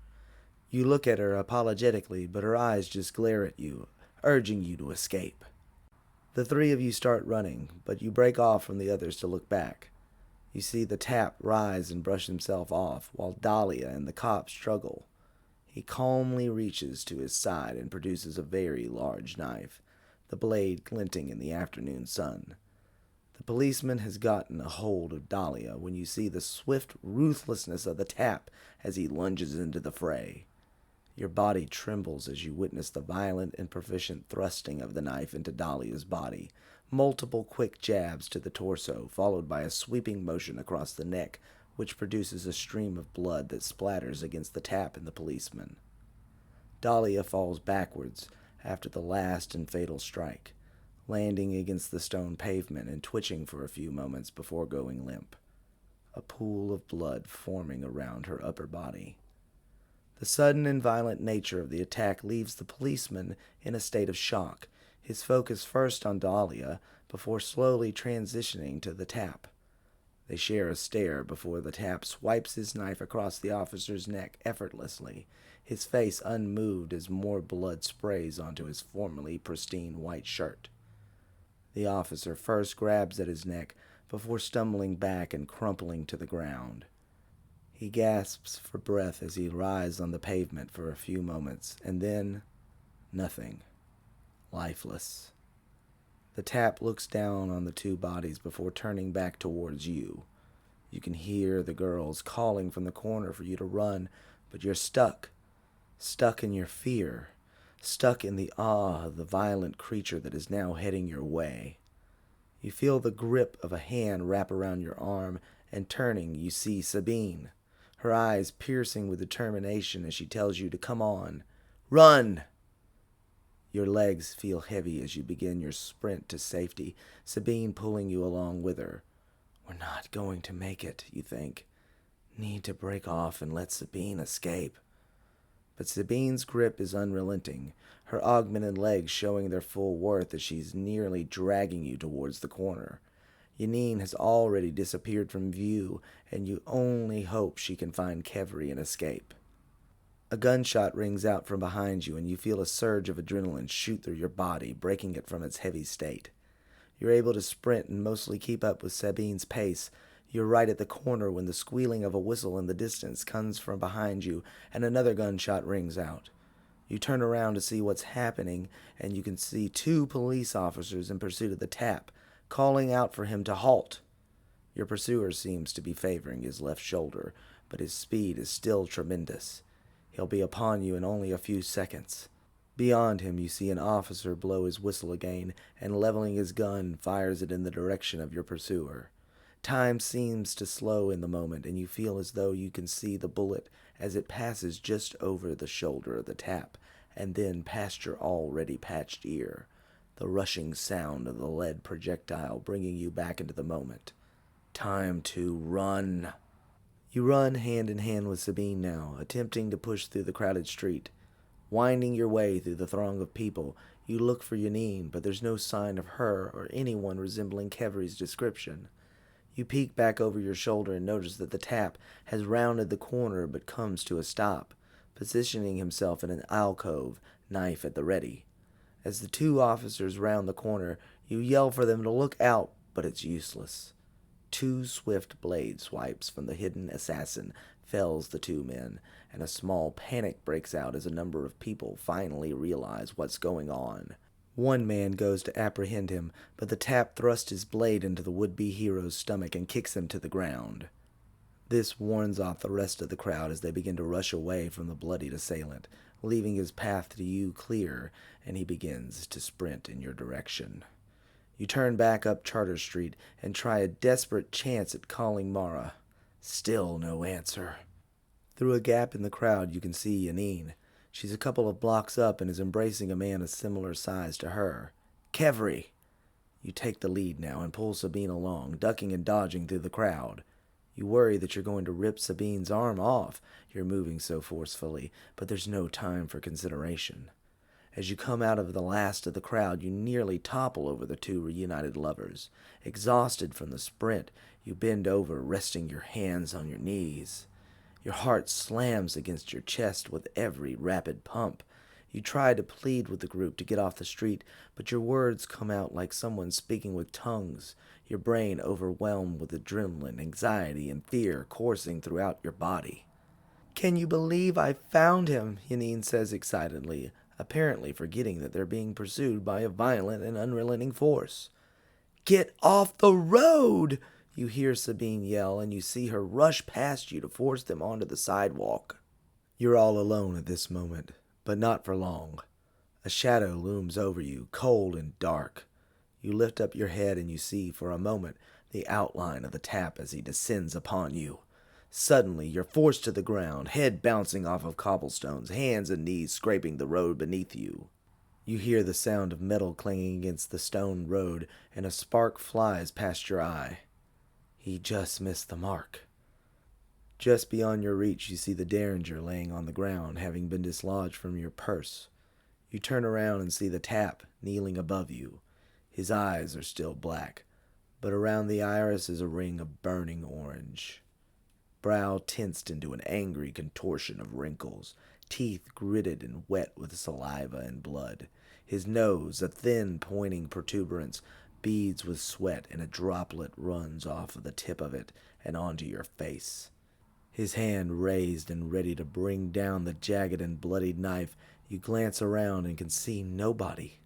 You look at her apologetically, but her eyes just glare at you, urging you to escape. The three of you start running, but you break off from the others to look back. You see the tap rise and brush himself off, while Dahlia and the cop struggle. He calmly reaches to his side and produces a very large knife, the blade glinting in the afternoon sun. The policeman has gotten a hold of Dahlia when you see the swift ruthlessness of the tap as he lunges into the fray. Your body trembles as you witness the violent and proficient thrusting of the knife into Dahlia's body, multiple quick jabs to the torso, followed by a sweeping motion across the neck, which produces a stream of blood that splatters against the tap and the policeman. Dahlia falls backwards after the last and fatal strike, landing against the stone pavement and twitching for a few moments before going limp, a pool of blood forming around her upper body. The sudden and violent nature of the attack leaves the policeman in a state of shock, his focus first on Dahlia before slowly transitioning to the tap. They share a stare before the tap swipes his knife across the officer's neck effortlessly, his face unmoved as more blood sprays onto his formerly pristine white shirt. The officer first grabs at his neck before stumbling back and crumpling to the ground. He gasps for breath as he writhes on the pavement for a few moments, and then nothing. Lifeless. The tap looks down on the two bodies before turning back towards you. You can hear the girls calling from the corner for you to run, but you're stuck. Stuck in your fear. Stuck in the awe of the violent creature that is now heading your way. You feel the grip of a hand wrap around your arm, and turning, you see Sabine, her eyes piercing with determination as she tells you to come on. Run! Your legs feel heavy as you begin your sprint to safety, Sabine pulling you along with her. We're not going to make it, you think. Need to break off and let Sabine escape. But Sabine's grip is unrelenting, her augmented legs showing their full worth as she's nearly dragging you towards the corner. Yanine has already disappeared from view, and you only hope she can find Kevry and escape. A gunshot rings out from behind you, and you feel a surge of adrenaline shoot through your body, breaking it from its heavy state. You're able to sprint and mostly keep up with Sabine's pace. You're right at the corner when the squealing of a whistle in the distance comes from behind you, and another gunshot rings out. You turn around to see what's happening, and you can see two police officers in pursuit of the tap, calling out for him to halt. Your pursuer seems to be favoring his left shoulder, but his speed is still tremendous. He'll be upon you in only a few seconds. Beyond him, you see an officer blow his whistle again, and leveling his gun, fires it in the direction of your pursuer. Time seems to slow in the moment, and you feel as though you can see the bullet as it passes just over the shoulder of the tap, and then past your already patched ear, the rushing sound of the lead projectile bringing you back into the moment. Time to run. You run hand in hand with Sabine now, attempting to push through the crowded street. Winding your way through the throng of people, you look for Yanine, but there's no sign of her or anyone resembling Kevry's description. You peek back over your shoulder and notice that the tap has rounded the corner but comes to a stop, positioning himself in an alcove, knife at the ready. As the two officers round the corner, you yell for them to look out, but it's useless. Two swift blade swipes from the hidden assassin fells the two men, and a small panic breaks out as a number of people finally realize what's going on. One man goes to apprehend him, but the tap thrusts his blade into the would-be hero's stomach and kicks him to the ground. This warns off the rest of the crowd as they begin to rush away from the bloodied assailant, leaving his path to you clear, and he begins to sprint in your direction. You turn back up Charter Street and try a desperate chance at calling Mara. Still no answer. Through a gap in the crowd you can see Yanine. She's a couple of blocks up and is embracing a man of similar size to her. Kevry! You take the lead now and pull Sabine along, ducking and dodging through the crowd. You worry that you're going to rip Sabine's arm off, you're moving so forcefully, but there's no time for consideration. As you come out of the last of the crowd, you nearly topple over the two reunited lovers. Exhausted from the sprint, you bend over, resting your hands on your knees. Your heart slams against your chest with every rapid pump. You try to plead with the group to get off the street, but your words come out like someone speaking with tongues, your brain overwhelmed with adrenaline, anxiety, and fear coursing throughout your body. "Can you believe I found him?" Yanine says excitedly, apparently forgetting that they're being pursued by a violent and unrelenting force. "Get off the road!" You hear Sabine yell, and you see her rush past you to force them onto the sidewalk. You're all alone at this moment, but not for long. A shadow looms over you, cold and dark. You lift up your head and you see, for a moment, the outline of the tap as he descends upon you. Suddenly, you're forced to the ground, head bouncing off of cobblestones, hands and knees scraping the road beneath you. You hear the sound of metal clanging against the stone road, and a spark flies past your eye. He just missed the mark. Just beyond your reach, you see the derringer laying on the ground, having been dislodged from your purse. You turn around and see the tap kneeling above you. His eyes are still black, but around the iris is a ring of burning orange. Brow tensed into an angry contortion of wrinkles, teeth gritted and wet with saliva and blood. His nose, a thin, pointing protuberance, beads with sweat, and a droplet runs off of the tip of it and onto your face. His hand raised and ready to bring down the jagged and bloodied knife, you glance around and can see nobody.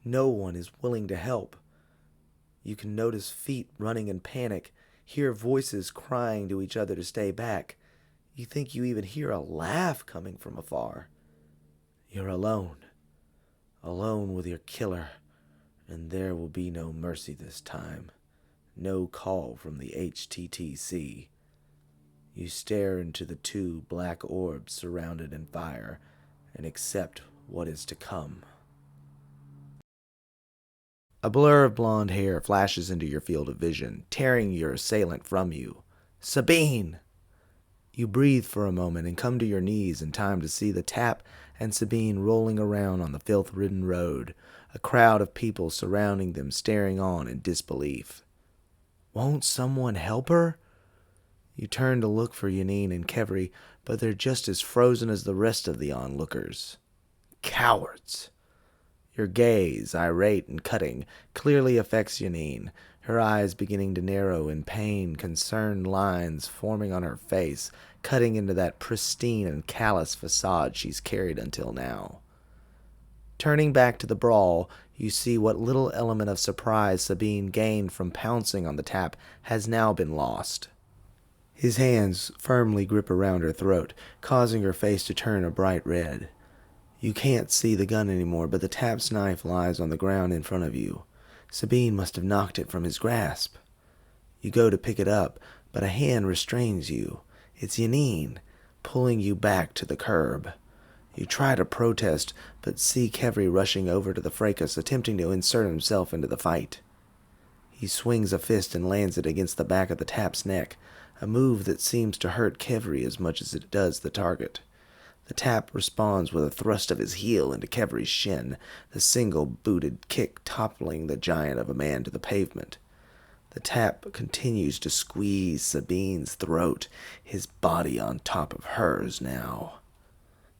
No one is willing to help. You can notice feet running in panic, hear voices crying to each other to stay back. You think you even hear a laugh coming from afar. You're alone. Alone with your killer. And there will be no mercy this time. No call from the HTTC. You stare into the two black orbs surrounded in fire and accept what is to come. A blur of blonde hair flashes into your field of vision, tearing your assailant from you. Sabine! You breathe for a moment and come to your knees in time to see the tap and Sabine rolling around on the filth-ridden road, a crowd of people surrounding them staring on in disbelief. Won't someone help her? You turn to look for Yanine and Kevry, but they're just as frozen as the rest of the onlookers. Cowards! Your gaze, irate and cutting, clearly affects Yanine, her eyes beginning to narrow in pain, concerned lines forming on her face, cutting into that pristine and callous facade she's carried until now. Turning back to the brawl, you see what little element of surprise Sabine gained from pouncing on the tap has now been lost. His hands firmly grip around her throat, causing her face to turn a bright red. You can't see the gun anymore, but the tap's knife lies on the ground in front of you. Sabine must have knocked it from his grasp. You go to pick it up, but a hand restrains you. It's Yanine, pulling you back to the curb. You try to protest, but see Kevry rushing over to the fracas, attempting to insert himself into the fight. He swings a fist and lands it against the back of the tap's neck, a move that seems to hurt Kevry as much as it does the target. The tap responds with a thrust of his heel into Kevry's shin, the single-booted kick toppling the giant of a man to the pavement. The tap continues to squeeze Sabine's throat, his body on top of hers now.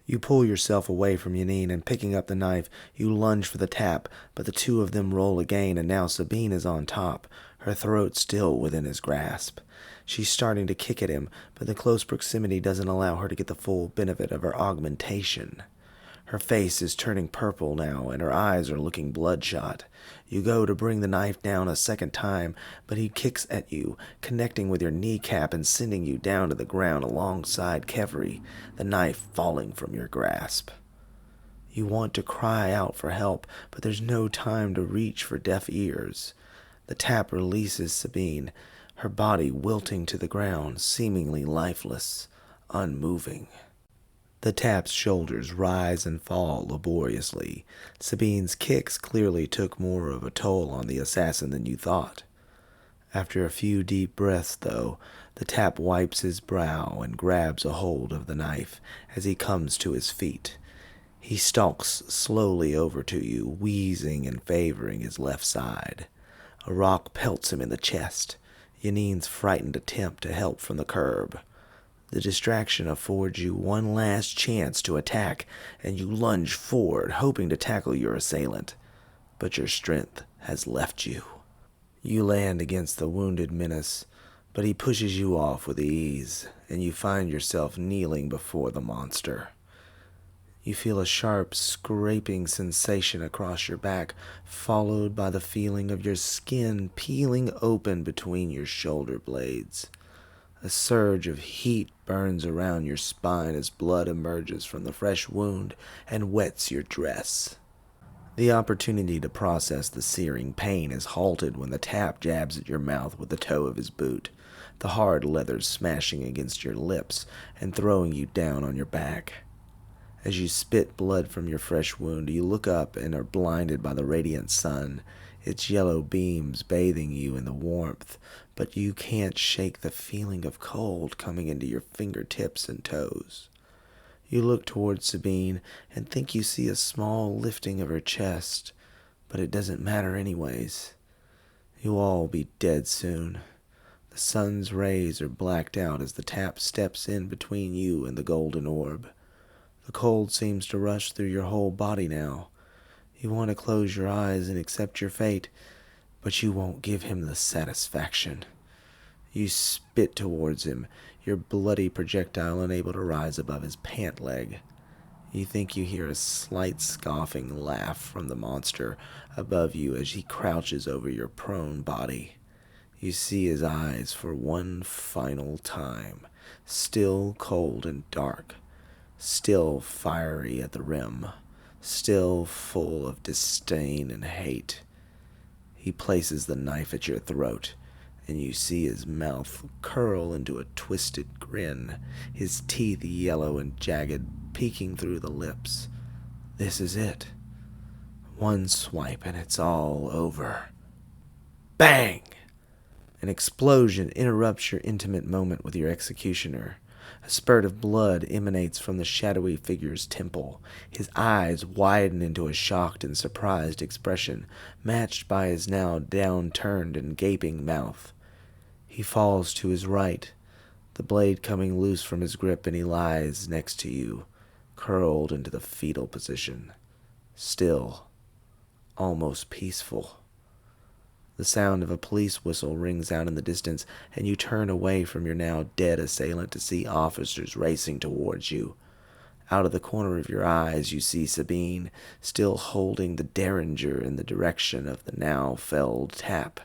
You pull yourself away from Yanine, and picking up the knife, you lunge for the tap, but the two of them roll again, and now Sabine is on top, her throat still within his grasp. She's starting to kick at him, but the close proximity doesn't allow her to get the full benefit of her augmentation. Her face is turning purple now, and her eyes are looking bloodshot. You go to bring the knife down a second time, but he kicks at you, connecting with your kneecap and sending you down to the ground alongside Kevry, the knife falling from your grasp. You want to cry out for help, but there's no time to reach for deaf ears. The tap releases Sabine, her body wilting to the ground, seemingly lifeless, unmoving. The tap's shoulders rise and fall laboriously. Sabine's kicks clearly took more of a toll on the assassin than you thought. After a few deep breaths, though, the tap wipes his brow and grabs a hold of the knife as he comes to his feet. He stalks slowly over to you, wheezing and favoring his left side. A rock pelts him in the chest. Yanine's frightened attempt to help from the curb. The distraction affords you one last chance to attack, and you lunge forward, hoping to tackle your assailant. But your strength has left you. You land against the wounded menace, but he pushes you off with ease, and you find yourself kneeling before the monster. You feel a sharp, scraping sensation across your back, followed by the feeling of your skin peeling open between your shoulder blades. A surge of heat burns around your spine as blood emerges from the fresh wound and wets your dress. The opportunity to process the searing pain is halted when the tap jabs at your mouth with the toe of his boot, the hard leather smashing against your lips and throwing you down on your back. As you spit blood from your fresh wound, you look up and are blinded by the radiant sun, its yellow beams bathing you in the warmth, but you can't shake the feeling of cold coming into your fingertips and toes. You look towards Sabine and think you see a small lifting of her chest, but it doesn't matter anyways. You'll all be dead soon. The sun's rays are blacked out as the tap steps in between you and the golden orb. The cold seems to rush through your whole body now. You want to close your eyes and accept your fate, but you won't give him the satisfaction. You spit towards him, your bloody projectile unable to rise above his pant leg. You think you hear a slight scoffing laugh from the monster above you as he crouches over your prone body. You see his eyes for one final time, still cold and dark, still fiery at the rim, still full of disdain and hate. He places the knife at your throat, and you see his mouth curl into a twisted grin, his teeth yellow and jagged, peeking through the lips. This is it. One swipe and it's all over. Bang! An explosion interrupts your intimate moment with your executioner. A spurt of blood emanates from the shadowy figure's temple. His eyes widen into a shocked and surprised expression, matched by his now downturned and gaping mouth. He falls to his right, the blade coming loose from his grip, and he lies next to you, curled into the fetal position, still, almost peaceful. The sound of a police whistle rings out in the distance, and you turn away from your now dead assailant to see officers racing towards you. Out of the corner of your eyes, you see Sabine still holding the derringer in the direction of the now felled tap.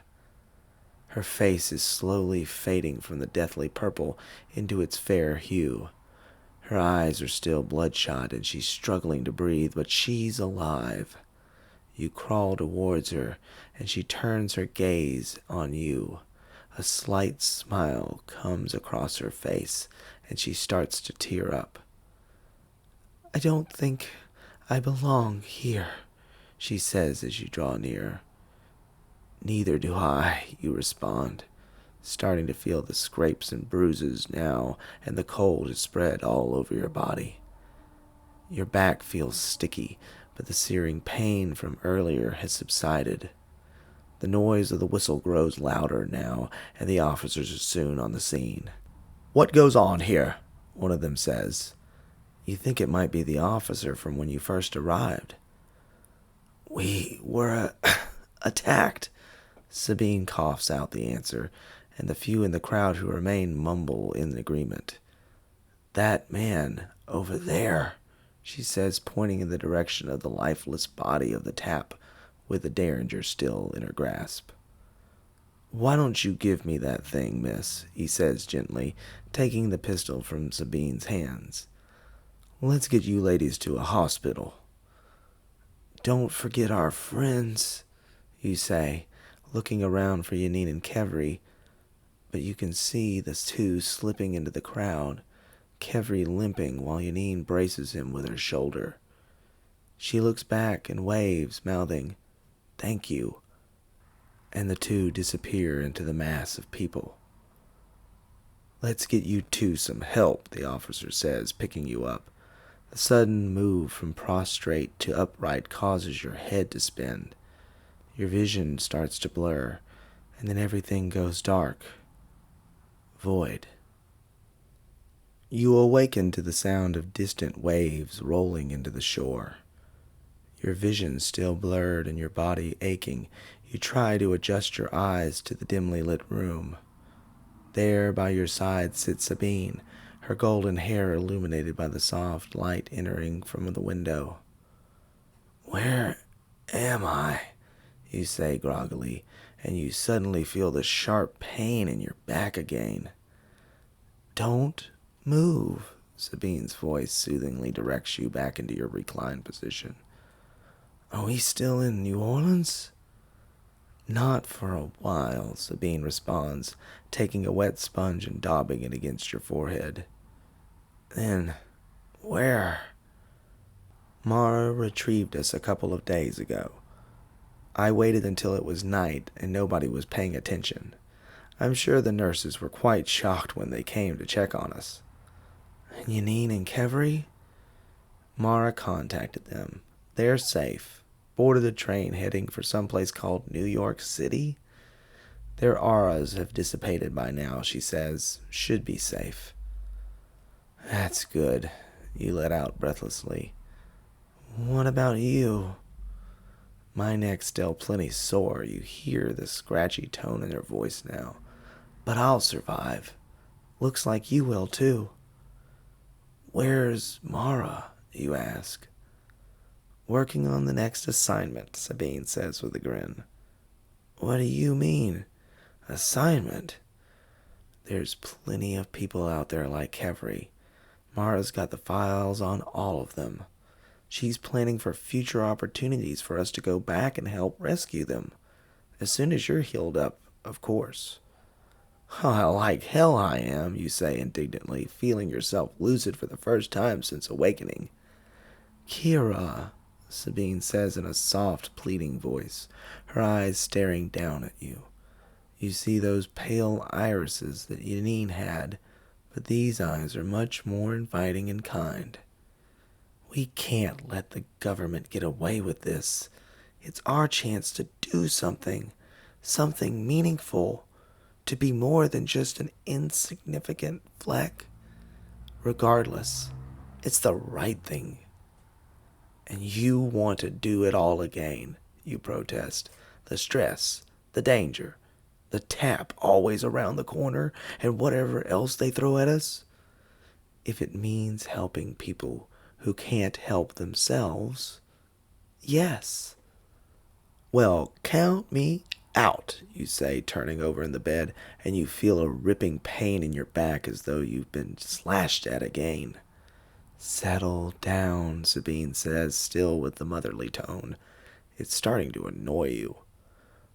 Her face is slowly fading from the deathly purple into its fair hue. Her eyes are still bloodshot and she's struggling to breathe, but she's alive. You crawl towards her and she turns her gaze on you. A slight smile comes across her face and she starts to tear up. "I don't think I belong here," she says as you draw near. "Neither do I," you respond, starting to feel the scrapes and bruises now, and the cold is spread all over your body. Your back feels sticky, but the searing pain from earlier has subsided. The noise of the whistle grows louder now, and the officers are soon on the scene. "What goes on here?" one of them says. You think it might be the officer from when you first arrived. "We were attacked." Sabine coughs out the answer, and the few in the crowd who remain mumble in agreement. "That man over there," she says, pointing in the direction of the lifeless body of the tap with the derringer still in her grasp. "Why don't you give me that thing, miss?" he says gently, taking the pistol from Sabine's hands. "Let's get you ladies to a hospital." "Don't forget our friends," you say, looking around for Yanine and Kevry, but you can see the two slipping into the crowd, Kevry limping while Yanine braces him with her shoulder. She looks back and waves, mouthing, "Thank you," and the two disappear into the mass of people. "Let's get you two some help," the officer says, picking you up. The sudden move from prostrate to upright causes your head to spin. Your vision starts to blur, and then everything goes dark. Void. You awaken to the sound of distant waves rolling into the shore. Your vision still blurred and your body aching, you try to adjust your eyes to the dimly lit room. There by your side sits Sabine, her golden hair illuminated by the soft light entering from the window. "Where am I?" you say groggily, and you suddenly feel the sharp pain in your back again. "Don't move," Sabine's voice soothingly directs you back into your reclined position. "Are we still in New Orleans?" "Not for a while," Sabine responds, taking a wet sponge and daubing it against your forehead. "Then, where?" "Mara retrieved us a couple of days ago. I waited until it was night and nobody was paying attention. I'm sure the nurses were quite shocked when they came to check on us." "And Yanine and Kevry?" "Mara contacted them. They're safe. Boarded a train heading for someplace called New York City. Their auras have dissipated by now, she says. Should be safe." "That's good," you let out breathlessly. "What about you?" "My neck's still plenty sore," you hear the scratchy tone in her voice now. "But I'll survive. Looks like you will too." "Where's Mara?" you ask. "Working on the next assignment," Sabine says with a grin. "What do you mean, assignment?" "There's plenty of people out there like Kevry. Mara's got the files on all of them. She's planning for future opportunities for us to go back and help rescue them. As soon as you're healed up, of course." "Oh, like hell I am," you say indignantly, feeling yourself lucid for the first time since awakening. "Kira," Sabine says in a soft, pleading voice, her eyes staring down at you. You see those pale irises that Yanine had, but these eyes are much more inviting and kind. "We can't let the government get away with this. It's our chance to do something meaningful, to be more than just an insignificant fleck. Regardless, it's the right thing." "And you want to do it all again," you protest. "The stress, the danger, the tap always around the corner, and whatever else they throw at us. If it means helping people who can't help themselves. Yes. Well, count me out, you say, turning over in the bed, and you feel a ripping pain in your back as though you've been slashed at again. Settle down, Sabine says, still with the motherly tone. It's starting to annoy you.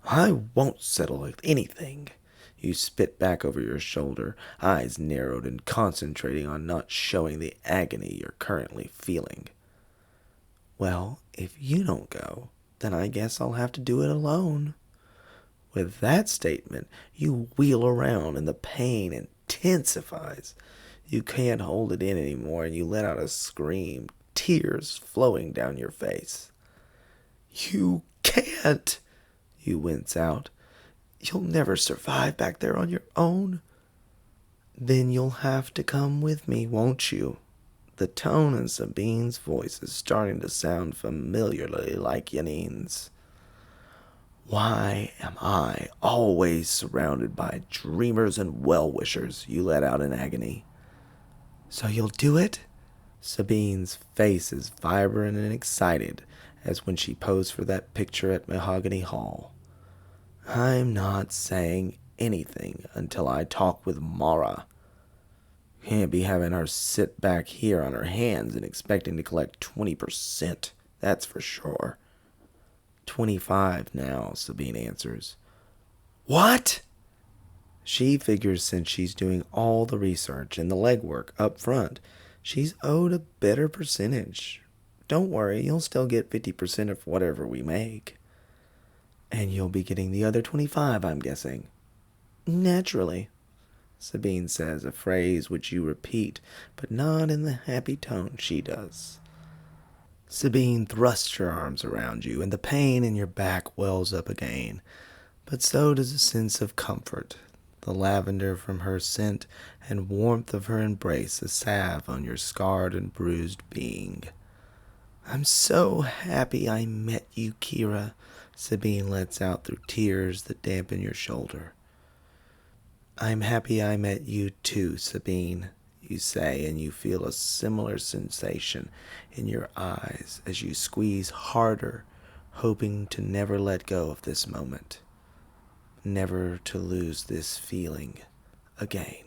I won't settle with anything. You spit back over your shoulder, eyes narrowed and concentrating on not showing the agony you're currently feeling. Well, if you don't go, then I guess I'll have to do it alone. With that statement, you wheel around and the pain intensifies. You can't hold it in anymore and you let out a scream, tears flowing down your face. You can't, you wince out. You'll never survive back there on your own. Then you'll have to come with me, won't you? The tone in Sabine's voice is starting to sound familiarly like Yanine's. Why am I always surrounded by dreamers and well-wishers? You let out in agony. So you'll do it? Sabine's face is vibrant and excited as when she posed for that picture at Mahogany Hall. I'm not saying anything until I talk with Mara. Can't be having her sit back here on her hands and expecting to collect 20%, that's for sure. 25 now, Sabine answers. What? She figures since she's doing all the research and the legwork up front, she's owed a better percentage. Don't worry, you'll still get 50% of whatever we make. And you'll be getting the other 25, I'm guessing. Naturally, Sabine says, a phrase which you repeat, but not in the happy tone she does. Sabine thrusts her arms around you, and the pain in your back wells up again, but so does a sense of comfort. The lavender from her scent and warmth of her embrace a salve on your scarred and bruised being. I'm so happy I met you, Kira, Sabine lets out through tears that dampen your shoulder. I'm happy I met you too, Sabine, you say, and you feel a similar sensation in your eyes as you squeeze harder, hoping to never let go of this moment, never to lose this feeling again.